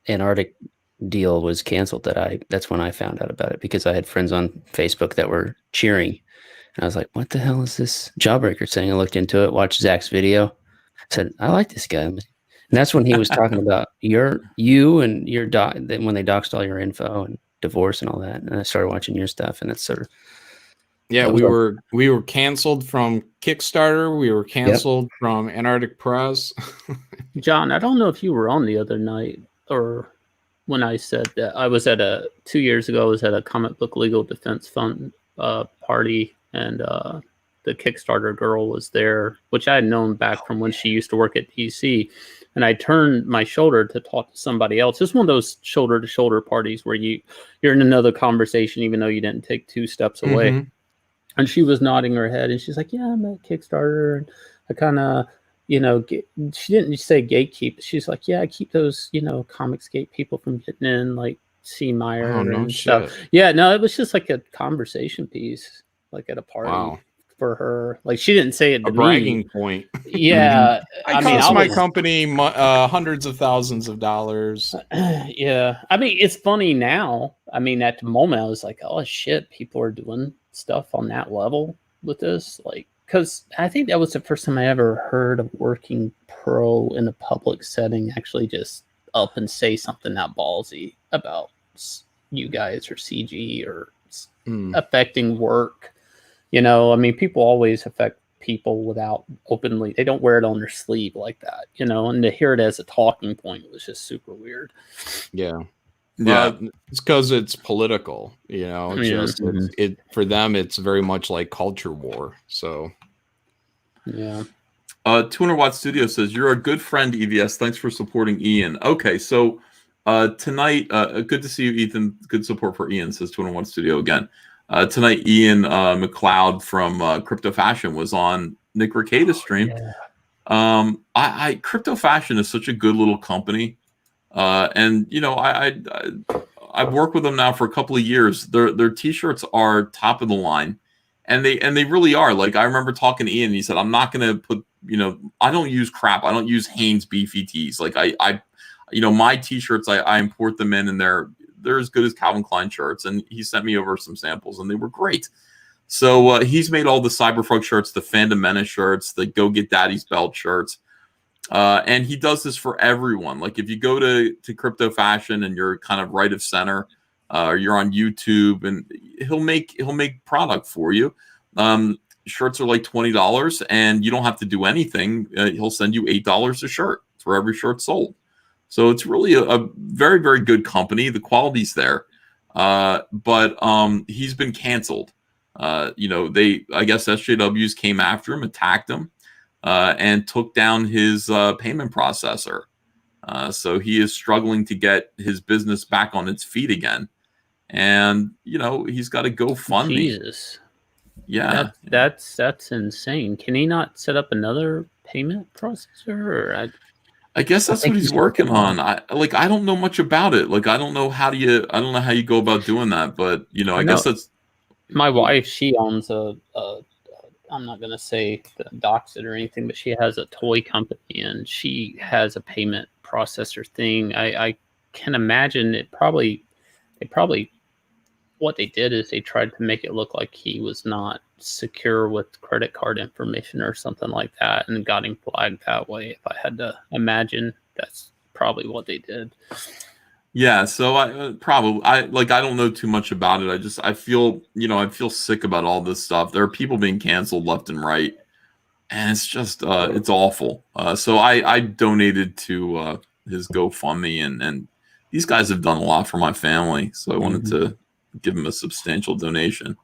Antarctic deal was canceled that's when I found out about it, because I had friends on Facebook that were cheering. And I was like, what the hell is this Jawbreaker saying? I looked into it, watched Zach's video, said, I like this guy. And that's when he was talking about you and your when they doxed all your info and divorce and all that. And I started watching your stuff, and it's sort of we were canceled from Kickstarter. We were canceled from Antarctic Press. John, I don't know if you were on the other night or when I said that I was at 2 years ago. I was at a comic book legal defense fund party, and the Kickstarter girl was there, which I had known back from when she used to work at DC. And I turned my shoulder to talk to somebody else. It's one of those shoulder-to-shoulder parties where you're in another conversation, even though you didn't take 2 steps away. And she was nodding her head, and she's like, yeah, I'm at Kickstarter. And I kind of, she didn't say gatekeep. She's like, yeah, I keep those, Comicsgate people from getting in, like C. Meyer and stuff. Yeah, no, it was just like a conversation piece, like at a party. For her, like she didn't say it to a bragging point. Yeah, I mean, cost my company hundreds of thousands of dollars. Yeah, I mean, it's funny now. I mean, at the moment, I was like, oh shit, people are doing stuff on that level with this, like, because I think that was the first time I ever heard a working pro in a public setting actually just up and say something that ballsy about you guys or CG or affecting work. I mean, people always affect people without openly. They don't wear it on their sleeve like that, and to hear it as a talking point was just super weird. Yeah. It's because it's political, just it for them. It's very much like culture war. So, yeah. 200 Watt Studio says, you're a good friend, EVS. Thanks for supporting Ian. Okay. So, tonight, good to see you, Ethan. Good support for Ian, says 200 Watt Studio again. Tonight, Ian McLeod from Crypto Fashion was on Nick Ricada's stream. Yeah. Crypto Fashion is such a good little company, and I've worked with them now for a couple of years. Their t-shirts are top of the line, and they really are. Like, I remember talking to Ian, and he said, "I'm not going to put I don't use crap. I don't use Hanes beefy tees. Like I my t-shirts I import them in, and they're as good as Calvin Klein shirts." And he sent me over some samples, and they were great. So he's made all the Cyberfrog shirts, the Fandom Menace shirts, the Go Get Daddy's Belt shirts. And he does this for everyone. Like, if you go to Crypto Fashion and you're kind of right of center, or you're on YouTube, and he'll make product for you. Shirts are like $20, and you don't have to do anything. He'll send you $8 a shirt for every shirt sold. So it's really a very, very good company. The quality's there. But he's been canceled. I guess SJWs came after him, attacked him, and took down his payment processor. So he is struggling to get his business back on its feet again. and he's got a GoFundMe. Jesus. Yeah, that's insane. Can he not set up another payment processor? Or I guess that's what he's working on. I don't know much about it. I don't know how you go about doing that, but I guess that's my wife. She owns a I'm not going to say dox it or anything, but she has a toy company and she has a payment processor thing. I can imagine they probably what they did is they tried to make it look like he was not secure with credit card information or something like that and got him flagged that way. If I had to imagine, that's probably what they did. Yeah, so I don't know too much about it. I feel sick about all this stuff. There are people being canceled left and right, and it's just it's awful. So I donated to his GoFundMe, and these guys have done a lot for my family, so I wanted to give him a substantial donation.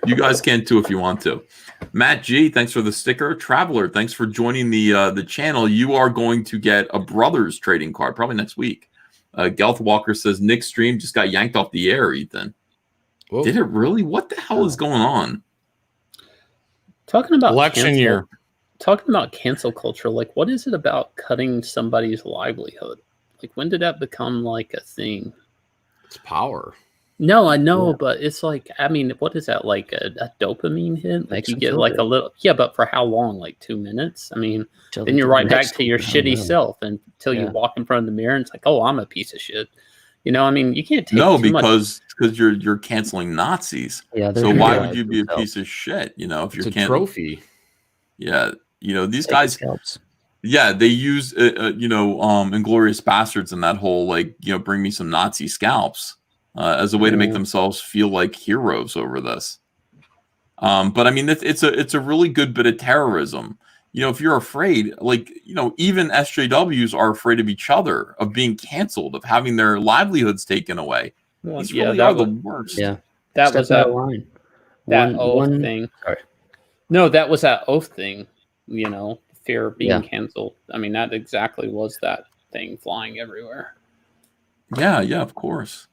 You guys can too if you want to. Matt G, thanks for the sticker. Traveler, thanks for joining the channel. You are going to get a Brothers trading card probably next week. Gelth Walker says Nick's stream just got yanked off the air, Ethan. Whoa. Did it really? What the hell is going on? Talking about election year. Talking about cancel culture, what is it about cutting somebody's livelihood? When did that become a thing? It's power. No, I know, but it's what is that, a dopamine hit? You get a little, but for how long? 2 minutes? Then you're right back to your shitty self until you walk in front of the mirror and it's oh, I'm a piece of shit. You can't take because you're canceling Nazis. Yeah. So why would you be a piece of shit? If you're a trophy. Yeah. These guys. Yeah, they use Inglorious Bastards and that whole bring me some Nazi scalps. As a way to make themselves feel like heroes over this. But it's a really good bit of terrorism. If you're afraid, even SJWs are afraid of each other, of being canceled, of having their livelihoods taken away. These really are the worst. Yeah, that was that line. That oath thing. Sorry. No, that was that oath thing. Fear of being canceled. That exactly was that thing flying everywhere. Yeah, of course.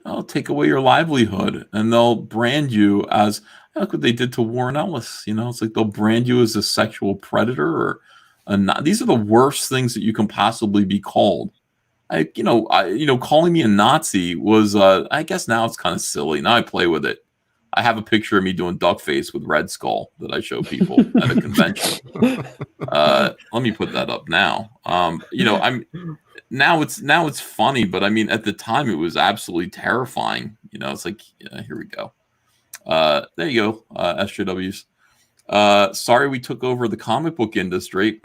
They'll take away your livelihood and they'll brand you as, look what they did to Warren Ellis. It's they'll brand you as a sexual predator or these are the worst things that you can possibly be called. Calling me a Nazi was, I guess now it's kind of silly. Now I play with it. I have a picture of me doing duck face with Red Skull that I show people at a convention. Let me put that up now. Now it's funny, but at the time it was absolutely terrifying. It's here we go. There you go, SJWs. Sorry we took over the comic book industry.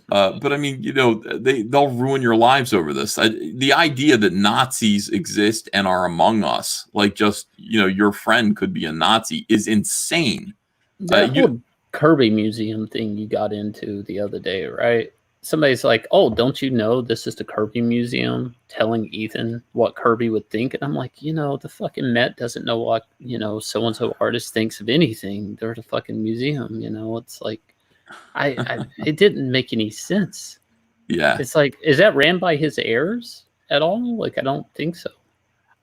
But they'll ruin your lives over this. The idea that Nazis exist and are among us, your friend could be a Nazi, is insane. That whole Kirby Museum thing you got into the other day, right? Somebody's like, oh, don't you know this is the Kirby Museum telling Ethan what Kirby would think? And I'm like, the fucking Met doesn't know what, so-and-so artist thinks of anything. They're the fucking museum, it's it didn't make any sense. Yeah. It's is that ran by his heirs at all? I don't think so.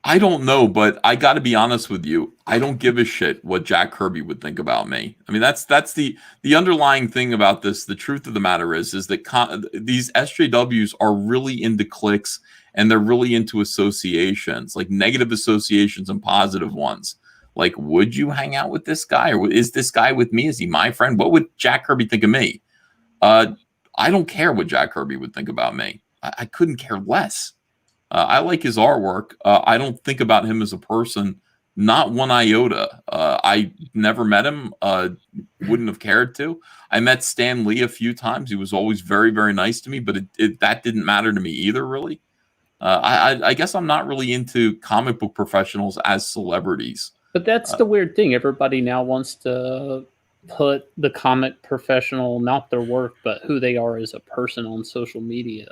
I don't know, but I got to be honest with you. I don't give a shit what Jack Kirby would think about me. That's the underlying thing about this. The truth of the matter is that these SJWs are really into cliques and they're really into associations, negative associations and positive ones. Would you hang out with this guy, or is this guy with me? Is he my friend? What would Jack Kirby think of me? I don't care what Jack Kirby would think about me. I couldn't care less. I like his artwork. I don't think about him as a person, not one iota. I never met him. Wouldn't have cared to. I met Stan Lee a few times. He was always very, very nice to me, but that didn't matter to me either, really. I guess I'm not really into comic book professionals as celebrities. But that's the weird thing. Everybody now wants to put the comic professional, not their work, but who they are as a person on social media.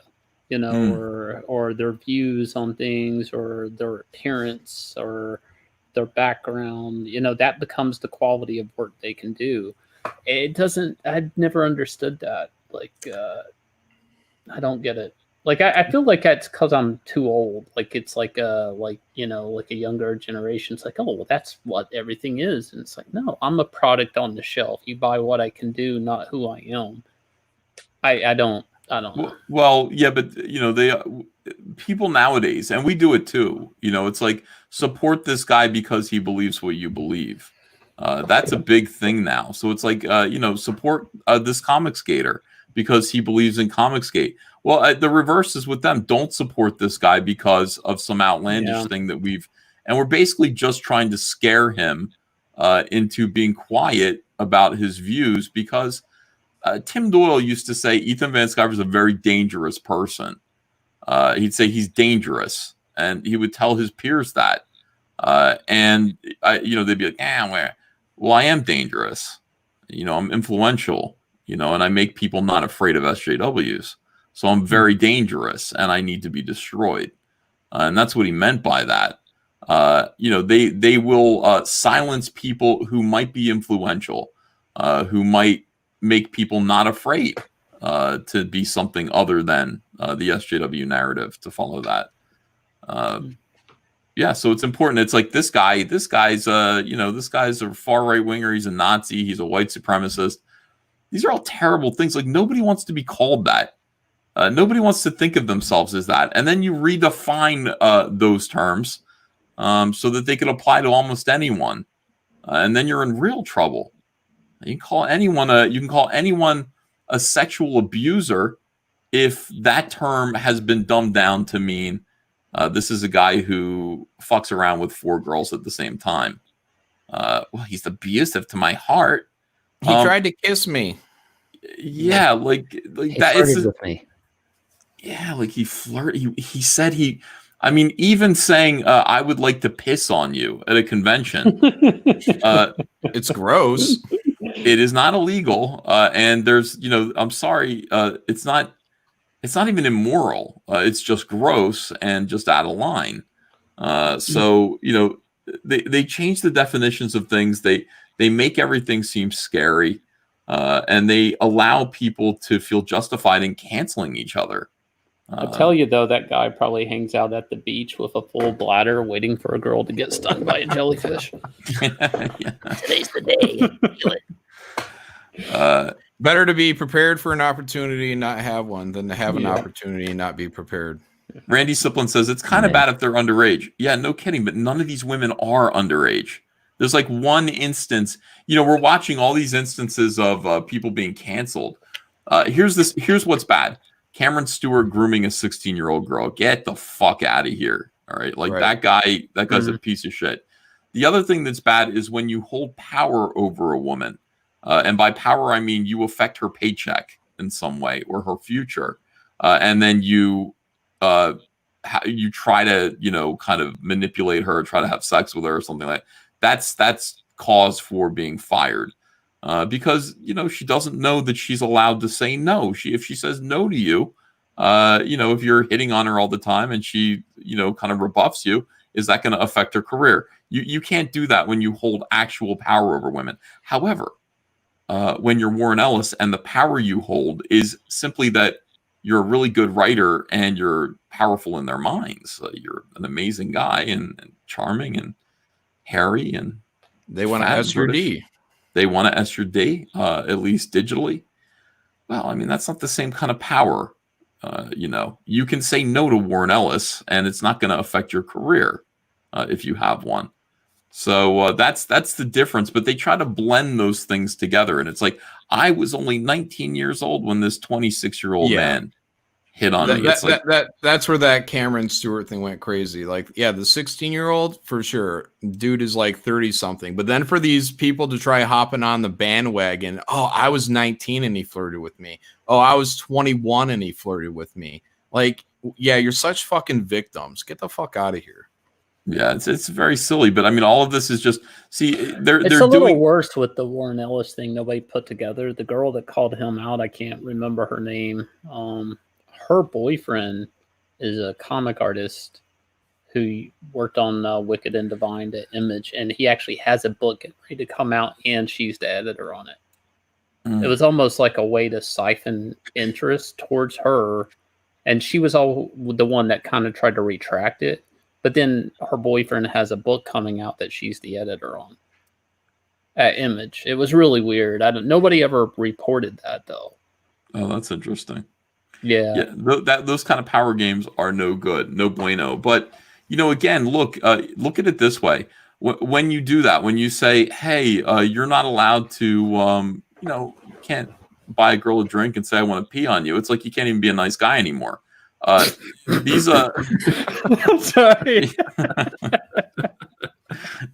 Or their views on things, or their appearance, or their background. That becomes the quality of work they can do. It doesn't. I've never understood that. I don't get it. Like I feel like that's because I'm too old. Like it's like you know, like a younger generation. It's like, oh, well, that's what everything is. And it's like, no, I'm a product on the shelf. You buy what I can do, not who I am. I don't know. Well, yeah, but you know, people nowadays, and we do it too. You know, it's like support this guy because he believes what you believe. That's a big thing now. So it's like, you know, support this comic skater because he believes in comic skate. Well, the reverse is with them. Don't support this guy because of some outlandish thing that and we're basically just trying to scare him into being quiet about his views because Tim Doyle used to say Ethan Van Sciver is a very dangerous person. He'd say he's dangerous, and he would tell his peers that. You know, they'd be like, well, I am dangerous. You know, I'm influential, you know, and I make people not afraid of SJWs. So I'm very dangerous, and I need to be destroyed. And that's what he meant by that. You know, they will silence people who might be influential, who might make people not afraid to be something other than the SJW narrative, to follow that. Yeah, so it's important. It's like this guy's you know, this guy's a far right winger. He's a Nazi. He's a white supremacist. These are all terrible things. Like nobody wants to be called that. Nobody wants to think of themselves as that. And then you redefine those terms so that they can apply to almost anyone. And then you're in real trouble. You can call anyone a sexual abuser if that term has been dumbed down to mean this is a guy who fucks around with 4 girls at the same time. Well, he's abusive to my heart. He tried to kiss me. Yeah, like He that. flirted with me. Yeah, like he flirted. He said he. I mean, even saying I would like to piss on you at a convention. It's gross. It is not illegal, and there's, you know, I'm sorry, it's not even immoral. It's just gross and just out of line. So you know, they change the definitions of things. They make everything seem scary, and they allow people to feel justified in canceling each other. I'll tell you though, that guy probably hangs out at the beach with a full bladder, waiting for a girl to get stung by a jellyfish. Today's the day. Better to be prepared for an opportunity and not have one than to have an opportunity and not be prepared. Randy Siplin says it's kind of bad if they're underage. Yeah, no kidding, but none of these women are underage. There's like one instance, you know, we're watching all these instances of people being canceled. Here's what's bad. Cameron Stewart grooming a 16-year-old girl. Get the fuck out of here. All right. Like that guy's a piece of shit. The other thing that's bad is when you hold power over a woman. And by power, I mean you affect her paycheck in some way or her future. And then you try to, you know, kind of manipulate her, try to have sex with her or something like that. That's cause for being fired. Because, you know, she doesn't know that she's allowed to say no. If she says no to you, you know, if you're hitting on her all the time and she, you know, kind of rebuffs you, is that going to affect her career? You can't do that when you hold actual power over women. However, when you're Warren Ellis and the power you hold is simply that you're a really good writer and you're powerful in their minds. You're an amazing guy and charming and hairy and they want to S your D. They want to S your D, at least digitally. Well, I mean, that's not the same kind of power. You know, you can say no to Warren Ellis and it's not going to affect your career if you have one. So that's the difference. But they try to blend those things together. And it's like, I was only 19 years old when this 26-year-old man hit on me. It's that's where that Cameron Stewart thing went crazy. Like, yeah, the 16-year-old for sure. Dude is like 30 something. But then for these people to try hopping on the bandwagon, oh, I was 19 and he flirted with me. Oh, I was 21 and he flirted with me. Like, yeah, you're such fucking victims. Get the fuck out of here. Yeah, it's very silly, but I mean, all of this is just they're a doing little worse with the Warren Ellis thing. Nobody put together. The girl that called him out, I can't remember her name. Her boyfriend is a comic artist who worked on Wicked and Divine to Image, and he actually has a book ready to come out, and she's the editor on it. It was almost like a way to siphon interest towards her and she was all the one that kind of tried to retract it. But then her boyfriend has a book coming out that she's the editor on at Image. It was really weird. Nobody ever reported that though. Oh, that's interesting. Yeah. Those kind of power games are no good, no bueno. But again, look at it this way. When you do that, when you say, "Hey, you're not allowed to," you can't buy a girl a drink and say, "I want to pee on you." It's like you can't even be a nice guy anymore. These sorry.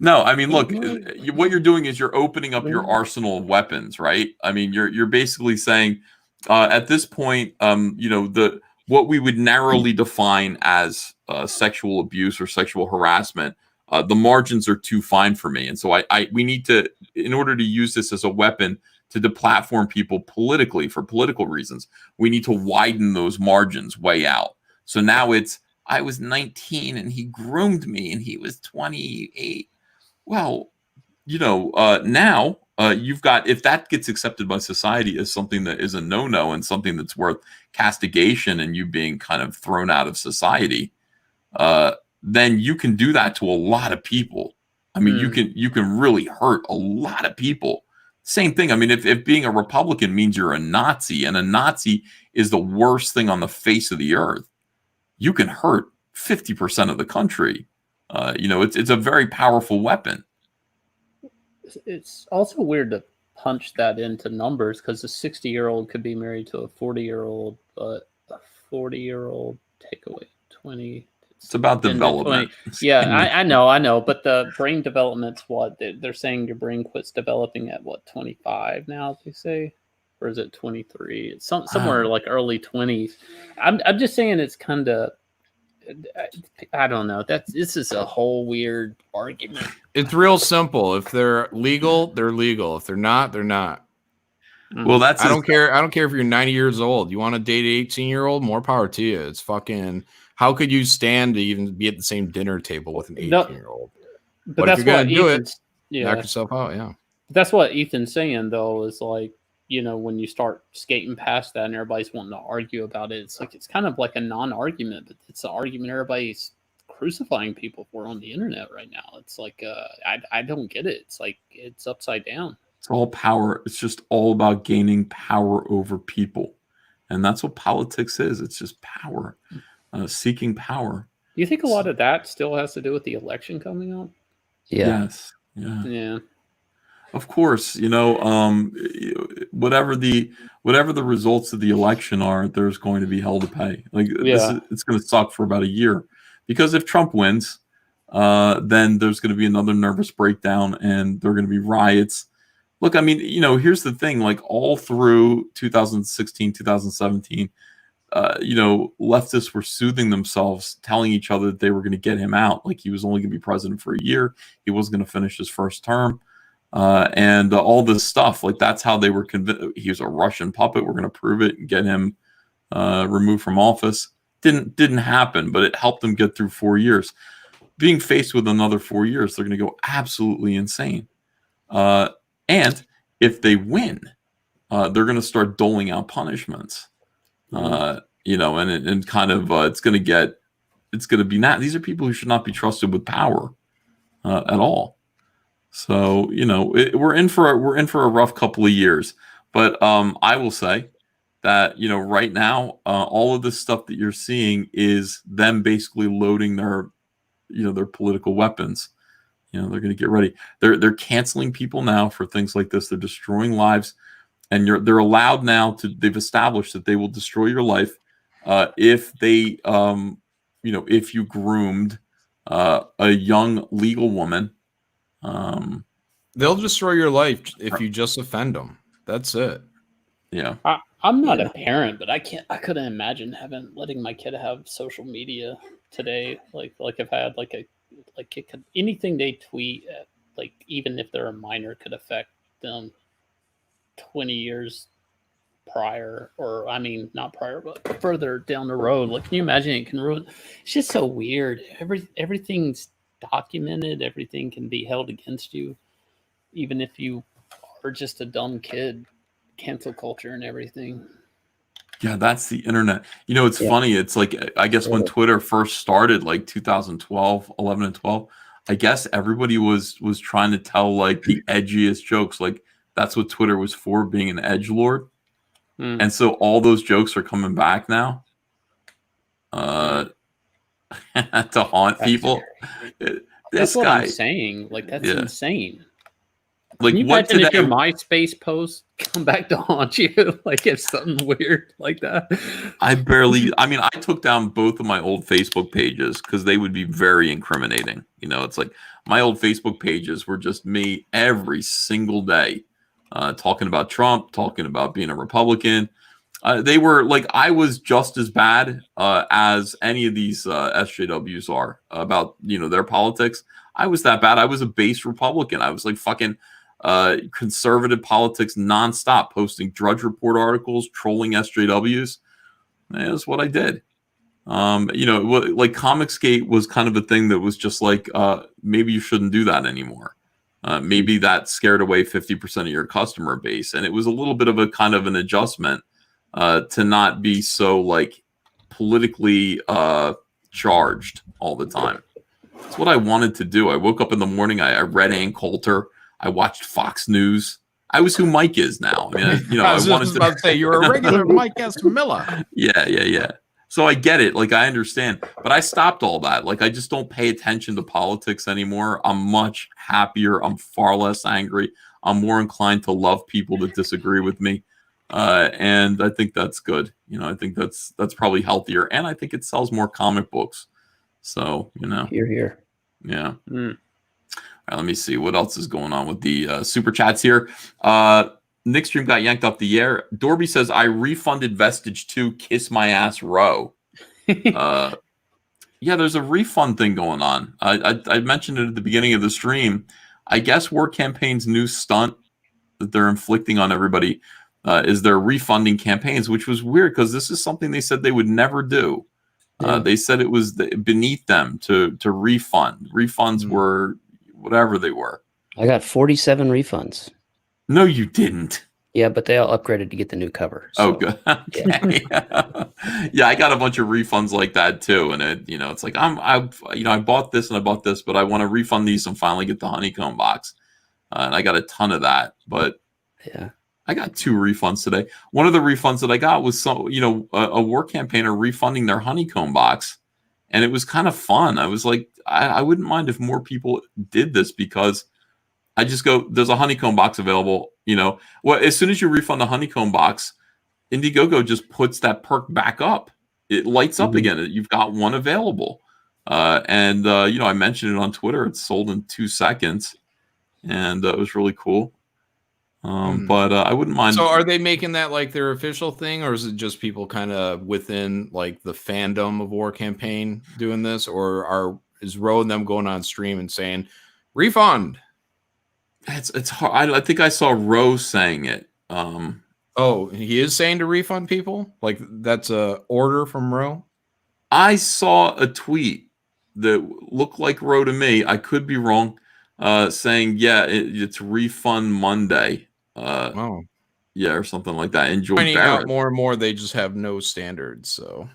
No, I mean, look, what you're doing is you're opening up your arsenal of weapons, right? I mean, you're basically saying at this point, what we would narrowly define as sexual abuse or sexual harassment, the margins are too fine for me, and so we need to, in order to use this as a weapon to deplatform people politically for political reasons, we need to widen those margins way out. So now it's, I was 19 and he groomed me and he was 28. Well, now you've got, if that gets accepted by society as something that is a no-no and something that's worth castigation and you being kind of thrown out of society, then you can do that to a lot of people. I mean, you can really hurt a lot of people. Same thing. I mean, if being a Republican means you're a Nazi, and a Nazi is the worst thing on the face of the earth, you can hurt 50% of the country. It's a very powerful weapon. It's also weird to punch that into numbers, because a 60-year-old could be married to a 40-year-old, but a 40-year-old take away 20. It's about development. Yeah, I know, but the brain development's what? They're saying your brain quits developing at what, 25 now, they say? Or is it 23? It's somewhere like early 20s. I'm just saying it's kind of, I don't know. This is a whole weird argument. It's real simple. If they're legal, they're legal. If they're not, they're not. Well, I don't care. I don't care if you're 90 years old. You want to date an 18-year-old? More power to you. It's fucking. How could you stand to even be at the same dinner table with an 18-year-old? But that's if you're gonna what do Ethan's, it, knock yourself out. Yeah. That's what Ethan's saying though. Is like, when you start skating past that and everybody's wanting to argue about it, it's like it's kind of like a non-argument, but it's an argument everybody's crucifying people for on the internet right now. It's like I don't get it. It's like it's upside down. It's all power. It's just all about gaining power over people, and that's what politics is. It's just power, seeking power. Do you think a lot of that still has to do with the election coming up? Yeah. Yes. Yeah. Yeah. Of course, whatever the results of the election are, there's going to be hell to pay. Like it's going to suck for about a year, because if Trump wins, then there's going to be another nervous breakdown, and there are going to be riots. Look, I mean, here's the thing: like all through 2016, 2017, leftists were soothing themselves, telling each other that they were going to get him out. Like he was only going to be president for a year. He wasn't going to finish his first term. And all this stuff, like that's how they were convinced he was a Russian puppet. We're going to prove it and get him removed from office. Didn't happen, but it helped them get through 4 years. Being faced with another 4 years, they're going to go absolutely insane. And if they win, they're going to start doling out punishments. And kind of it's going to be not. These are people who should not be trusted with power at all. So we're in for a rough couple of years, but I will say that right now all of this stuff that you're seeing is them basically loading their political weapons. They're going to get ready. They're canceling people now for things like this. They're destroying lives, and they're allowed now to. They've established that they will destroy your life if they if you groomed a young legal woman. They'll destroy your life if you just offend them. That's it. Yeah. I'm not a parent, but I couldn't imagine letting my kid have social media today. Like if I had anything they tweet, like even if they're a minor, could affect them 20 years prior, or I mean not prior, but further down the road. Like, can you imagine it can ruin? It's just so weird. Everything's documented. Everything can be held against you, even if you are just a dumb kid. Cancel culture and everything. Yeah, that's the internet. You know, it's funny. It's like, I guess when Twitter first started, like 2012, 11 and 12, I guess everybody was trying to tell like the edgiest jokes. Like that's what Twitter was for, being an edgelord. And so all those jokes are coming back now to haunt people. That's what I'm saying. Like, that's insane. Like, can you what imagine if today? your MySpace post come back to haunt you? Like, if something weird like that. I mean, I took down both of my old Facebook pages because they would be very incriminating. You know, it's like my old Facebook pages were just me every single day talking about Trump, talking about being a Republican. They were like, I was just as bad as any of these SJWs are about, you know, their politics. I was that bad. I was a base Republican. I was like fucking conservative politics nonstop, posting Drudge Report articles, trolling SJWs. That's what I did. You know, like Comicsgate was kind of a thing that was just like, maybe you shouldn't do that anymore. Maybe that scared away 50% of your customer base. And it was a little bit of a kind of an adjustment to not be so like politically charged all the time. That's what I wanted to do. I woke up in the morning, I read Ann Coulter, I watched Fox News. I was who Mike is now. I mean, you know, I was just about to say you were a regular Mike Escamilla. Yeah. So I get it. Like, I understand, but I stopped all that. Like, I just don't pay attention to politics anymore. I'm much happier. I'm far less angry. I'm more inclined to love people that disagree with me. And I think that's good. You know, I think that's probably healthier. And I think it sells more comic books. So, you know, Here. Yeah. All right, let me see what else is going on with the super chats here. Nick's stream got yanked off the air. Dorby says, I refunded Vestige 2, kiss my ass row. Yeah, there's a refund thing going on. I mentioned it at the beginning of the stream. I guess War Campaign's new stunt that they're inflicting on everybody is they're refunding campaigns, which was weird because this is something they said they would never do. They said it was beneath them to refund. Refunds were whatever they were. I got 47 refunds. No, you didn't. Yeah, but they all upgraded to get the new cover. So. Oh, good. Okay. Yeah, I got a bunch of refunds like that too, and it, you know, it's like I bought this and I bought this, but I want to refund these and finally get the honeycomb box, and I got a ton of that. But yeah, I got 2 refunds today. One of the refunds that I got was a war campaigner refunding their honeycomb box, and it was kind of fun. I was like, I wouldn't mind if more people did this because I just go, there's a honeycomb box available. You know, well, as soon as you refund the honeycomb box, Indiegogo just puts that perk back up. It lights up again. You've got one available. And you know, I mentioned it on Twitter. It's sold in 2 seconds, and it was really cool. But I wouldn't mind. So are they making that like their official thing, or is it just people kind of within like the fandom of War Campaign doing this, or is Ro and them going on stream and saying refund? It's hard. I think I saw Ro saying it. Oh, he is saying to refund people? Like that's a order from Ro? I saw a tweet that looked like Ro to me. I could be wrong. Saying it's refund Monday. Yeah, or something like that. Enjoy Finding out Barrett. more and more, they just have no standards. So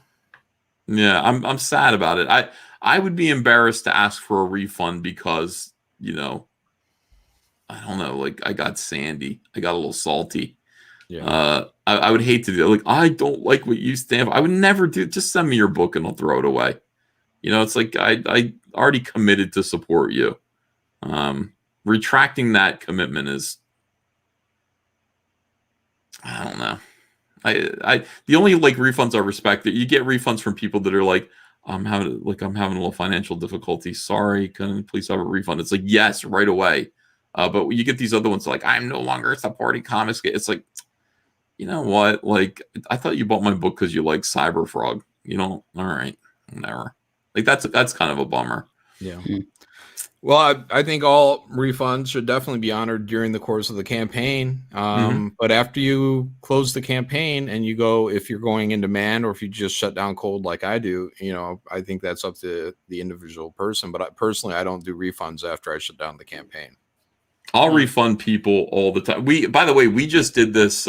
yeah, I'm sad about it. I would be embarrassed to ask for a refund because, you know, I don't know, like I got sandy. I got a little salty. Yeah. I would hate to do like, I don't like what you stand for. I would never do. Just send me your book and I'll throw it away. You know, it's like I already committed to support you. Retracting that commitment is, I don't know. The only like refunds I respect that you get refunds from people that are like, I'm having a little financial difficulty. Sorry, can you please have a refund? It's like, yes, right away. But you get these other ones like, I'm no longer supporting comics. It's like, you know what? Like, I thought you bought my book because you like Cyberfrog. You know, all right, whatever. Like that's kind of a bummer. Yeah. Well, I think all refunds should definitely be honored during the course of the campaign. But after you close the campaign and you go, if you're going in demand or if you just shut down cold like I do, you know, I think that's up to the individual person. But I don't do refunds after I shut down the campaign. I'll refund people all the time. By the way, we just did this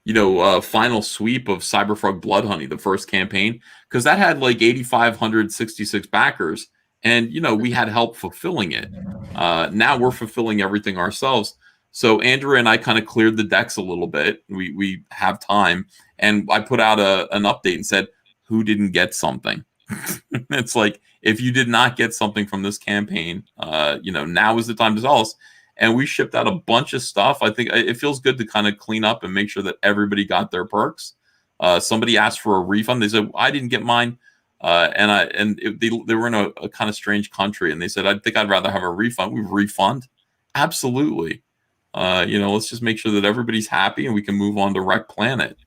final sweep of Cyberfrog Blood Honey, the first campaign, because that had like 8,566 backers, and we had help fulfilling it. Now we're fulfilling everything ourselves. So Andrea and I kind of cleared the decks a little bit. We have time, and I put out an update and said, who didn't get something? It's like, if you did not get something from this campaign, now is the time to tell us. And we shipped out a bunch of stuff. I think it feels good to kind of clean up and make sure that everybody got their perks. Somebody asked for a refund. They said, I didn't get mine. They were in a kind of strange country, and they said, I think I'd rather have a refund. We refund. Absolutely. Let's just make sure that everybody's happy and we can move on to Wreck Planet.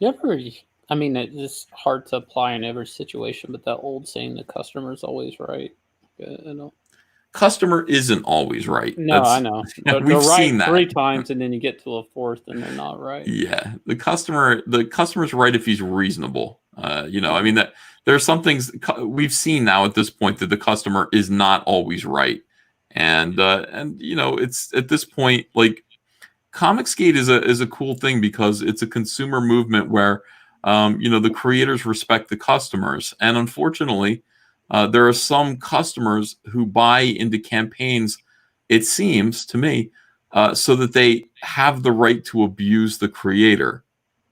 It's hard to apply in every situation, but that old saying, the customer's always right. Customer isn't always right. No, I know. They're We've right seen that 3 times, and then you get to a 4th, and they're not right. Yeah, the customer's right if he's reasonable. That there are some things we've seen now at this point that the customer is not always right, and it's at this point, like, Comicsgate is a cool thing because it's a consumer movement where the creators respect the customers, and unfortunately, there are some customers who buy into campaigns, it seems to me, so that they have the right to abuse the creator.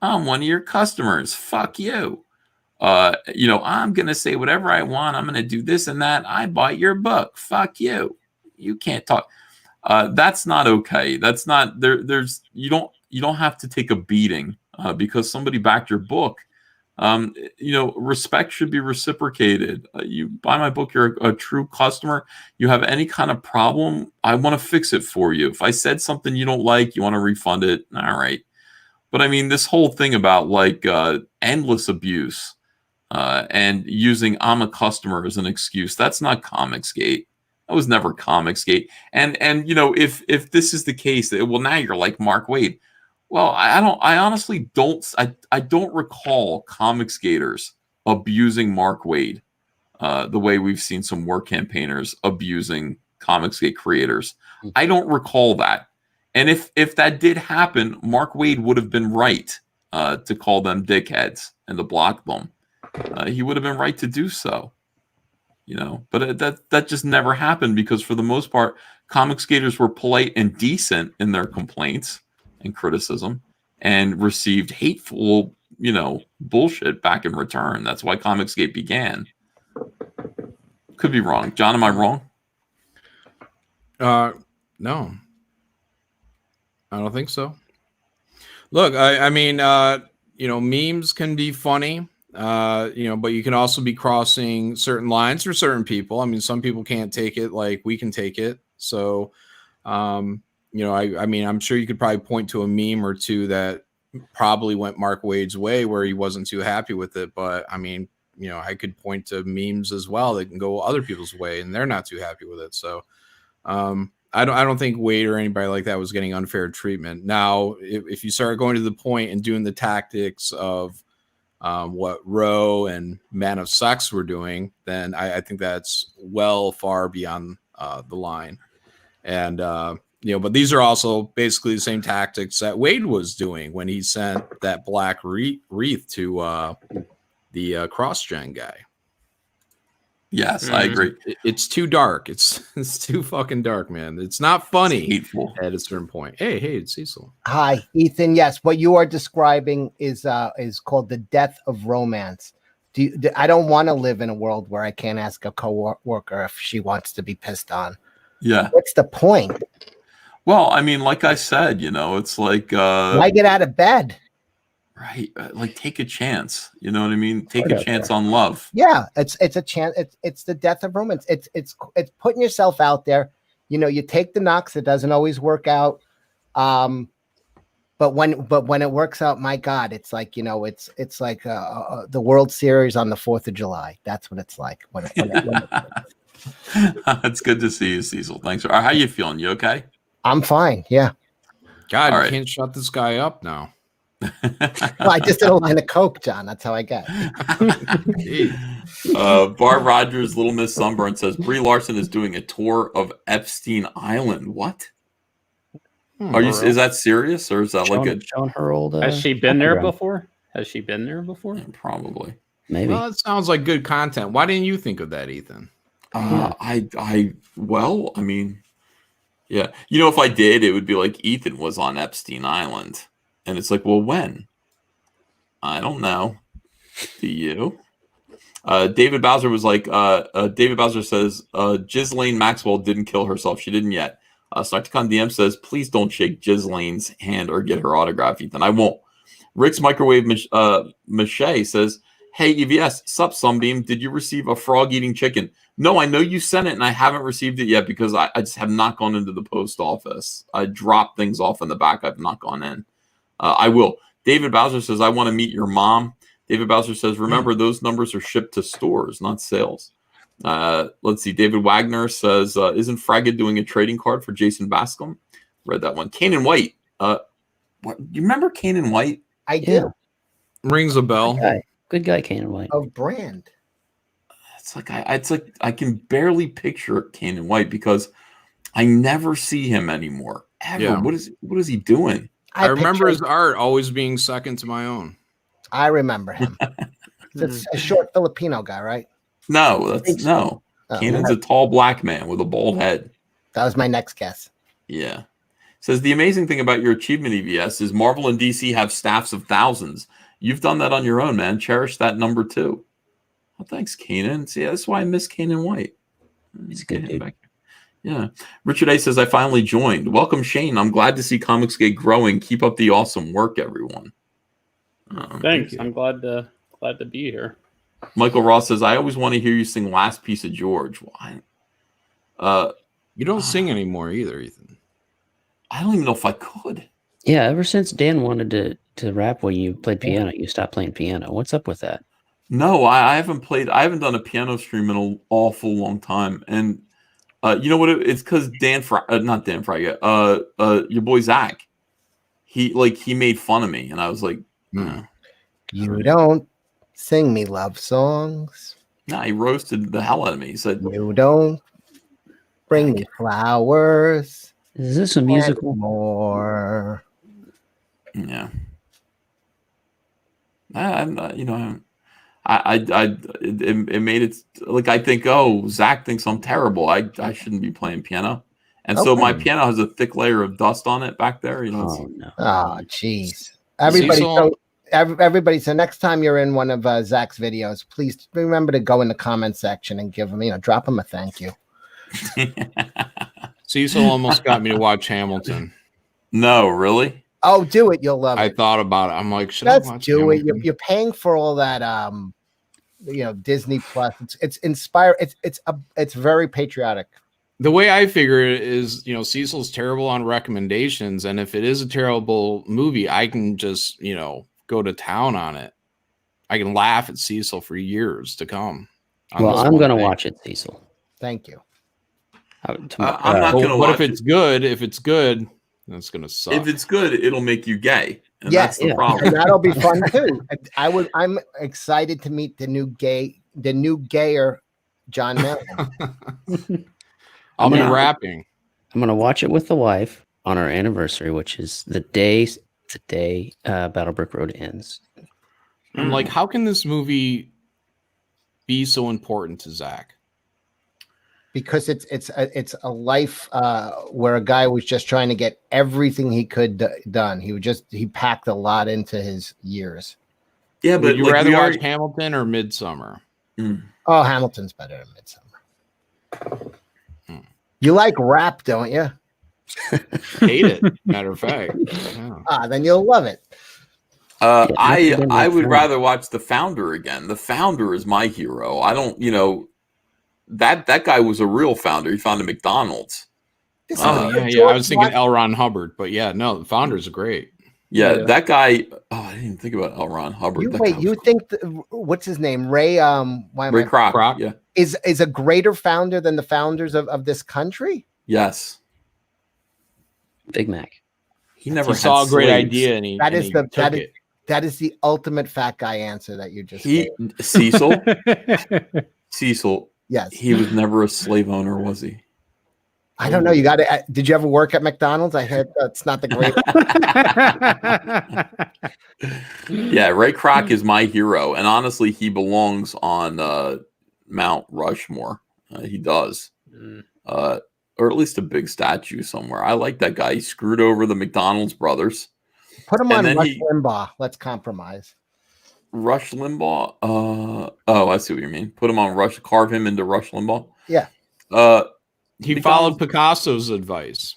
I'm one of your customers. Fuck you. I'm going to say whatever I want. I'm going to do this and that. I bought your book. Fuck you. You can't talk. That's not okay. That's not there. You don't have to take a beating because somebody backed your book. Respect should be reciprocated. You buy my book, you're a true customer. You have any kind of problem, I want to fix it for you. If I said something you don't like, you want to refund it, all right. But this whole thing about endless abuse and using I'm a customer as an excuse, that's not Comicsgate. That was never Comicsgate. And if this is the case, well, now you're like Mark Waid. Well, I honestly don't. I don't recall Comicsgaters abusing Mark Waid the way we've seen some war campaigners abusing Comicsgate creators. I don't recall that. And if that did happen, Mark Waid would have been right to call them dickheads and to block them. He would have been right to do so. But that just never happened because for the most part, Comicsgaters were polite and decent in their complaints and criticism and received hateful, bullshit back in return. That's why Comicsgate began. Could be wrong. John, am I wrong? No. I don't think so. Look, memes can be funny, but you can also be crossing certain lines for certain people. Some people can't take it like we can take it. So, I'm sure you could probably point to a meme or two that probably went Mark Waid's way where he wasn't too happy with it. But I could point to memes as well that can go other people's way and they're not too happy with it. So I don't think Waid or anybody like that was getting unfair treatment. Now, if you start going to the point and doing the tactics of what Roe and Man of Sex were doing, then I think that's well far beyond the line. And but these are also basically the same tactics that Waid was doing when he sent that black wreath to the cross-gen guy. Yes, I agree. It's too dark. It's too fucking dark, man. It's not funny at a certain point. Hey, it's Cecil. Hi, Ethan. Yes, what you are describing is called the death of romance. I don't want to live in a world where I can't ask a coworker if she wants to be pissed on. Yeah. What's the point? Well, like I said, it's like why get out of bed? Right, like take a chance. You know what I mean? Take a chance on love. Yeah, it's a chance. It's the death of romance. It's putting yourself out there. You take the knocks. It doesn't always work out. But when it works out, my God, it's like it's like the World Series on the 4th of July. That's what it's like. When It's good to see you, Cecil. Thanks. How you feeling? You okay? I'm fine. Yeah. God, you can't shut this guy up now. Well, I just did a line of coke, John. That's how I get. Bar Rogers, Little Miss Sunburn says Brie Larson is doing a tour of Epstein Island. What? Are you? Is that serious, or is that like a? Showing her old. Has she been there background. before? Has she been there before? Probably. Maybe. Well, it sounds like good content. Why didn't you think of that, Ethan? Well, I mean, yeah. You know, if I did, it would be like Ethan was on Epstein Island, and it's like, well, when? I don't know. Do you? David Bowser was like, David Bowser says, Ghislaine Maxwell didn't kill herself. She didn't yet. Snarticon DM says, please don't shake Ghislaine's hand or get her autograph, Ethan. I won't. Rick's Microwave Mache says, hey, EVS, sup, Sunbeam, did you receive a frog-eating chicken? No, I know you sent it, and I haven't received it yet because I just have not gone into the post office. I dropped things off in the back. I've not gone in. I will. David Bowser says, I want to meet your mom. David Bowser says, remember, those numbers are shipped to stores, not sales. Let's see. David Wagner says, isn't Fragged doing a trading card for Jason Bascom? Read that one. Kanan White. What, you remember Kanan White? I do. Rings a bell. Good guy, Kanan White. Of Brand. It's like I can barely picture Kanan White because I never see him anymore. Ever. Yeah. What is he doing? I remember his art always being second to my own. I remember him. It's a short Filipino guy, right? No, no. Oh, Kanan's a tall black man with a bald head. That was my next guess. Yeah. Says the amazing thing about your achievement, EVS, is Marvel and DC have staffs of thousands. You've done that on your own, man. Cherish that number too. Well, thanks, Kanan. See, that's why I miss Kanan White. He's a good dude. Yeah. Richard A says, I finally joined. Welcome, Shane. I'm glad to see Comicsgate growing. Keep up the awesome work, everyone. Thanks. I'm glad to be here. Michael Ross says, I always want to hear you sing Last Piece of George. Why? You don't sing anymore either, Ethan. I don't even know if I could. Yeah, ever since Dan wanted to rap when you played piano, you stopped playing piano. What's up with that? No, I haven't done a piano stream in an awful long time. And you know what? It's because not Dan Fraga, your boy Zach. He made fun of me, and I was like, You don't sing me love songs. Nah, he roasted the hell out of me. He said, you don't bring me flowers. Is this a musical? More. Yeah. It made it like I think, oh, Zach thinks I'm terrible. I shouldn't be playing piano. And so my piano has a thick layer of dust on it back there. You know. Oh, jeez. Everybody. So next time you're in one of Zach's videos, please remember to go in the comment section and give him, drop him a thank you. Cecil almost got me to watch Hamilton. No, really? Oh, do it. You'll love it. I thought about it. I'm like, should Let's I watch do Hamilton? it. You're paying for all that, Disney Plus. It's inspired. It's very patriotic. The way I figure it is, Cecil's terrible on recommendations, and if it is a terrible movie, I can just, go to town on it. I can laugh at Cecil for years to come. Well, I'm going to watch it, Cecil. Thank you. I'm not going to watch it. If it's good, that's going to suck. If it's good, it'll make you gay. And Yes, that's the problem. That'll be fun too. I'm excited to meet the new gayer John Mellon. I'll be rapping. I'm going to watch it with the wife on our anniversary, which is the day Battlebrick Road ends. I'm like, how can this movie be so important to Zach? Because it's a life where a guy was just trying to get everything he could done. He packed a lot into his years. Yeah, but would you rather watch Hamilton or Midsummer? Oh, Hamilton's better than Midsummer. You like rap, don't you? Hate it. Matter of fact. Yeah. Then you'll love it. I would rather watch The Founder again. The Founder is my hero. I don't, that guy was a real founder. He founded McDonald's. I was thinking L. Ron Hubbard, but yeah, no, The Founder's great. Yeah, that guy. Oh, I didn't even think about L. Ron Hubbard. You think what's his name? Ray Ray Kroc. Yeah, is a greater founder than the founders of this country? Yes. Big Mac. He never saw a great idea and that is the ultimate fat guy answer that you just gave. Cecil. Yes. He was never a slave owner, was he? I don't know. You got to. Did you ever work at McDonald's? I heard that's not the great. Yeah, Ray Kroc is my hero, and honestly, he belongs on Mount Rushmore. He does, or at least a big statue somewhere. I like that guy. He screwed over the McDonald's brothers. Put him on Rush Limbaugh. Let's compromise. Rush Limbaugh. Oh, I see what you mean. Put him on Rush. Carve him into Rush Limbaugh. Yeah. He followed Picasso's advice.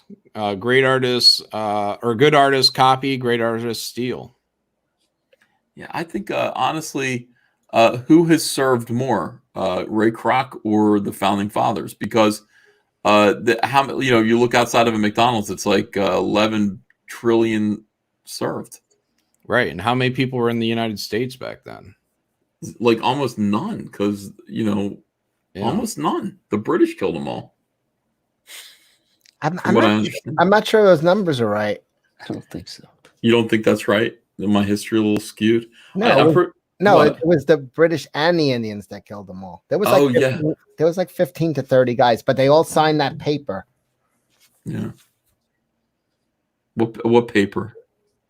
Great artists or good artists copy, great artists steal. Yeah, I think honestly, who has served more, Ray Kroc or the Founding Fathers? Because you look outside of a McDonald's, it's like 11 trillion served. Right, and how many people were in the United States back then? Like almost none, because almost none. The British killed them all. I'm not sure those numbers are right. I don't think so. You don't think that's right? My history a little skewed. No, it was the British and the Indians that killed them all. There was there was like 15 to 30 guys, but they all signed that paper. Yeah. What paper?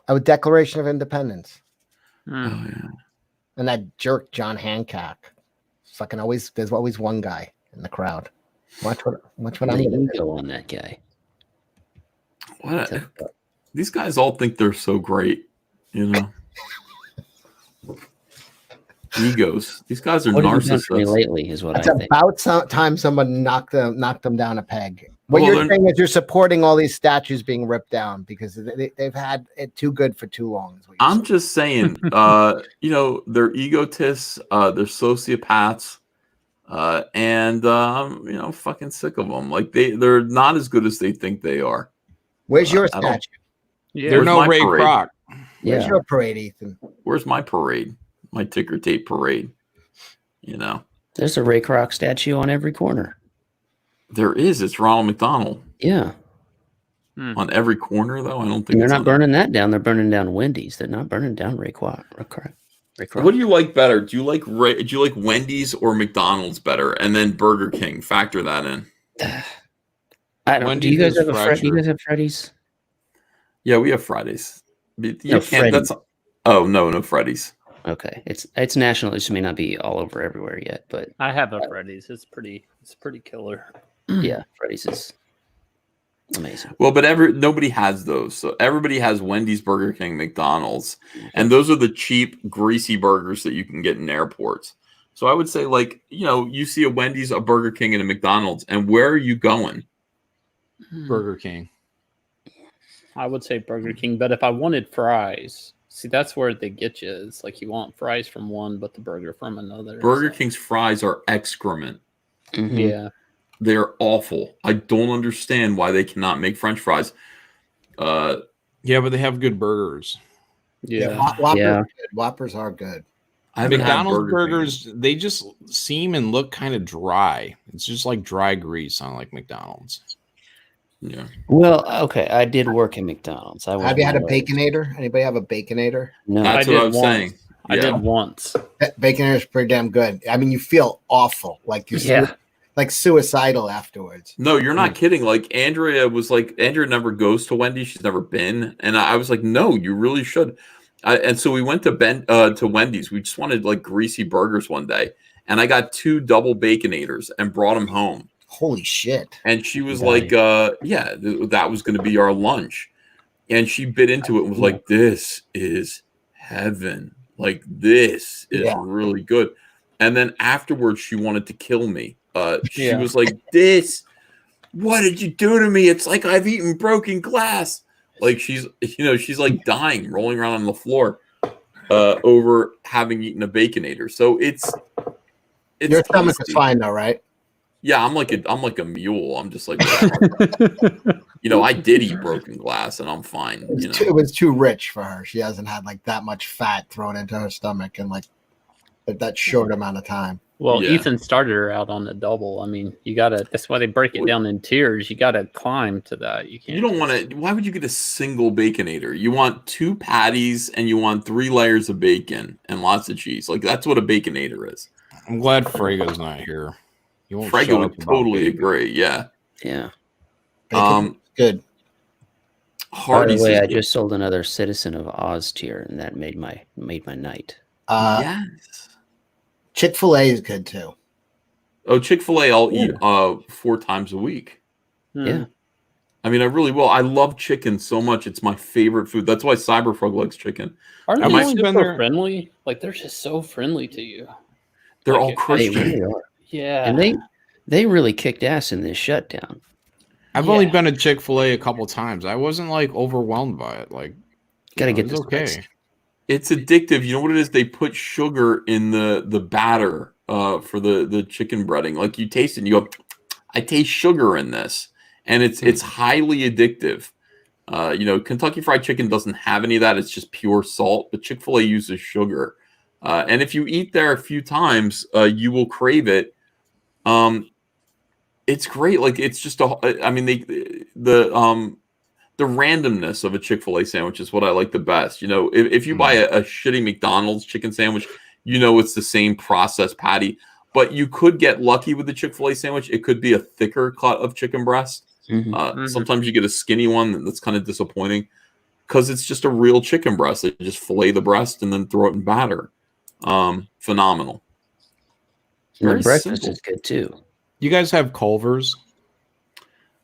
A Declaration of Independence. Oh yeah. And that jerk John Hancock. Fucking always, there's always one guy in the crowd. Watch what I'm going to go on that guy. These guys all think they're so great, Egos. These guys are narcissists. Lately is what it's I think. About time someone knocked them down a peg. What you're saying is you're supporting all these statues being ripped down because they've had it too good for too long. I'm just saying, they're egotists, they're sociopaths, and fucking sick of them. Like they're not as good as they think they are. Where's your statue? There's no Ray Kroc. Where's your parade, Ethan? Where's my parade? My ticker tape parade. There's a Ray Kroc statue on every corner. There is. It's Ronald McDonald. Yeah. On every corner, though, I don't think and they're not burning that down. They're burning down Wendy's. They're not burning down Ray Kroc. What do you like better? Do you like Wendy's or McDonald's better? And then Burger King. Factor that in. I don't. Do you guys have Freddy's? Yeah, we have Fridays. No Freddy's. Okay, it's national. It may not be all over everywhere yet, but I have a Freddy's. It's pretty killer. Yeah, Freddy's is amazing. Well, but nobody has those. So everybody has Wendy's, Burger King, McDonald's, and those are the cheap, greasy burgers that you can get in airports. So I would say, you see a Wendy's, a Burger King, and a McDonald's, and where are you going? Burger King. I would say Burger King, but if I wanted fries, see, that's where they get you. It's like you want fries from one, but the burger from another. Burger King's fries are excrement. Mm-hmm. Yeah. They're awful. I don't understand why they cannot make French fries. Yeah, but they have good burgers. Yeah. Whoppers are good. McDonald's burgers, they just seem and look kind of dry. It's just like dry grease on like McDonald's. Yeah. Well, okay. I did work at McDonald's. Have you had a Baconator? Anybody have a Baconator? No. That's what I'm saying. I did once. Baconator is pretty damn good. I mean, you feel awful, like you're like suicidal afterwards. No, you're not kidding. Like Andrea never goes to Wendy's. She's never been, and I was like, no, you really should. And so we went to Wendy's. We just wanted like greasy burgers one day, and I got 2 double Baconators and brought them home. Holy shit. And she was like, that was going to be our lunch. And she bit into it and was like, this is heaven. Like, this is really good. And then afterwards, she wanted to kill me. She was like, what did you do to me? It's like I've eaten broken glass. Like she's like dying, rolling around on the floor over having eaten a Baconator. So it's your stomach is fine though, right? Yeah, I'm like a mule. I'm just like, I did eat broken glass and I'm fine. It was too rich for her. She hasn't had like that much fat thrown into her stomach in like that short amount of time. Well, Ethan started her out on the double. I mean, that's why they break it down in tiers. You gotta climb to that. You don't want to. Why would you get a single Baconator? You want 2 patties and you want 3 layers of bacon and lots of cheese. Like that's what a Baconator is. I'm glad Frego's not here. Frego would totally agree. Yeah. Yeah. Good. By the way, I just sold another Citizen of Oz tier, and that made my night. Yes. Chick-fil-A is good too. Oh, Chick-fil-A, I'll eat 4 times a week. Yeah. I mean, I really will. I love chicken so much. It's my favorite food. That's why Cyberfrog likes chicken. Aren't they super friendly? Like, they're just so friendly to you. They're Like, all Christian. They really are. Yeah. And they really kicked ass in this shutdown. I've only been to Chick-fil-A a couple times. I wasn't like overwhelmed by it. Like, gotta get it's this okay. place. It's addictive. You know what it is? They put sugar in the batter for the chicken breading. Like, you taste it and you go, I taste sugar in this. And it's highly addictive. Kentucky Fried Chicken doesn't have any of that. It's just pure salt. But Chick-fil-A uses sugar. And if you eat there a few times, you will crave it. It's great. Like, it's just the randomness of a Chick-fil-A sandwich is what I like the best. You know, if you buy a shitty McDonald's chicken sandwich, you know it's the same processed patty. But you could get lucky with the Chick-fil-A sandwich. It could be a thicker cut of chicken breast. Sometimes you get a skinny one that's kind of disappointing because it's just a real chicken breast. They just fillet the breast and then throw it in batter. Phenomenal. And Very the breakfast simple. is good too. You guys have Culver's?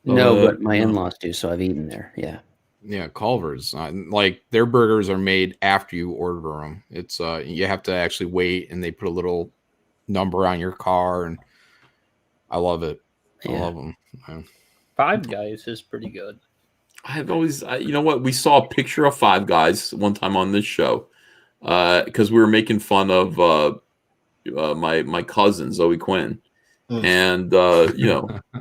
No, but my in-laws do, so I've eaten there. Yeah. Yeah, Culver's. Like, their burgers are made after you order them. It's you have to actually wait, and they put a little number on your car, and I love it. I love them. Five Guys is pretty good. I've always, you know what? We saw a picture of Five Guys one time on this show because we were making fun of my cousin Zoe Quinn, and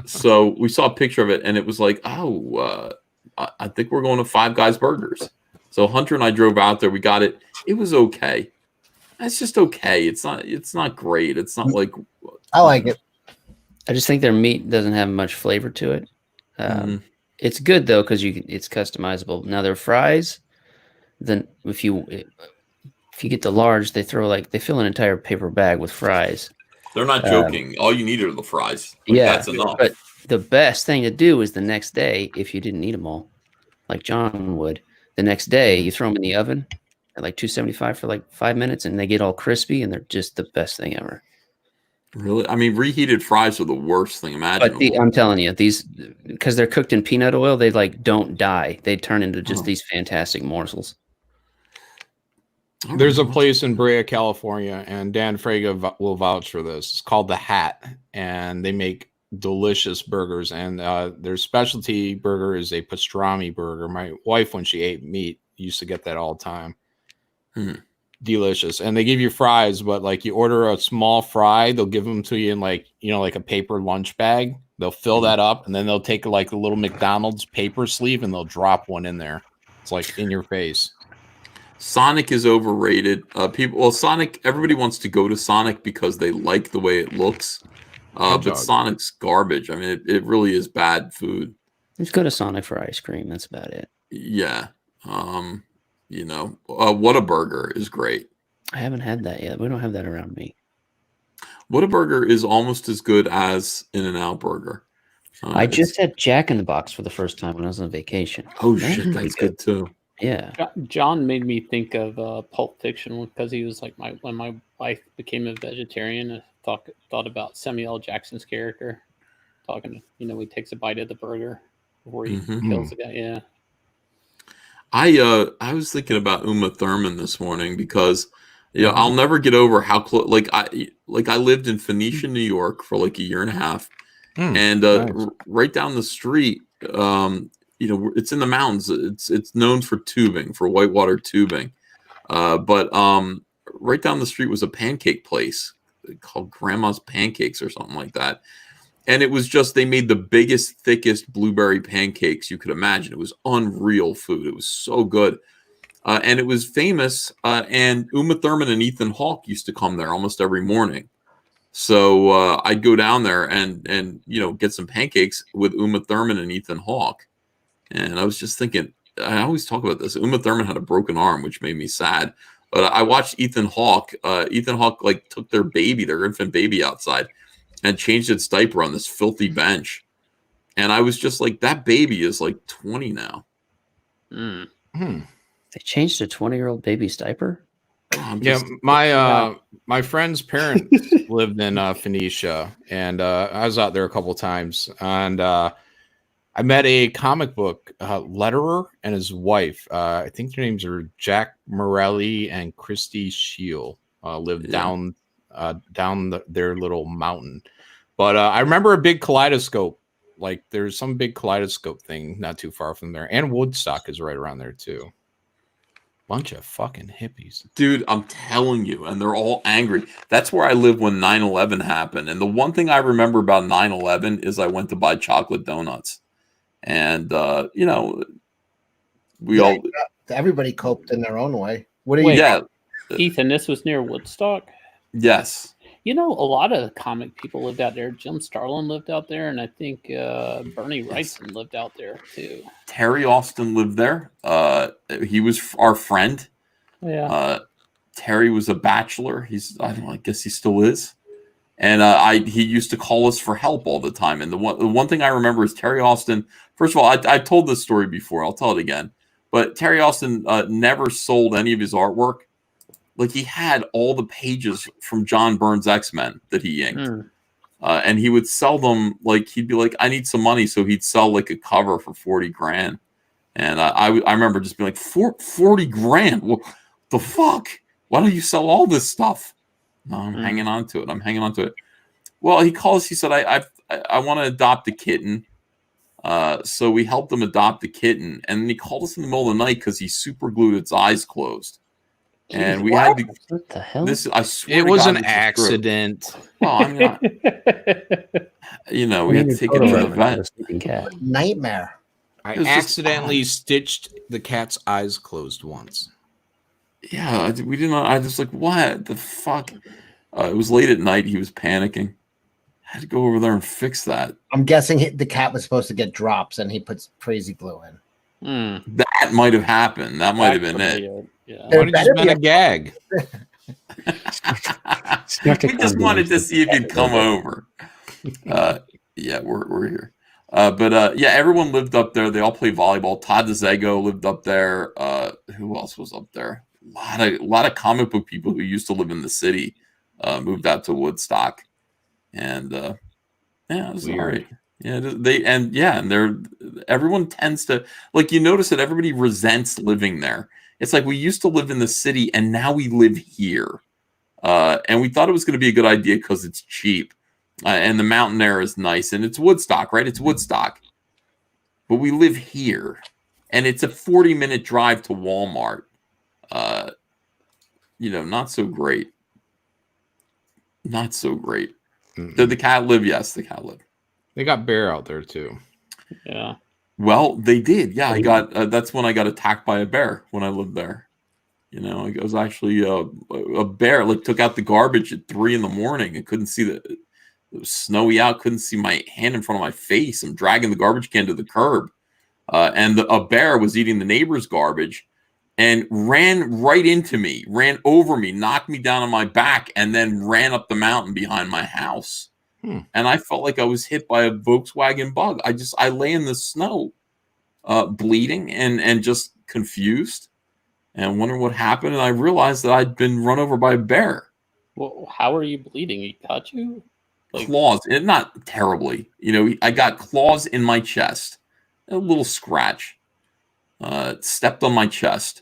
so we saw a picture of it, and it was like, I think we're going to Five Guys Burgers. So Hunter and I drove out there. We got it. It was okay. It's just okay. It's not great. It's not like I like it. I just think their meat doesn't have much flavor to it. It's good though because it's customizable. Now their fries, then if you get the large, they fill an entire paper bag with fries. they're not joking. All you need are the fries. Like, Yeah, that's enough. but the best thing to do is the next day, if you didn't eat them all, like John would, the next day you throw them in the oven at like 275 for like 5 minutes, and they get all crispy, and they're just the best thing ever. Really? I mean, reheated fries are the worst thing imaginable. But I'm telling you, these, because they're cooked in peanut oil, they like don't die. They turn into just these fantastic morsels. There's a place in Brea, California, and Dan Fraga will vouch for this. It's called The Hat, and they make delicious burgers. And their specialty burger is a pastrami burger. My wife, when she ate meat, used to get that all the time. Delicious. And they give you fries, but like you order a small fry, they'll give them to you in like a paper lunch bag. They'll fill that up, and then they'll take like a little McDonald's paper sleeve and they'll drop one in there. It's like in your face. Sonic is overrated. Sonic, everybody wants to go to Sonic because they like the way it looks. But Sonic's garbage. I mean, it really is bad food. Just go to Sonic for ice cream. That's about it. Yeah. Whataburger is great. I haven't had that yet. We don't have that around me. Whataburger is almost as good as In-N-Out Burger. I just had Jack in the Box for the first time when I was on vacation. Oh, shit. That's good too. Yeah. John made me think of Pulp Fiction because he was like when my wife became a vegetarian, I thought about Samuel L. Jackson's character talking. He takes a bite of the burger before he kills the guy. Yeah. I was thinking about Uma Thurman this morning because I'll never get over how close. I lived in Phoenicia, New York for like a year and a half, and nice. Right down the street. It's in the mountains. It's known for tubing, for whitewater tubing. But right down the street was a pancake place called Grandma's Pancakes or something like that. And it was just, they made the biggest, thickest blueberry pancakes you could imagine. It was unreal food. It was so good. And it was famous. And Uma Thurman and Ethan Hawke used to come there almost every morning. So I'd go down there and get some pancakes with Uma Thurman and Ethan Hawke. And I was just thinking, I always talk about this. Uma Thurman had a broken arm, which made me sad. But I watched Ethan Hawke. Ethan Hawke took their infant baby outside and changed its diaper on this filthy bench. And I was just like, that baby is like 20 now. They changed a 20-year-old baby's diaper? Yeah, my friend's parents lived in Phoenicia, and I was out there a couple times, and I met a comic book letterer and his wife. I think their names are Jack Morelli and Christy Shield. Lived down their little mountain. But I remember a big kaleidoscope. Like there's some big kaleidoscope thing not too far from there, and Woodstock is right around there too. Bunch of fucking hippies, dude. I'm telling you, and they're all angry. That's where I lived when 9/11 happened. And the one thing I remember about 9/11 is I went to buy chocolate donuts, and you know, everybody coped in their own way. What are Wait, you? Ethan, this was near Woodstock? Yes. You know, a lot of comic people lived out there. Jim Starlin lived out there, and I think Bernie Wrightson lived out there too. Terry Austin lived there. He was our friend. Yeah. Terry was a bachelor. I guess he still is. And he used to call us for help all the time. And the one thing I remember is Terry Austin. First of all, I told this story before. I'll tell it again. But Terry Austin never sold any of his artwork. Like he had all the pages from John Byrne's X-Men that he inked. And he would sell them. Like he'd be like, I need some money. So he'd sell like a cover for 40 grand. And I remember just being like, 40 grand? What the fuck? Why don't you sell all this stuff? No, I'm hanging on to it. Well, he calls. He said, I want to adopt a kitten. So we helped him adopt the kitten. And then he called us in the middle of the night because he super glued its eyes closed. And we had to. What the hell? I swear it to was God, an accident. Well, I'm not. You know, we had to take it to the vet. Nightmare. I accidentally stitched the cat's eyes closed once. Yeah, we didn't. I was like, what the fuck? It was late at night. He was panicking. I had to go over there and fix that. I'm guessing the cat was supposed to get drops, and he puts crazy glue in. That might have happened. That might have been it. Yeah. Might have just been a gag. We just wanted to see if he'd come over. Yeah, we're here. But everyone lived up there. They all play volleyball. Todd DeZago lived up there. Who else was up there? A lot of comic book people who used to live in the city moved out to Woodstock, and it was all right. Yeah, everyone tends to, like, you notice that everybody resents living there. It's like we used to live in the city and now we live here, and we thought it was going to be a good idea because it's cheap. And the mountain air is nice, and it's Woodstock, right? It's Woodstock. But we live here, and it's a 40-minute drive to Walmart. Not so great. Not so great. Did the cat live? Yes, the cat lived. They got bear out there, too. Yeah. Well, they did. Yeah, I got. That's when I got attacked by a bear when I lived there. You know, it was actually a bear. Like, took out the garbage at 3 a.m. and couldn't see it was snowy out. Couldn't see my hand in front of my face. I'm dragging the garbage can to the curb. And a bear was eating the neighbor's garbage and ran right into me, ran over me, knocked me down on my back, and then ran up the mountain behind my house. And I felt like I was hit by a Volkswagen Bug. I lay in the snow, bleeding and just confused and wondering what happened. And I realized that I'd been run over by a bear. Well, how are you bleeding? He cut you? Claws, and not terribly. You know, I got claws in my chest, a little scratch. Stepped on my chest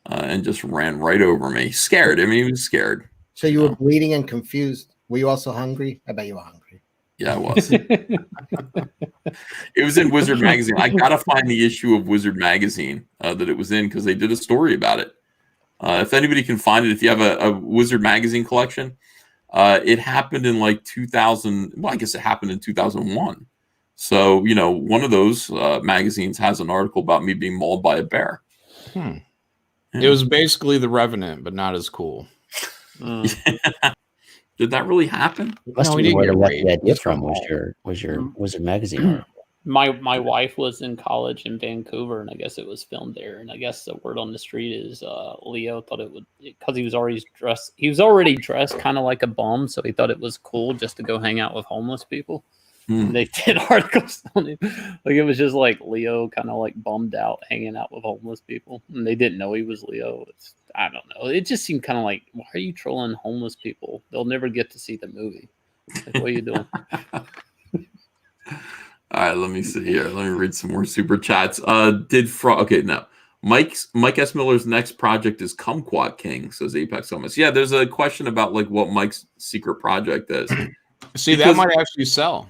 and just ran right over me. Scared. I mean, he was scared. So you were bleeding and confused. Were you also hungry? I bet you were hungry. Yeah, I was. It was in Wizard Magazine. I gotta find the issue of Wizard Magazine that it was in because they did a story about it. If anybody can find it, if you have a Wizard Magazine collection, it happened in like 2000. Well, I guess it happened in 2001. So, you know, one of those magazines has an article about me being mauled by a bear. Yeah. It was basically The Revenant, but not as cool. Did that really happen? Must have been where the idea from was your Wizard Magazine. My wife was in college in Vancouver, and I guess it was filmed there. And I guess the word on the street is Leo thought it would, because he was already dressed kind of like a bum, so he thought it was cool just to go hang out with homeless people. And they did articles on him. Like it was just like Leo kind of like bummed out hanging out with homeless people. And they didn't know he was Leo. I don't know. It just seemed kind of like, why are you trolling homeless people? They'll never get to see the movie. Like, what are you doing? All right, let me see here. Let me read some more super chats. Okay, no. Mike S. Miller's next project is Kumquat King, says Apex Thomas. Yeah, there's a question about like what Mike's secret project is. See, that might actually sell.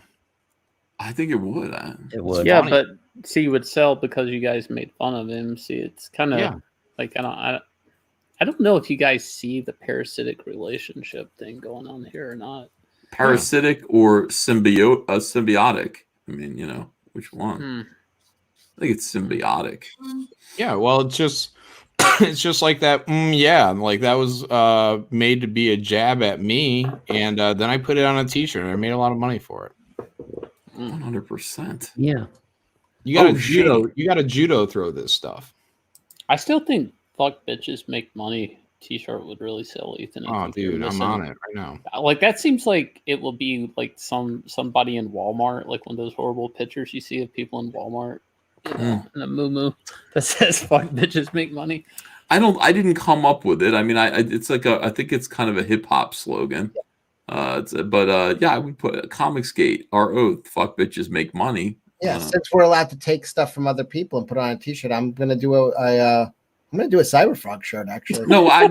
I think it would. It would. Yeah, but see, it would sell because you guys made fun of him. See, it's kind of like I don't know if you guys see the parasitic relationship thing going on here or not. Parasitic or symbiotic? I mean, which one? I think it's symbiotic. Yeah, well, it's just like that. Like that was made to be a jab at me, and then I put it on a T-shirt. And I made a lot of money for it. 100%. Yeah, you got to judo. You got to judo throw this stuff. I still think "fuck bitches make money" T-shirt would really sell, Ethan. Oh, dude, I'm on it right now. Like that seems like it will be like somebody in Walmart, like one of those horrible pictures you see of people in Walmart, in a moo that says "fuck bitches make money." I didn't come up with it. I mean, it's like I think it's kind of a hip hop slogan. I would put Comicsgate, our oath, fuck bitches make money. Yeah, since we're allowed to take stuff from other people and put on a T-shirt, I'm gonna do a Cyberfrog shirt. Actually, no, I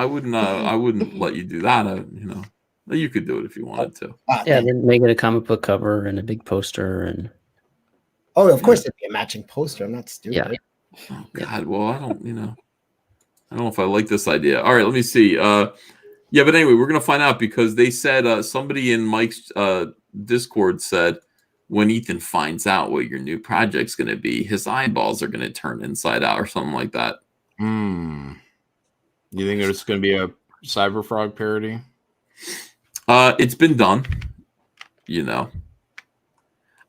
wouldn't let you do that. You could do it if you wanted to. Yeah, then make it a comic book cover and a big poster and. Oh, of course, it'd be a matching poster. I'm not stupid. Yeah. Oh God, well, I don't know if I like this idea. All right, let me see. But anyway, we're gonna find out because they said somebody in Mike's Discord said when Ethan finds out what your new project's gonna be, his eyeballs are gonna turn inside out or something like that. You think it's gonna be a Cyberfrog parody? It's been done.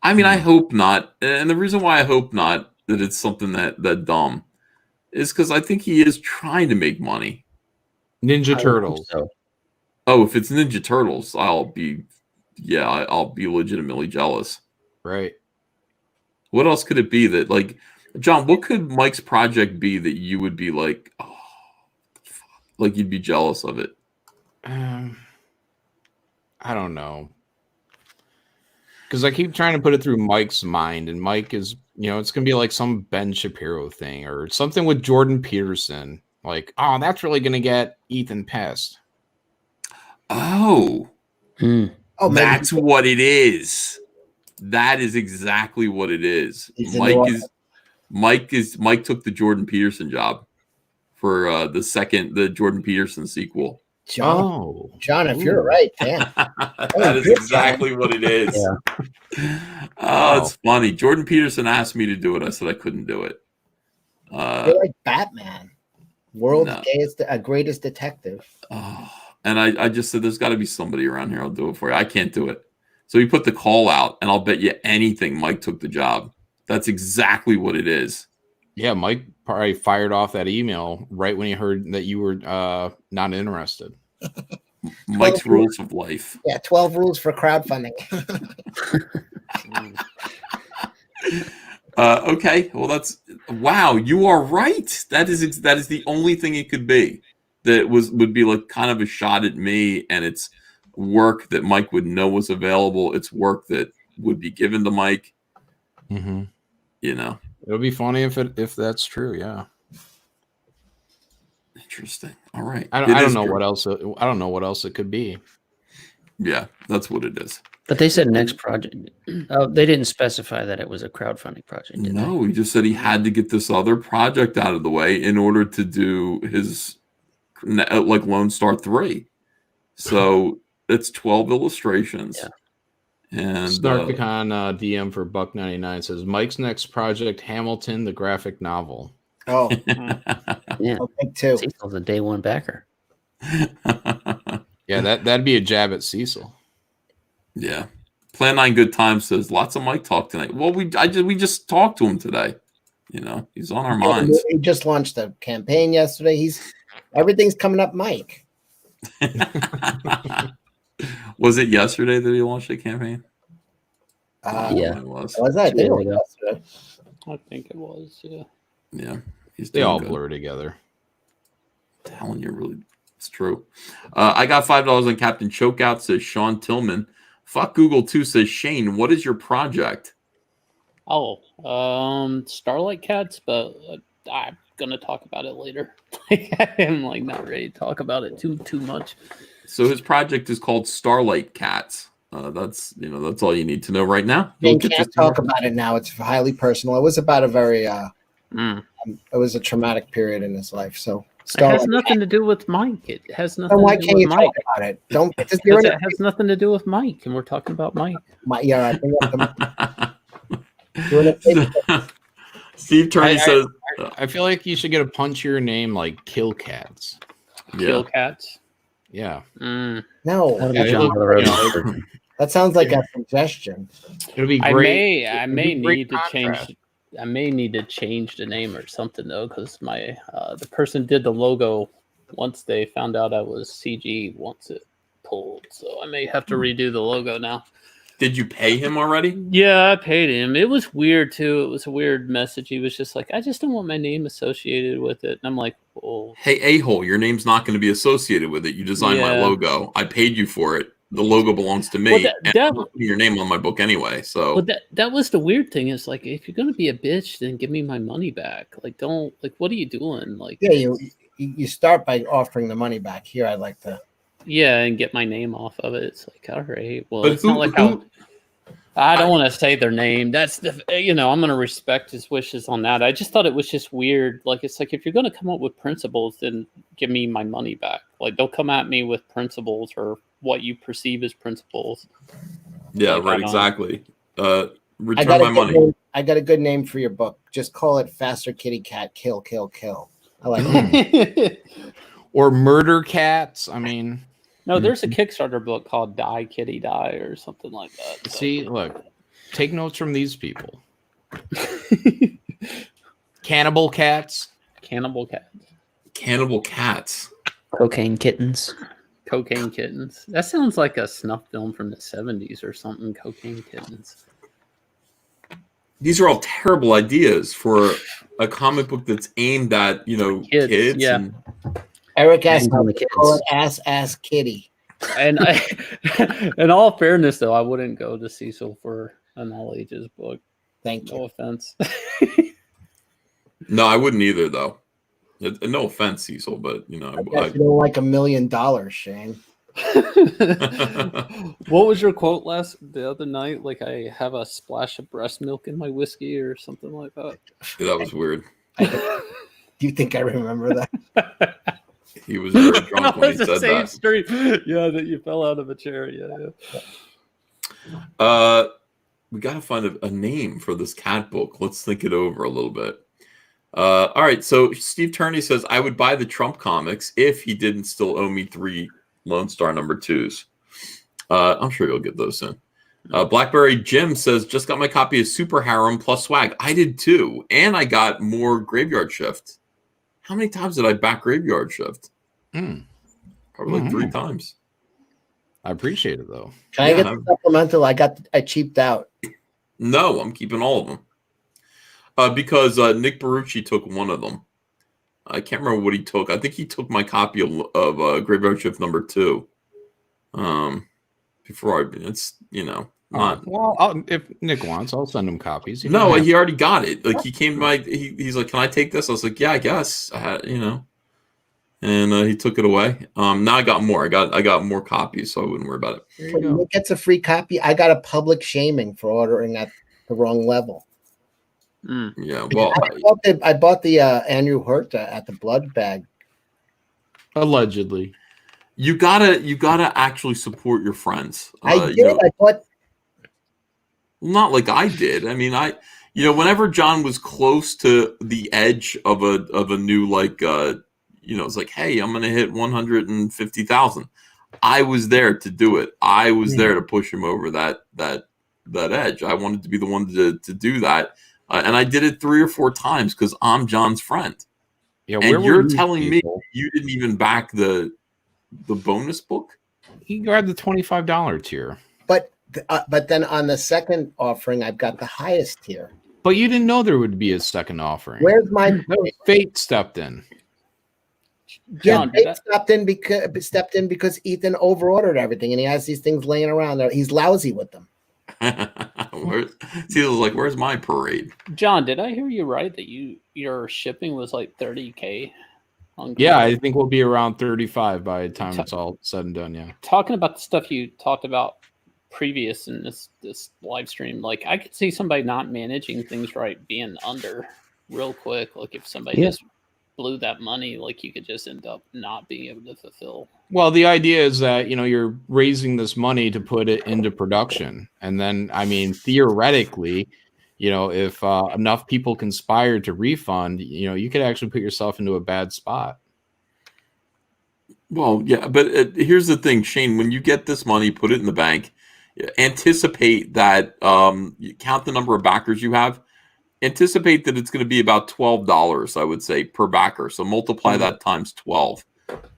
I mean, I hope not. And the reason why I hope not that it's something that dumb is because I think he is trying to make money. Ninja Turtles. Oh, if it's Ninja Turtles, I'll be legitimately jealous. Right. What else could it be that, like, John, what could Mike's project be that you would be like, oh, like you'd be jealous of it? I don't know. Because I keep trying to put it through Mike's mind, and Mike is, it's going to be like some Ben Shapiro thing or something with Jordan Peterson. Like, oh, that's really going to get Ethan pissed. Oh, that's what it is. That is exactly what it is. Mike took the Jordan Peterson job for the Jordan Peterson sequel. John, if you're right, damn. That is exactly what it is. It's funny. Jordan Peterson asked me to do it. I said I couldn't do it. You're like Batman, world's greatest detective. And I just said, there's got to be somebody around here. I'll do it for you. I can't do it. So he put the call out, and I'll bet you anything Mike took the job. That's exactly what it is. Yeah, Mike probably fired off that email right when he heard that you were not interested. Mike's rules of life. Yeah, 12 rules for crowdfunding. Okay, well wow. You are right. That is the only thing it could be. That would be like kind of a shot at me, and it's work that Mike would know was available. It's work that would be given to Mike. Mm-hmm. It'll be funny if that's true. Yeah. Interesting. All right. I don't know what else. I don't know what else it could be. Yeah, that's what it is. But they said next project. Oh, they didn't specify that it was a crowdfunding project. No, he just said he had to get this other project out of the way in order to do his like Lone Star 3. So it's 12 illustrations. Yeah. And Snarkicon DM for $1.99 says Mike's next project, Hamilton, the graphic novel. Oh, yeah. I think too. Cecil's a day one backer. Yeah, that'd be a jab at Cecil. Yeah. Plan 9 Good Times says lots of Mike talk tonight. Well, we just talked to him today. He's on our minds. He just launched a campaign yesterday. Everything's coming up, Mike. Was it yesterday that he launched a campaign? Yeah. It was. Was that? I think it was yesterday. I think it was. Yeah. Yeah. They all blur together. Telling you, really, it's true. I got $5 on Captain Chokeout, says Sean Tillman. Fuck Google too, says Shane. What is your project? Oh, Starlight Cats, but I'm gonna talk about it later. I'm like not ready to talk about it too much. So his project is called Starlight Cats. That's all you need to know right now. You can't talk about it now. It's highly personal. It was about a very it was a traumatic period in his life. So It has nothing to do with Mike. It has nothing why to do can't with you Mike. talk about it? Don't because Because it has nothing to do with Mike, and we're talking about Mike. Yeah, I think you're in a Steve Turney says, I feel like you should get a punchier name like Kill Cats. Kill Cats. Yeah. No, that sounds like a suggestion. It'll be I great. may need to change. I may need to change the name or something though, because my the person did the logo once they found out I was CG wants it pulled, so I may have to redo the logo now. Did you pay him already? Yeah, I paid him. It was weird too. It was a weird message. He was just like, "I just don't want my name associated with it," and I'm like, "Oh, hey, a-hole, your name's not going to be associated with it. You designed my logo. I paid you for it. The logo belongs to me. Well, and I'm putting your name on my book anyway. So well, that was the weird thing. Is like, if you're gonna be a bitch, then give me my money back. Like, don't what are you doing? Like, yeah, you start by offering the money back. Here, I'd like to. Yeah, and get my name off of it. It's like, all right, well, it's not like how. I don't want to say their name. That's the I'm going to respect his wishes on that. I just thought it was just weird. Like, it's like if you're going to come up with principles, then give me my money back. Like, don't come at me with principles or what you perceive as principles. Yeah, like, right. Exactly. Return I my money. I got a good name for your book. Just call it Faster Kitty Cat Kill Kill Kill. I like it. Or Murder Cats. I mean. No, there's a Kickstarter book called Die Kitty Die or something like that. So. See, look, take notes from these people. Cannibal Cats. Cannibal Cats. Cannibal Cats. Cocaine Kittens. Cocaine Kittens. That sounds like a snuff film from the 70s or something. Cocaine Kittens. These are all terrible ideas for a comic book that's aimed at, kids. Yeah. And Eric asked me to call it Ass Kitty. And in all fairness, though, I wouldn't go to Cecil for an all ages book. Thank you. No offense. No, I wouldn't either, though. No offense, Cecil, but I guess you don't like $1 million, Shane. What was your quote the other night? Like, I have a splash of breast milk in my whiskey or something like that. Yeah, that was weird. Do you think I remember that? He was very drunk when he said that. Street. Yeah, that you fell out of a chair. Yeah. We got to find a name for this cat book. Let's think it over a little bit. All right. So Steve Turney says, I would buy the Trump comics if he didn't still owe me 3 Lone Star number 2s. I'm sure you'll get those soon. Blackberry Jim says, just got my copy of Super Harem plus swag. I did too. And I got more Graveyard Shift. How many times did I back Graveyard Shift? Probably like 3 times. I appreciate it though. Can I get the supplemental? I cheaped out. No, I'm keeping all of them. Because Nick Barucci took one of them. I can't remember what he took. I think he took my copy of Graveyard Shift number 2. Before it's not. Well, if Nick wants, I'll send him copies. No, he already got it. Like he came to he's like, "Can I take this?" I was like, "Yeah, I guess." And he took it away. Now I got more. I got more copies, so I wouldn't worry about it. There you go. Nick gets a free copy. I got a public shaming for ordering at the wrong level. Yeah, well, I bought the Andrew Hurt at the Blood Bag. Allegedly, you gotta actually support your friends. I did. I bought. Not like I did. I mean, whenever John was close to the edge of a new it's like, hey, I'm gonna hit 150,000. I was there to do it. I was there to push him over that edge. I wanted to be the one to do that, and I did it 3 or 4 times because I'm John's friend. Yeah, and you're telling me you didn't even back the bonus book? You can grab the $25 tier. But then on the second offering, I've got the highest tier. But you didn't know there would be a second offering. Where's my Fate stepped in? Yeah, Fate stepped in because Ethan overordered everything, and he has these things laying around there. He's lousy with them. Where's my parade? John, did I hear you right that your shipping was like $30K? Yeah, I think we'll be around 35 by the time it's all said and done. Yeah. Talking about the stuff you talked about previous in this live stream, like I could see somebody not managing things right being under real quick. Like if somebody just blew that money, like you could just end up not being able to fulfill. Well, the idea is that, you're raising this money to put it into production. And then, I mean, theoretically, if enough people conspire to refund, you could actually put yourself into a bad spot. Well, yeah, but here's the thing, Shane, when you get this money, put it in the bank, anticipate that, you count the number of backers you have, anticipate that it's going to be about $12, I would say, per backer. So multiply that times 12.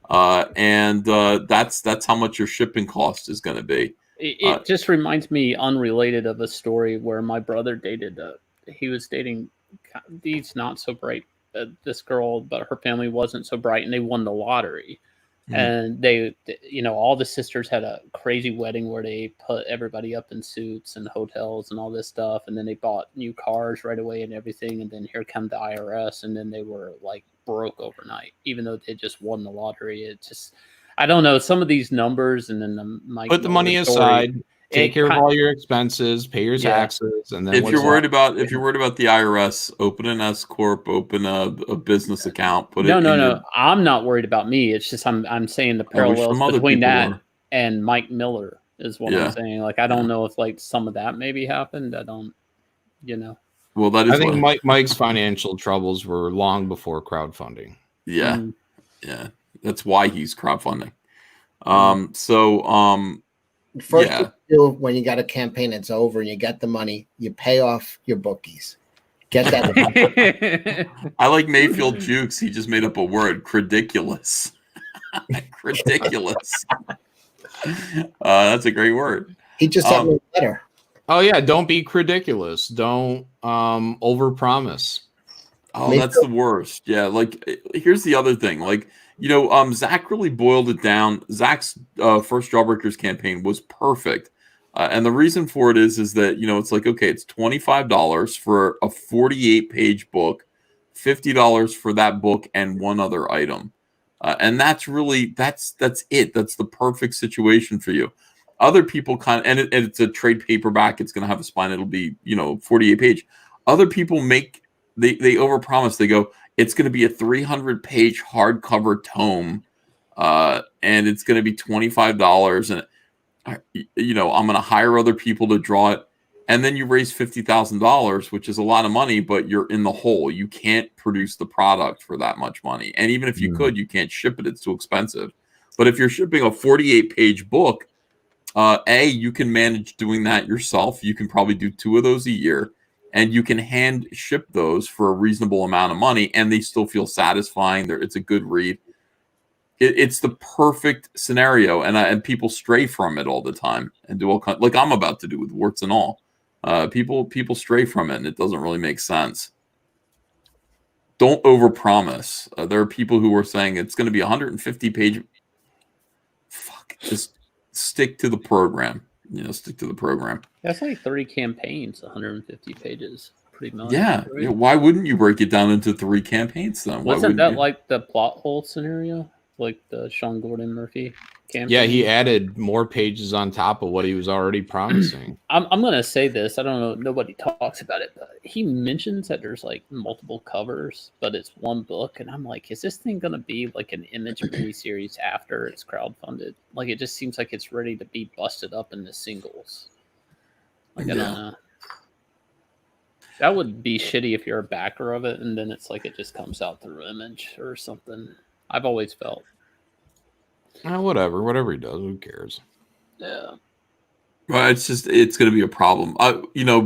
And that's how much your shipping cost is going to be. It just reminds me, unrelated, of a story where my brother dated. He was dating these not so bright this girl, but her family wasn't so bright, and they won the lottery. And they, all the sisters had a crazy wedding where they put everybody up in suits and hotels and all this stuff, and then they bought new cars right away and everything. And then here come the IRS, and then they were like broke overnight, even though they just won the lottery. It just, I don't know, some of these numbers, and then put the money aside, take care of all your expenses, pay your taxes, and then if you're worried about the IRS, open an S corp, open a business account, put it. No. I'm not worried about me. It's just I'm saying the parallels between that and Mike Miller is what I'm saying. Like I don't know if like some of that maybe happened. I don't, Well, that is. I think Mike's financial troubles were long before crowdfunding. Yeah, yeah, that's why he's crowdfunding. First, you do when you got a campaign, it's over, and you get the money. You pay off your bookies. Get that. I like Mayfield Jukes. He just made up a word, crediculous. Crediculous. That's a great word. He just sent me a letter. Oh yeah, don't be crediculous. Don't overpromise. Oh, that's the worst. Yeah, like here's the other thing. Like, Zach really boiled it down. Zach's first Jawbreakers campaign was perfect. And the reason for it is that, it's like, okay, it's $25 for a 48-page book, $50 for that book and one other item. And that's really, that's it. That's the perfect situation for you. Other people and it's a trade paperback. It's going to have a spine. It'll be, 48 page. Other people they overpromise. They go, it's going to be a 300-page hardcover tome. And it's going to be $25. And, I'm going to hire other people to draw it. And then you raise $50,000, which is a lot of money, but you're in the hole. You can't produce the product for that much money. And even if you could, you can't ship it. It's too expensive. But if you're shipping a 48-page book, you can manage doing that yourself. You can probably do 2 of those a year, and you can hand ship those for a reasonable amount of money, and they still feel satisfying. It's a good read. It's the perfect scenario, and people stray from it all the time and do all kinds, like I'm about to do with warts and all. People stray from it, and it doesn't really make sense. Don't overpromise. There are people who are saying it's going to be 150-page. Just stick to the program. Stick to the program. That's like 3 campaigns, 150 pages. Pretty much. Yeah. Right? Yeah. Why wouldn't you break it down into 3 campaigns then? Wasn't that like the plot hole scenario? Like the Sean Gordon Murphy campaign? Yeah, he added more pages on top of what he was already promising. I'm going to say this. I don't know. Nobody talks about it, but he mentions that there's like multiple covers, but it's one book. And I'm like, is this thing going to be like an Image miniseries after it's crowdfunded? Like, it just seems like it's ready to be busted up into singles. Like, I don't know. That would be shitty if you're a backer of it, and then it's like it just comes out through Image or something. I've always felt. Whatever he does, who cares? Yeah. Well, it's going to be a problem.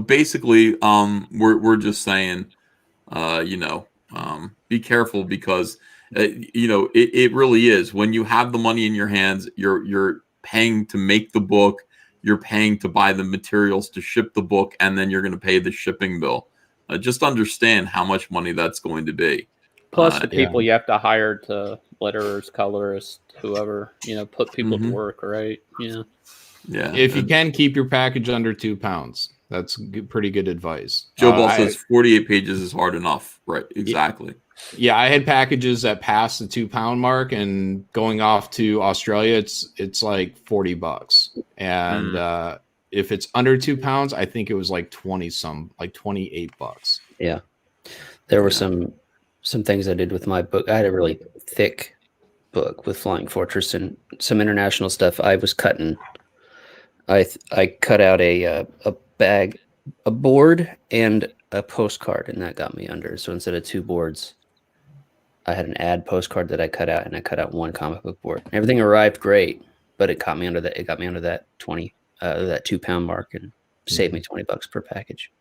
Basically, we're just saying, be careful because, it really is when you have the money in your hands, you're paying to make the book, you're paying to buy the materials to ship the book, and then you're going to pay the shipping bill. Just understand how much money that's going to be. Plus the people you have to hire to letterers, colorists, whoever, put people to work, right? Yeah. Yeah. If you can keep your package under 2 pounds, that's pretty good advice. Joe Ball says 48 pages is hard enough. Right. Exactly. Yeah. I had packages that passed the 2 pound mark, and going off to Australia, it's like $40. And if it's under 2 pounds, I think it was like $28. Yeah. There were some things I did with my book. I had a really thick book with Flying Fortress and some international stuff. I was cutting. I cut out a bag, a board, and a postcard, and that got me under. So instead of 2 boards, I had an ad postcard that I cut out, and I cut out 1 comic book board. Everything arrived great, but it caught me under that. It got me under that 2 pound mark, and saved me $20 per package.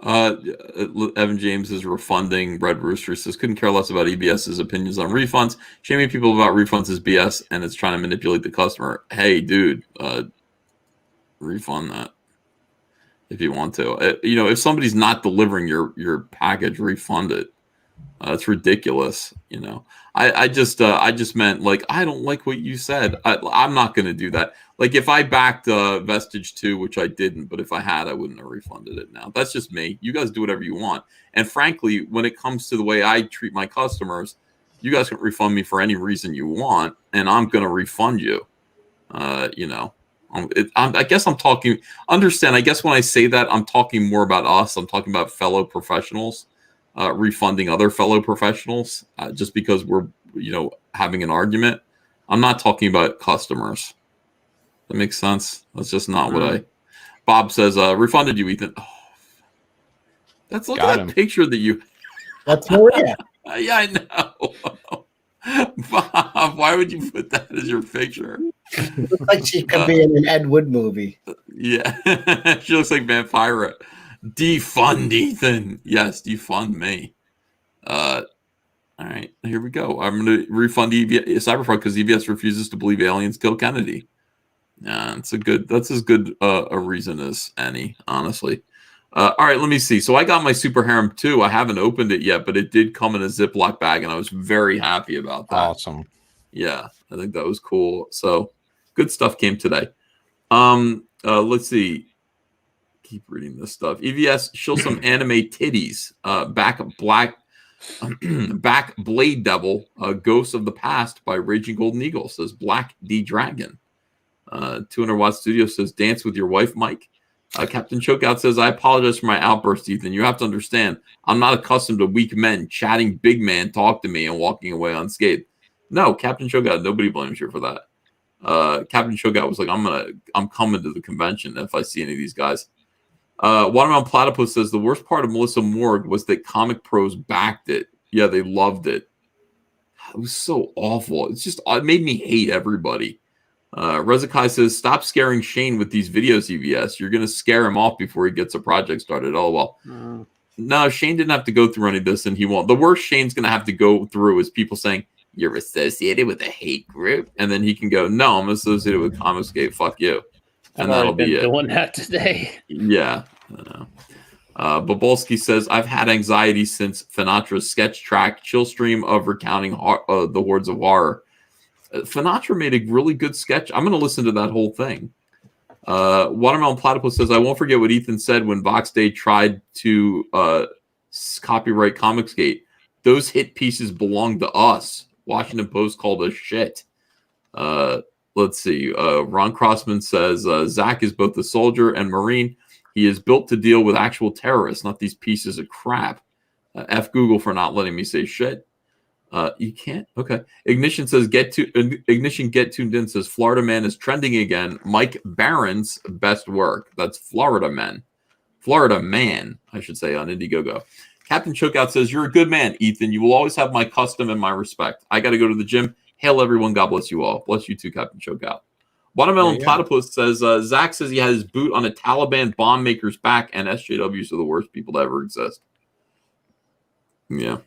Evan James is refunding. Red Rooster says couldn't care less about EVS's opinions on refunds. Shaming people about refunds is BS, and it's trying to manipulate the customer. Hey, dude, refund that if you want to. If somebody's not delivering your package, refund it. It's ridiculous. I just meant, like, I don't like what you said. I'm not going to do that. Like, if I backed Vestige 2, which I didn't, but if I had, I wouldn't have refunded it now. That's just me. You guys do whatever you want. And frankly, when it comes to the way I treat my customers, you guys can refund me for any reason you want, and I'm going to refund you. I guess I'm talking, understand, I guess when I say that, I'm talking more about us. I'm talking about fellow professionals. Refunding other fellow professionals just because we're, having an argument. I'm not talking about customers. That makes sense. That's just not what Bob says, refunded you, Ethan. Oh, look at that picture that you. That's Maria. Yeah, I know. Bob, why would you put that as your picture? Looks like she could be in an Ed Wood movie. Yeah, she looks like Vampira. Defund Ethan. Yes, defund me. All right, here we go. I'm going to refund Cyberpunk because EVS refuses to believe aliens kill Kennedy. Yeah, that's as good a reason as any, honestly. All right, let me see. So I got my Super Harem 2. I haven't opened it yet, but it did come in a Ziploc bag, and I was very happy about that. Awesome. Yeah, I think that was cool. So good stuff came today. Let's see. Keep reading this stuff. EVS show some anime titties. Back Blade Devil, Ghosts of the Past by Raging Golden Eagle, says Black D Dragon. 200 Watt Studio says dance with your wife, Mike. Captain Chokeout says, I apologize for my outburst, Ethan. You have to understand, I'm not accustomed to weak men chatting big man talk to me and walking away unscathed. No, Captain Chokeout, nobody blames you for that. Captain Chokeout was like, I'm coming to the convention if I see any of these guys. Watermelon Platypus says the worst part of Melissa Morg was that Comic Pros backed it. Yeah, they loved it. It was so awful. It made me hate everybody. Rezakai says, stop scaring Shane with these videos, EVS. You're going to scare him off before he gets a project started. Oh, well. No, Shane didn't have to go through any of this, and he won't. The worst Shane's going to have to go through is people saying, you're associated with a hate group. And then he can go, no, I'm associated with Comicsgate. Fuck you. And that'll be it. Doing that today. Yeah. Bobolski says, I've had anxiety since Finatra's sketch track chill stream of recounting the hordes of horror. Finatra made a really good sketch. I'm going to listen to that whole thing. Watermelon Platypus says, I won't forget what Ethan said when Vox Day tried to copyright Comicsgate. Those hit pieces belong to us. Washington Post called us shit. Let's see. Ron Crossman says, Zach is both a soldier and Marine. He is built to deal with actual terrorists, not these pieces of crap. F Google for not letting me say shit. You can't? Okay. Ignition says, get tuned in, says Florida Man is trending again. Mike Barron's best work. That's Florida Man, I should say, on Indiegogo. Captain Chokeout says, you're a good man, Ethan. You will always have my custom and my respect. I got to go to the gym. Hail everyone. God bless you all. Bless you too, Captain Chokeout. Watermelon Platypus says, Zach says he had his boot on a Taliban bomb maker's back, and SJWs are the worst people to ever exist. Yeah.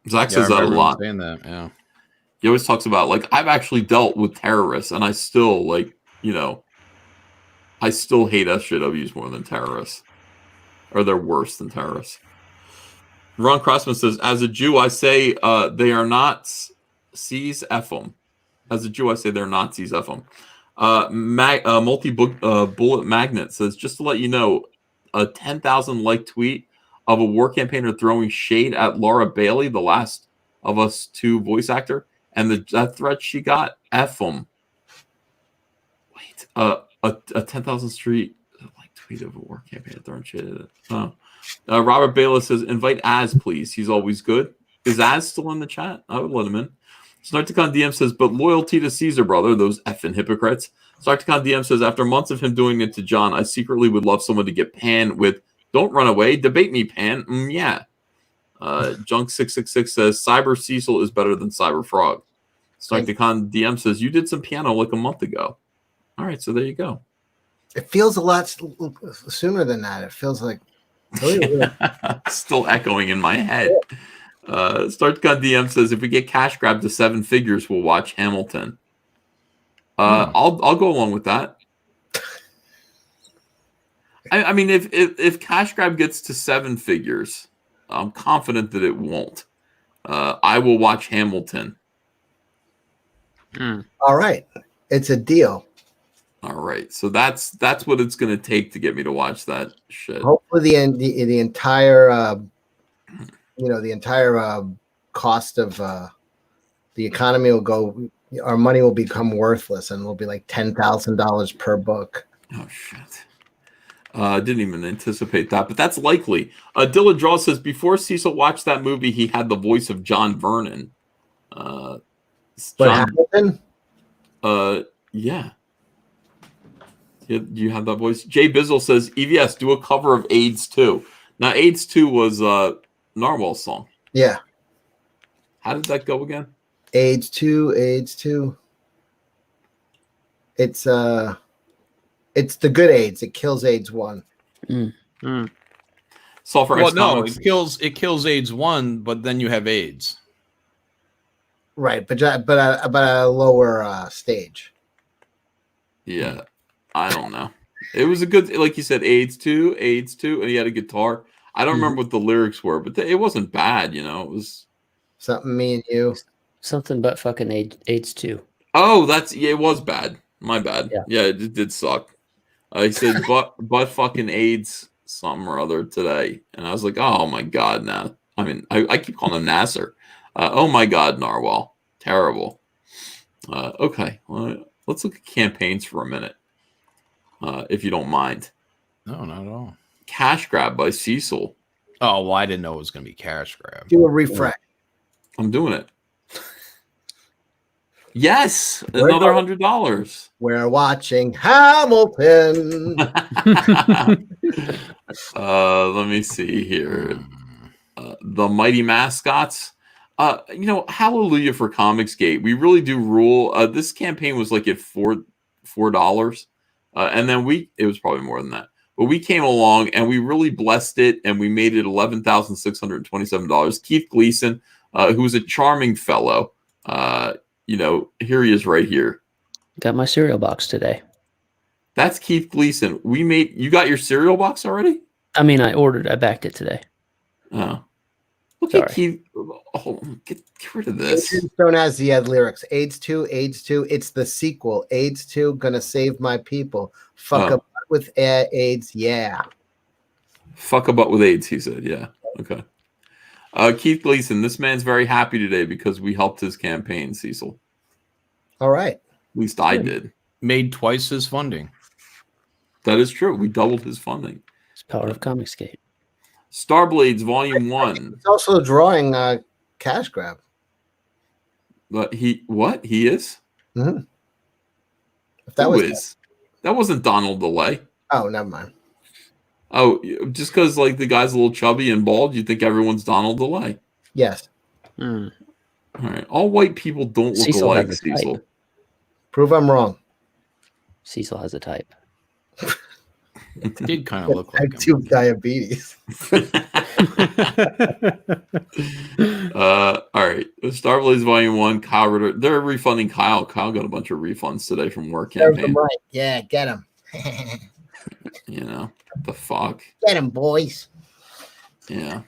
Zach says that a lot. Saying that, yeah. He always talks about, like, I've actually dealt with terrorists, and I still, like, you know, I still hate SJWs more than terrorists. Or they're worse than terrorists. Ron Crossman says, as a Jew, I say they are not C's, F them. As a Jew, I say they're Nazis, F them. Multi-bullet magnet says, just to let you know, a 10,000 like tweet of a war campaigner throwing shade at Laura Bailey, the Last of Us 2 voice actor, and the death threat she got, F them. Wait, a 10,000 street like tweet of a war campaigner throwing shade at it. Oh. Robert Bayless says, invite Az, please. He's always good. Is Az still in the chat? I would let him in. Snarticon DM says, but loyalty to Caesar, brother, those effing hypocrites. Snarticon DM says, after months of him doing it to John, I secretly would love someone to get Pan with, don't run away, debate me, Pan. Yeah. Junk666 says, Cyber Cecil is better than Cyber Frog. Snarticon DM says, you did some piano like a month ago. All right, so there you go. It feels a lot sooner than that. It feels like still echoing in my head. Startgun DM says, if we get cash grab to 7 figures, we'll watch Hamilton. I'll go along with that. I mean, if cash grab gets to 7 figures, I'm confident that it won't. I will watch Hamilton. All right, it's a deal. All right, so that's what it's going to take to get me to watch that shit. Hopefully, the entire the entire cost of the economy will go. Our money will become worthless, and will be like $10,000 per book. Oh shit! I didn't even anticipate that, but that's likely. Dylan Draw says, before Cecil watched that movie, he had the voice of John Vernon. Hamilton? Yeah. You have that voice. Jay Bizzle says, EVS, do a cover of AIDS 2. Now, AIDS 2 was Narwhal's song. Yeah. How did that go again? AIDS 2, AIDS 2. It's the good AIDS. It kills AIDS 1. Sulfur well, no, it kills AIDS 1, but then you have AIDS. Right, but at a lower stage. Yeah. I don't know. It was a good, like you said, AIDS 2, and he had a guitar. I don't remember what the lyrics were, but it wasn't bad, you know. It was something me and you. Something but fucking AIDS 2. Oh, it was bad. My bad. Yeah, it did suck. He said, but fucking AIDS something or other today. And I was like, oh my God, now. I mean, I keep calling him Nasser. Oh my God, Narwhal. Terrible. Okay, well, let's look at campaigns for a minute. If you don't mind. No, not at all. Cash Grab by Cecil. Oh, well, I didn't know it was going to be Cash Grab. Do a refresh. I'm doing it. Yes, another $100. We're watching Hamilton. Let me see here. The Mighty Mascots. Hallelujah for Comicsgate. We really do rule. This campaign was like at $4. And then it was probably more than that. But we came along and we really blessed it, and we made it $11,627. Keith Gleason, who was a charming fellow, here he is right here. Got my cereal box today. That's Keith Gleason. You got your cereal box already? I mean, I backed it today. Oh. Look at Keith. Oh, get rid of this. Stone has the lyrics. AIDS 2, AIDS 2. It's the sequel. AIDS 2, gonna save my people. Fuck a butt with AIDS. Yeah. Fuck a butt with AIDS, he said. Yeah. Okay. Keith Gleason, this man's very happy today because we helped his campaign, Cecil. All right. At least I did. Made twice his funding. That is true. We doubled his funding. It's power of Comicsgate. Starblades Volume 1. It's also drawing Cash Grab. But he is? Mm-hmm. That wasn't Donald DeLay. Oh, never mind. Oh, just because like the guy's a little chubby and bald, you think everyone's Donald DeLay? Yes. All right. All white people don't look alike, Cecil. Prove I'm wrong. Cecil has a type. It did kind of look like type 2 diabetes. All right. Star Blaze Volume 1, Kyle Ritter. They're refunding Kyle. Kyle got a bunch of refunds today from work campaign. Right. Yeah, get him. You know, the fuck. Get him, boys. Yeah.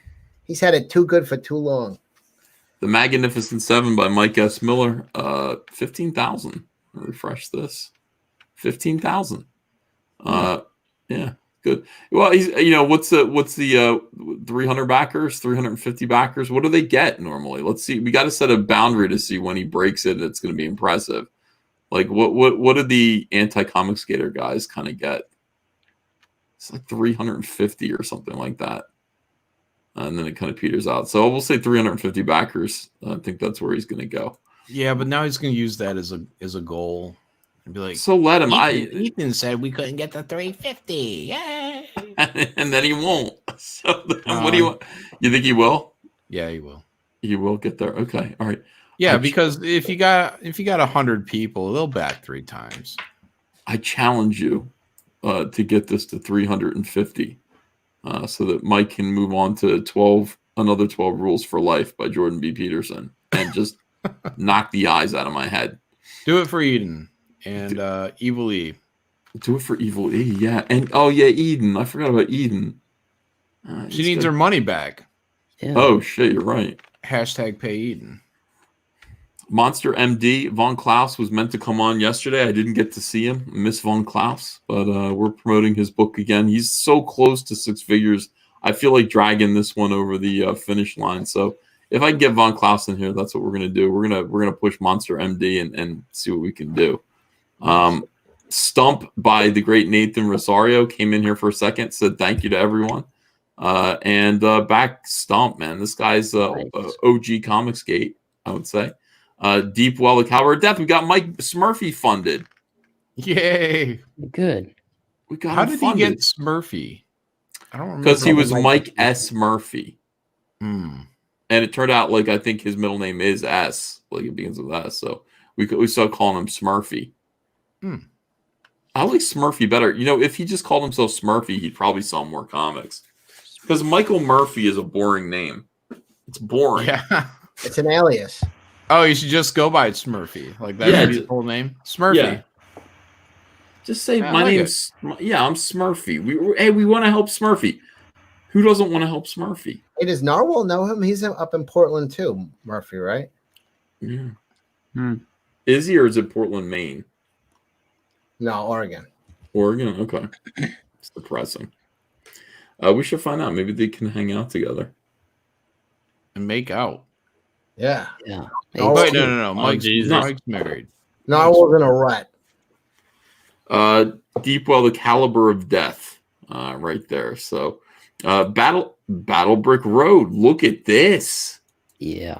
He's had it too good for too long. The Magnificent Seven by Mike S. Miller. 15,000. Refresh this. 15,000. Yeah, good. Well, he's what's the 300 backers, 350 backers? What do they get normally? Let's see. We got to set a boundary to see when he breaks it. It's going to be impressive. Like what do the anti-comic skater guys kind of get? It's like 350 or something like that. And then it kind of peters out. So we'll say 350 backers. I think that's where he's going to go. Yeah, but now he's going to use that as a goal and be like, so let him. Ethan said we couldn't get the 350. Yay! And then he won't. So what do you want? You think he will? Yeah, he will. He will get there. Okay, all right. Yeah, because if you got 100 people, they'll bat 3 times. I challenge you to get this to 350. So that Mike can move on to another 12 Rules for Life by Jordan B. Peterson and just knock the eyes out of my head. Do it for Eden and Evil E. Do it for Evil E, yeah. And Eden. I forgot about Eden. She needs her money back. Yeah. Oh shit, you're right. Hashtag pay Eden. Monster MD Von Klaus was meant to come on yesterday. I didn't get to see him, Miss Von Klaus, but we're promoting his book again. He's so close to 6 figures. I feel like dragging this one over the finish line. So if I can get Von Klaus in here, that's what we're gonna do. We're gonna push Monster MD and see what we can do. Stump by the great Nathan Rosario came in here for a second, said thank you to everyone, and back Stump, man. This guy's OG Comicsgate, I would say. Deep Well, the Caliber of Death. We got Mike Smurfy funded. Yay! Good. We got. How him did funded. he get Smurfy? I don't remember. Because he was Mike S. Murphy. Hmm. And it turned out like I think his middle name is S, like it begins with S. So we started calling him Smurfy. I like Smurfy better. If he just called himself Smurfy, he'd probably sell more comics. Because Michael Murphy is a boring name. It's boring. Yeah. It's an alias. Oh, you should just go by Smurfy. Like that's his whole name. Smurfy. Yeah. Just say my name's. Yeah, I'm Smurfy. We want to help Smurfy. Who doesn't want to help Smurfy? Hey, does Narwhal know him? He's up in Portland too, Murphy, right? Yeah. Is he or is it Portland, Maine? No, Oregon. Oregon? Okay. It's depressing. We should find out. Maybe they can hang out together. And make out. Yeah. Yeah. Oh, wait, no. Mike's married. Narwhal's in a rut. Deep Well, the Caliber of Death. Right there. So Battle Brick Road. Look at this. Yeah.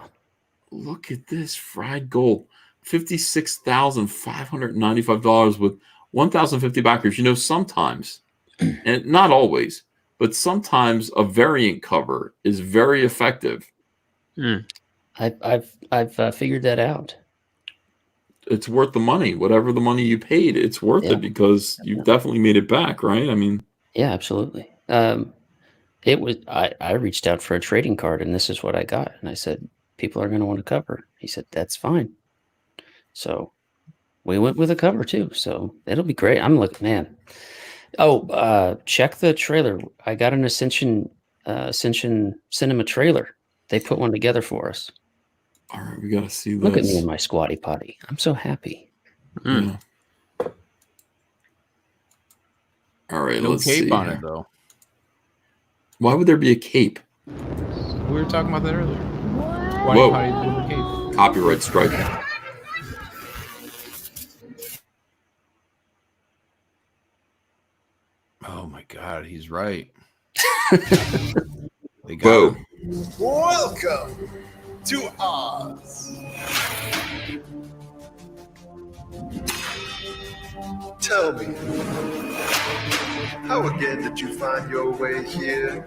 Look at this. Fried gold. $56,595 with 1,050 backers. Sometimes, and not always, but sometimes a variant cover is very effective. I've figured that out. It's worth the money. Whatever the money you paid, it's worth it because you definitely made it back, right? I mean, yeah, absolutely. It was I reached out for a trading card, and this is what I got, and I said people are going to want a cover. He said that's fine. So we went with a cover too. So it'll be great. I'm looking, man. Oh, check the trailer. I got an Ascension Cinema trailer. They put one together for us. All right, we got to see this. Look at me in my squatty potty. I'm so happy. Yeah. All right, No let's cape see on here. it though. Why would there be a cape? We were talking about that earlier. Whoa. How do you do the cape? Copyright strike. Oh my God, he's right. They got Whoa. him. Welcome to Oz. Tell me, how again did you find your way here?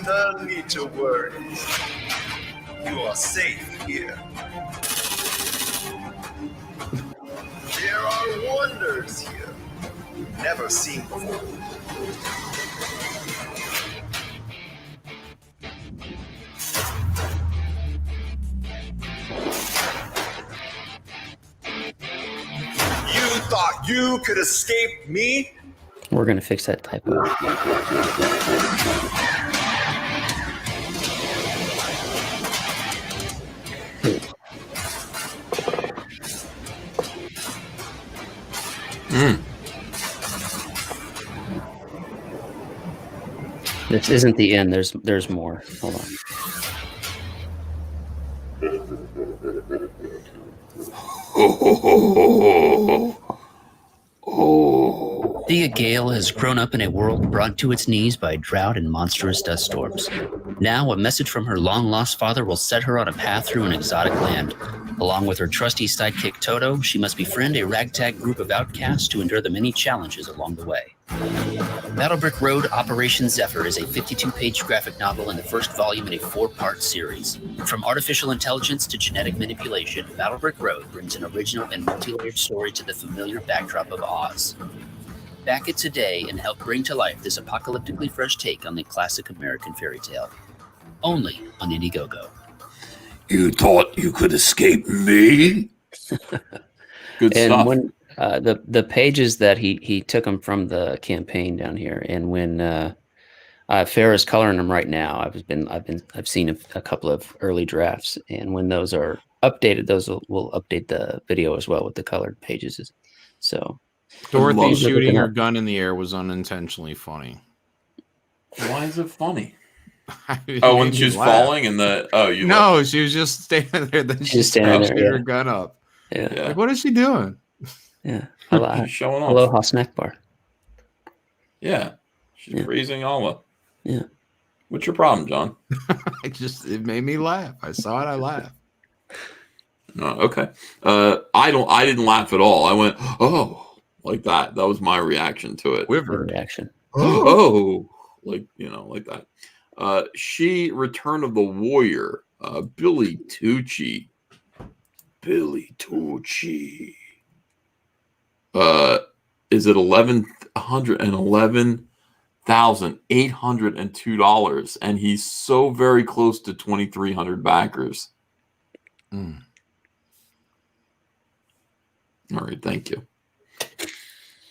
No need to worry. You are safe here. There are wonders here. never seen before. You thought you could escape me? We're gonna fix that typo. This isn't the end. There's more. Hold on. Thea Gale has grown up in a world brought to its knees by drought and monstrous dust storms. Now, a message from her long-lost father will set her on a path through an exotic land. Along with her trusty sidekick Toto, she must befriend a ragtag group of outcasts to endure the many challenges along the way. Battlebrick Road Operation Zephyr is a 52-page graphic novel in the first volume in a 4-part series. From artificial intelligence to genetic manipulation, Battlebrick Road brings an original and multi-layered story to the familiar backdrop of Oz. Back it today and help bring to life this apocalyptically fresh take on the classic American fairy tale. Only on Indiegogo. You thought you could escape me? Good And stuff. when the pages that he took them from the campaign down here, and when Farrah's coloring them right now, I've seen a couple of early drafts, and when those are updated, those will update the video as well with the colored pages. So Dorothy shooting her gun in the air was unintentionally funny. Why is it funny? Oh, when she was falling and she was just standing there. Then she standing shoot there, her gun up. Yeah. Like, what is she doing? Yeah. She's showing off. Aloha snack bar. Yeah. She's raising Allah. Yeah. What's your problem, John? It made me laugh. I saw it, I laughed. Okay. I didn't laugh at all. I went, oh, like that. That was my reaction to it. Quivered reaction. Oh, like that. Return of the Warrior, Billy Tucci. Is it $11,802, and he's so very close to 2,300 backers. All right, thank you.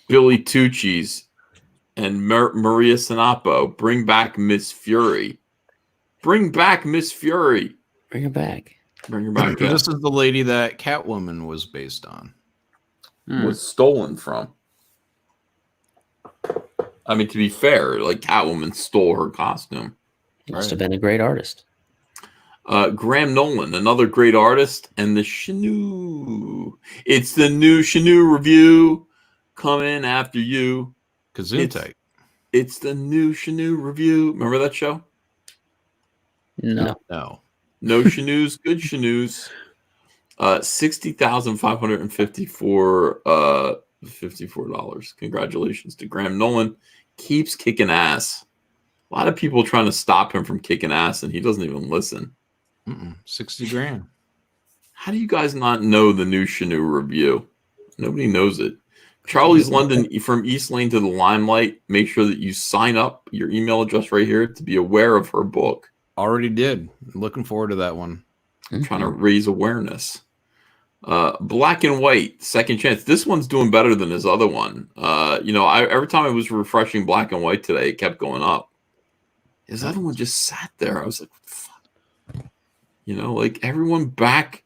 Billy Tucci's and Maria Sanapo, bring back Miss Fury. Bring back Miss Fury. Bring her back. Bring her back. This is the lady that Catwoman was based on. Was stolen from. I mean, to be fair, like Catwoman stole her costume. Must have been a great artist. Graham Nolan, another great artist, and the Shanu. It's the new Shanu review coming after you. Gesundheit. It's the new Shanu review. Remember that show? No. No Shanu's, good Shanu's. $60,554. Congratulations to Graham Nolan. Keeps kicking ass. A lot of people trying to stop him from kicking ass, and he doesn't even listen. 60 grand. How do you guys not know the new Shanu review? Nobody knows it. Charlie's London from East Lane to the Limelight. Make sure that you sign up your email address right here to be aware of her book. Already did. Looking forward to that one. Trying to raise awareness. Black and White, Second Chance. This one's doing better than his other one. Every time I was refreshing Black and White today, it kept going up. His other one just sat there. I was like, fuck. Like everyone back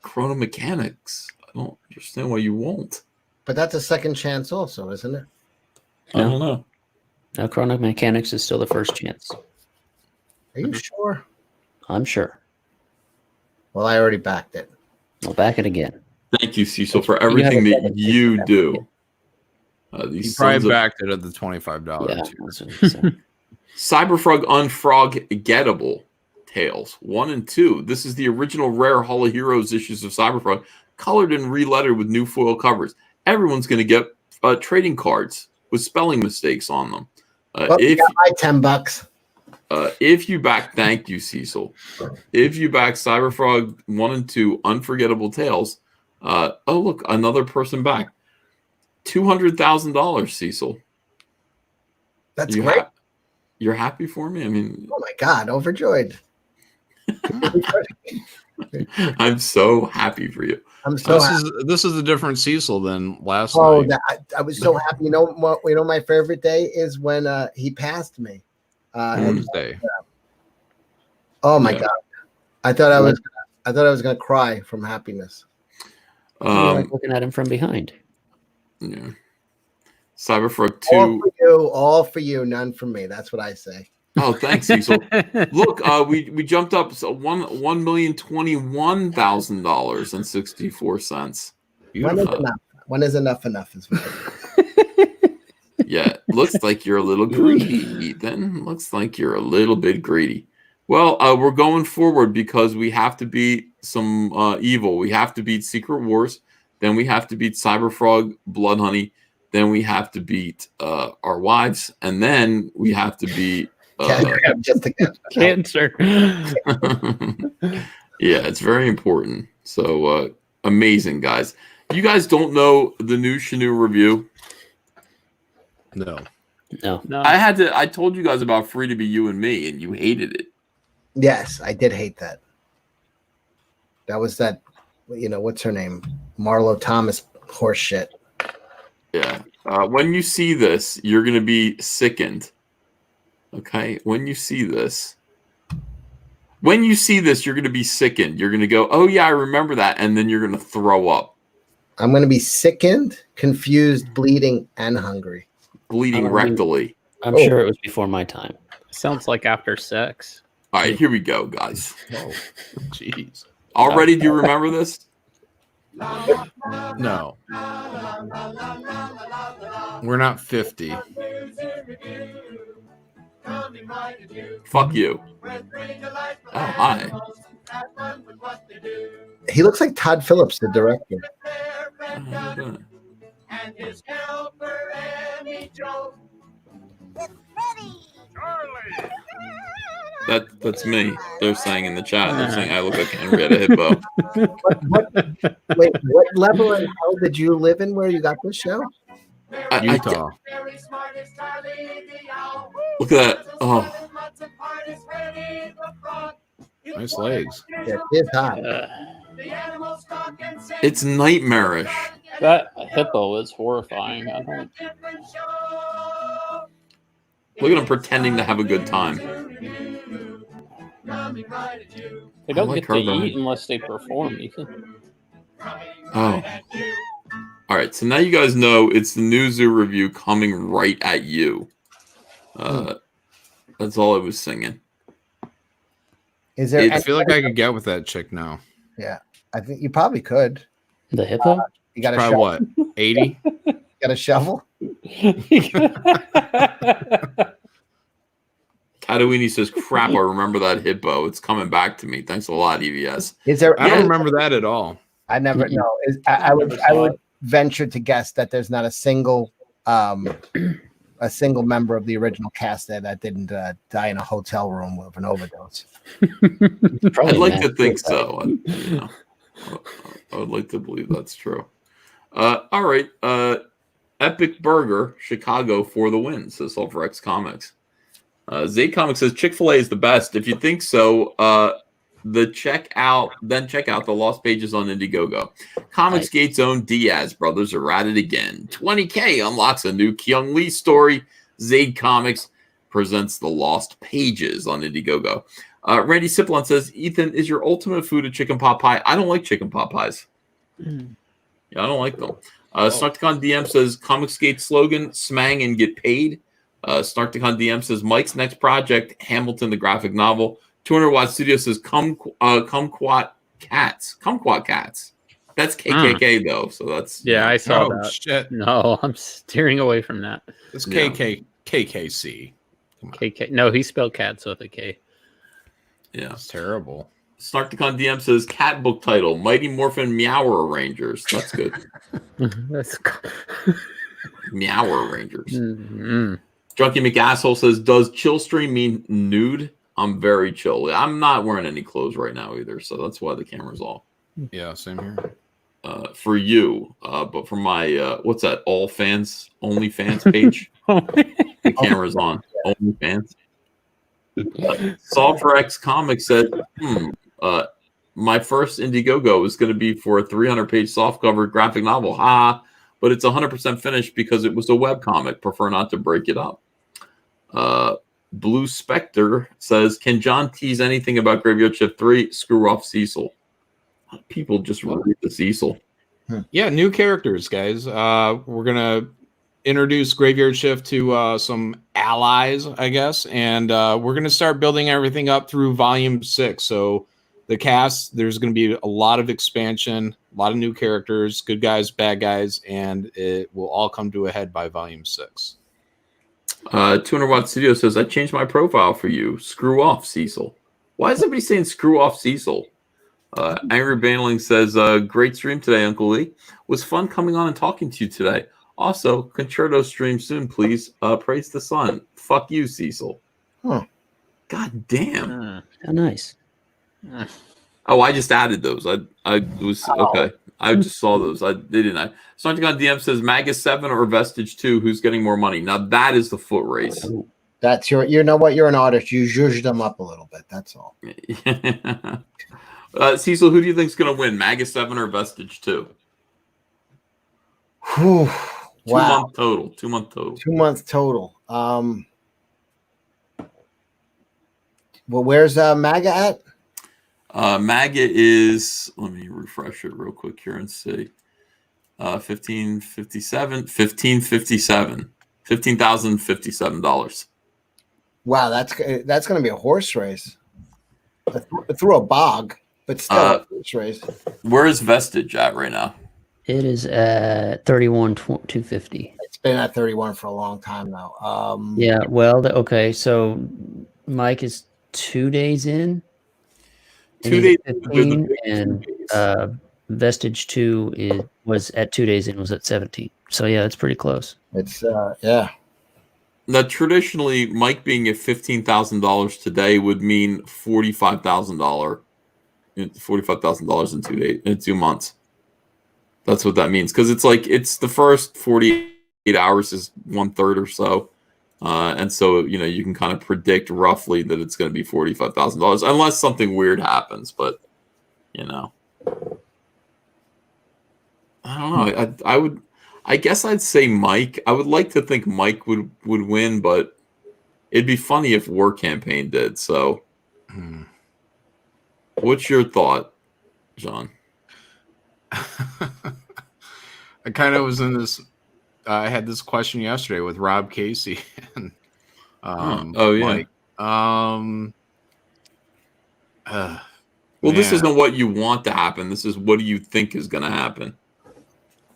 Chrono Mechanics. I don't understand why you won't. But that's a second chance also, isn't it? I don't know. No, Chrono Mechanics is still the first chance. Are you sure? I'm sure. Well, I already backed it. I'll back it again. Thank you, Cecil, for everything that you do. You probably backed it at the $25. Cyberfrog Unfrog-gettable Tales 1 and 2. This is the original rare Hall of Heroes issues of Cyberfrog, colored and relettered with new foil covers. Everyone's going to get trading cards with spelling mistakes on them. If my $10. If you back, thank you, Cecil. If you back Cyberfrog 1 and 2 Unforgettable Tales, oh look, another person back. $200,000, Cecil. That's great. You're happy for me? I mean, oh my God, overjoyed. I'm so happy for you. I'm so happy. This is a different Cecil than last Oh, night. I was so happy. You know what? You know my favorite day is when he passed me. Wednesday. Oh my God! I thought I was gonna cry from happiness. You like looking at him from behind. Yeah. Cyberfrog 2. All for you, none for me. That's what I say. Oh, thanks, Cecil. Look, we jumped up $1,021,000.64. When is enough is right. Yeah, looks like you're a little greedy, Ethan. Looks like you're a little bit greedy. Well, we're going forward because we have to beat some evil. We have to beat Secret Wars. Then we have to beat Cyberfrog, Blood Honey. Then we have to beat our wives. And then we have to beat cancer. Yeah, it's very important. So amazing, guys. You guys don't know the new Shanu review? No. I told you guys about Free to Be You and Me, and you hated it. Yes, I did hate that. That was that, what's her name? Marlo Thomas horse shit. Yeah. When you see this, you're going to be sickened. Okay? When you see this, you're going to be sickened. You're going to go, oh, yeah, I remember that. And then you're going to throw up. I'm going to be sickened, confused, bleeding, and hungry. Bleeding rectally. I'm sure it was before my time. Sounds like after sex. All right, here we go, guys. Oh, jeez. Already, do you remember this? No. We're not 50. Fuck you. Oh, hi. He looks like Todd Phillips, the director. And his helper, Emmy Joe. That's me. They're saying in the chat. They're saying I look like Henrietta Hippo. Wait, what level and hell did you live in where you got this show? Utah. Look at that. Oh. Nice legs. Yeah, it's hot. It's nightmarish. That hippo is horrifying. I don't. Look at him pretending to have a good time. They don't get to eat unless they perform, Ethan. Oh. All right, so now you guys know it's the new zoo review coming right at you. That's all I was singing. Is there? I feel like I could get with that chick now. Yeah, I think you probably could. The hippo? You got a Probably shovel? what? 80? Got a shovel? Katawini says, crap, I remember that hippo. It's coming back to me. Thanks a lot, EVS. Is there? I don't remember that at all. I never know. I would venture to guess that there's not a single member of the original cast there that didn't die in a hotel room of an overdose. I'd like to think so. I would like to believe that's true. All right. Epic Burger, Chicago for the win, says Sulfur Comics. Zayd Comics says Chick-fil-A is the best. If you think so, check out the Lost Pages on Indiegogo. Comicsgate's own Diaz brothers are at it again. 20K unlocks a new Kyung Lee story. Zayd Comics presents the Lost Pages on Indiegogo. Randy Siplon says, Ethan, is your ultimate food a chicken pot pie? I don't like chicken pot pies. Yeah, I don't like them. Snarkticon DM says, Comicsgate slogan, smang and get paid. Snarkticon DM says, Mike's next project, Hamilton the graphic novel. 200 Watt Studio says, Kumquat Cats. Kumquat Cats. That's KKK, though, so that's... Yeah, I saw that. Shit. No, I'm steering away from that. It's KKC. KK. No, he spelled cats with a K. Yeah. It's terrible. Snarkticon DM says, cat book title, Mighty Morphin Meower Rangers. That's good. That's Meower Rangers. Mm-hmm. Drunky McAsshole says, does chill stream mean nude? I'm very chill. I'm not wearing any clothes right now either, so that's why the camera's off. Yeah, same here. for you, but for my what's that? OnlyFans page. The camera's on. OnlyFans. Solverex Comics said, my first Indiegogo is going to be for a 300-page softcover graphic novel. But it's 100% finished because it was a webcomic. Prefer not to break it up. Blue Spectre says, can John tease anything about Graveyard Shift 3? Screw off Cecil. People just read the Cecil. Yeah, new characters, guys. We're going to introduce Graveyard Shift to some allies, I guess. And we're going to start building everything up through Volume 6. So the cast, there's going to be a lot of expansion, a lot of new characters, good guys, bad guys, and it will all come to a head by Volume 6. 200 Watt Studio says, I changed my profile for you. Screw off, Cecil. Why is everybody saying screw off, Cecil? Angry Baneling says, great stream today, Uncle Lee. Was fun coming on and talking to you today. Also, Concerto stream soon, please. Praise the sun. Fuck you, Cecil. Huh. God damn. How nice. Oh, I just added those. I was okay. I just saw those. They didn't. Something on DM says Magus 7 or Vestige 2. Who's getting more money? Now that is the foot race. That's you know what? You're an artist. You zhuzhed them up a little bit. That's all. Cecil, who do you think is going to win? Magus 7 or Vestige 2? Whew. Wow. 2 month total. 2 month total. Well, where's MAGA at? MAGA is, let me refresh it real quick here and see. $15,057. Wow, that's going to be a horse race. Through a bog, but still a horse race. Where is Vestige at right now? It is at 31,250. It's been at 31 for a long time now. Yeah, well, okay, so Mike is 2 days in. 2 days 15, and Vestige 2 was at 2 days in, was at 17. So yeah, it's pretty close. It's yeah. Now, traditionally, Mike being at $15,000 today would mean $45,000 in 2 days, in 2 months. That's what that means, because it's the first 48 hours is 1/3 or so, and so you can kind of predict roughly that it's going to be $45,000 unless something weird happens. But I don't know. I guess I'd say Mike. I would like to think Mike would win, but it'd be funny if War Campaign did. So, what's your thought, John? I kind of was in this. I had this question yesterday with Rob Casey. And, Mike. Well, this isn't what you want to happen. This is what do you think is going to happen.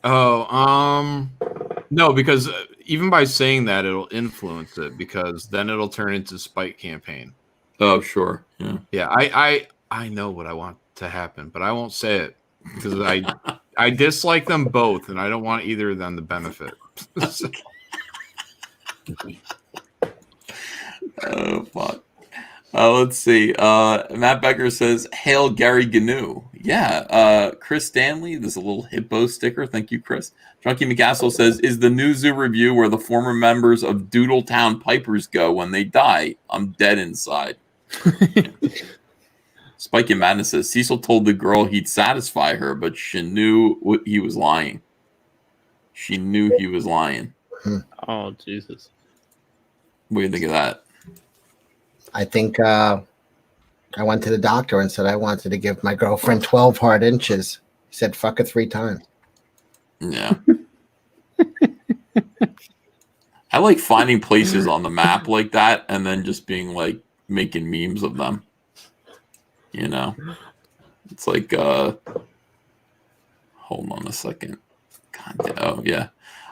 No, because even by saying that, it'll influence it, because then it'll turn into Spike Campaign. Oh, sure. Yeah. I know what I want to happen, but I won't say it because I dislike them both, and I don't want either of them to benefit. Oh, fuck. Let's see. Matt Becker says, "Hail Gary Gnu." Yeah. Chris Stanley. There's a little hippo sticker. Thank you, Chris. Junkie McCassell says, "Is the new zoo review where the former members of Doodletown Pipers go when they die? I'm dead inside." Spike and Madness says, "Cecil told the girl he'd satisfy her, but she knew he was lying. She knew he was lying." Oh, Jesus. What do you think of that? I think I went to the doctor and said I wanted to give my girlfriend 12 hard inches. He said, "Fuck it 3 times." Yeah. I like finding places on the map like that and then just being like making memes of them. It's like hold on a second. God,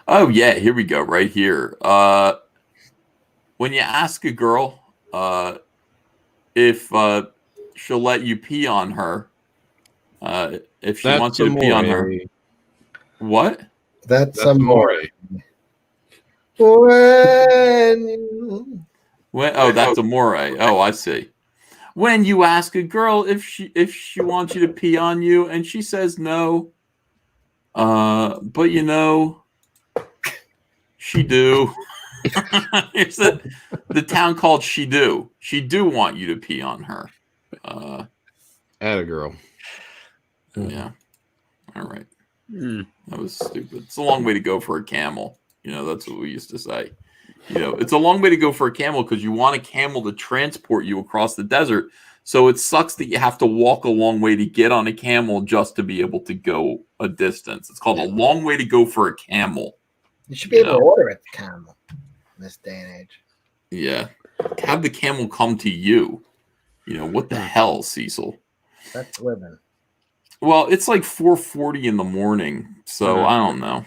oh yeah, here we go, right here. When you ask a girl if she'll let you pee on her, if she wants you to pee on her. What? That's amore. That's amore. Oh, I see. When you ask a girl if she wants you to pee on you and she says no, But you know, she do. Here's the town called She Do. She do want you to pee on her. Atta girl. Yeah. All right. That was stupid. It's a long way to go for a camel. You know, that's what we used to say. You know, it's a long way to go for a camel because you want a camel to transport you across the desert. So it sucks that you have to walk a long way to get on a camel just to be able to go a distance. It's called a long way to go for a camel. You should be able to order it, the camel, in this day and age. Yeah. Have the camel come to you. You know, what the hell, Cecil? That's living. Well, it's like 4:40 in the morning, so I don't know.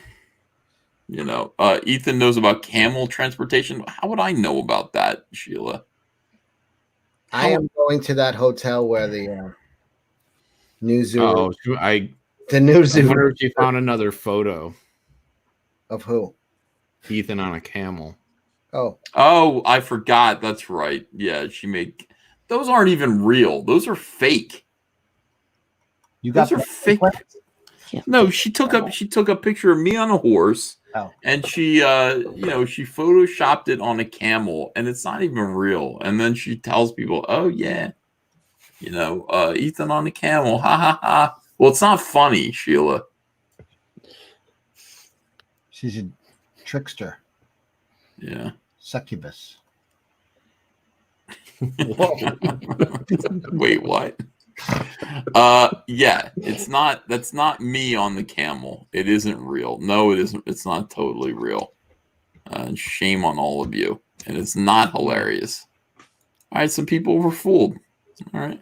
You know, Ethan knows about camel transportation. How would I know about that, Sheila? I am going to that hotel where the new zoo. Oh, the new zoo. I wonder if you found another photo of who? Ethan on a camel. Oh, I forgot. That's right. Yeah, she made. Those aren't even real. Those are fake. Those are fake. No, she took a picture of me on a horse, and she she photoshopped it on a camel, and it's not even real. And then she tells people, "Oh yeah, Ethan on a camel, ha ha ha." Well, it's not funny, Sheila. She's a trickster. Yeah. Succubus. Wait, what? Yeah, that's not me on the camel. It isn't real. No, it isn't. It's not totally real. Shame on all of you. And it's not hilarious. All right, some people were fooled. All right.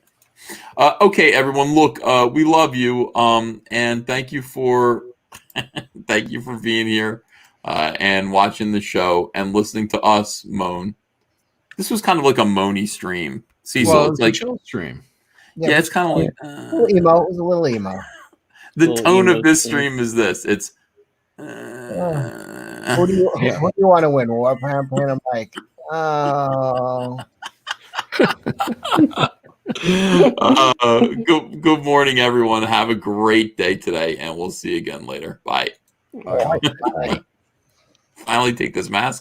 Okay, everyone, look, we love you. And thank you for being here and watching the show and listening to us moan. This was kind of like a moany stream. Cecil, Well, it's like a chill stream. Yeah, it's kind of like a little emo. It was a little emo. The tone of this stream is this. It's Who do you want to win? Warpam, Pan, and Mike. Oh. Good morning, everyone. Have a great day today, and we'll see you again later. Bye. All right. Bye. Finally take this mask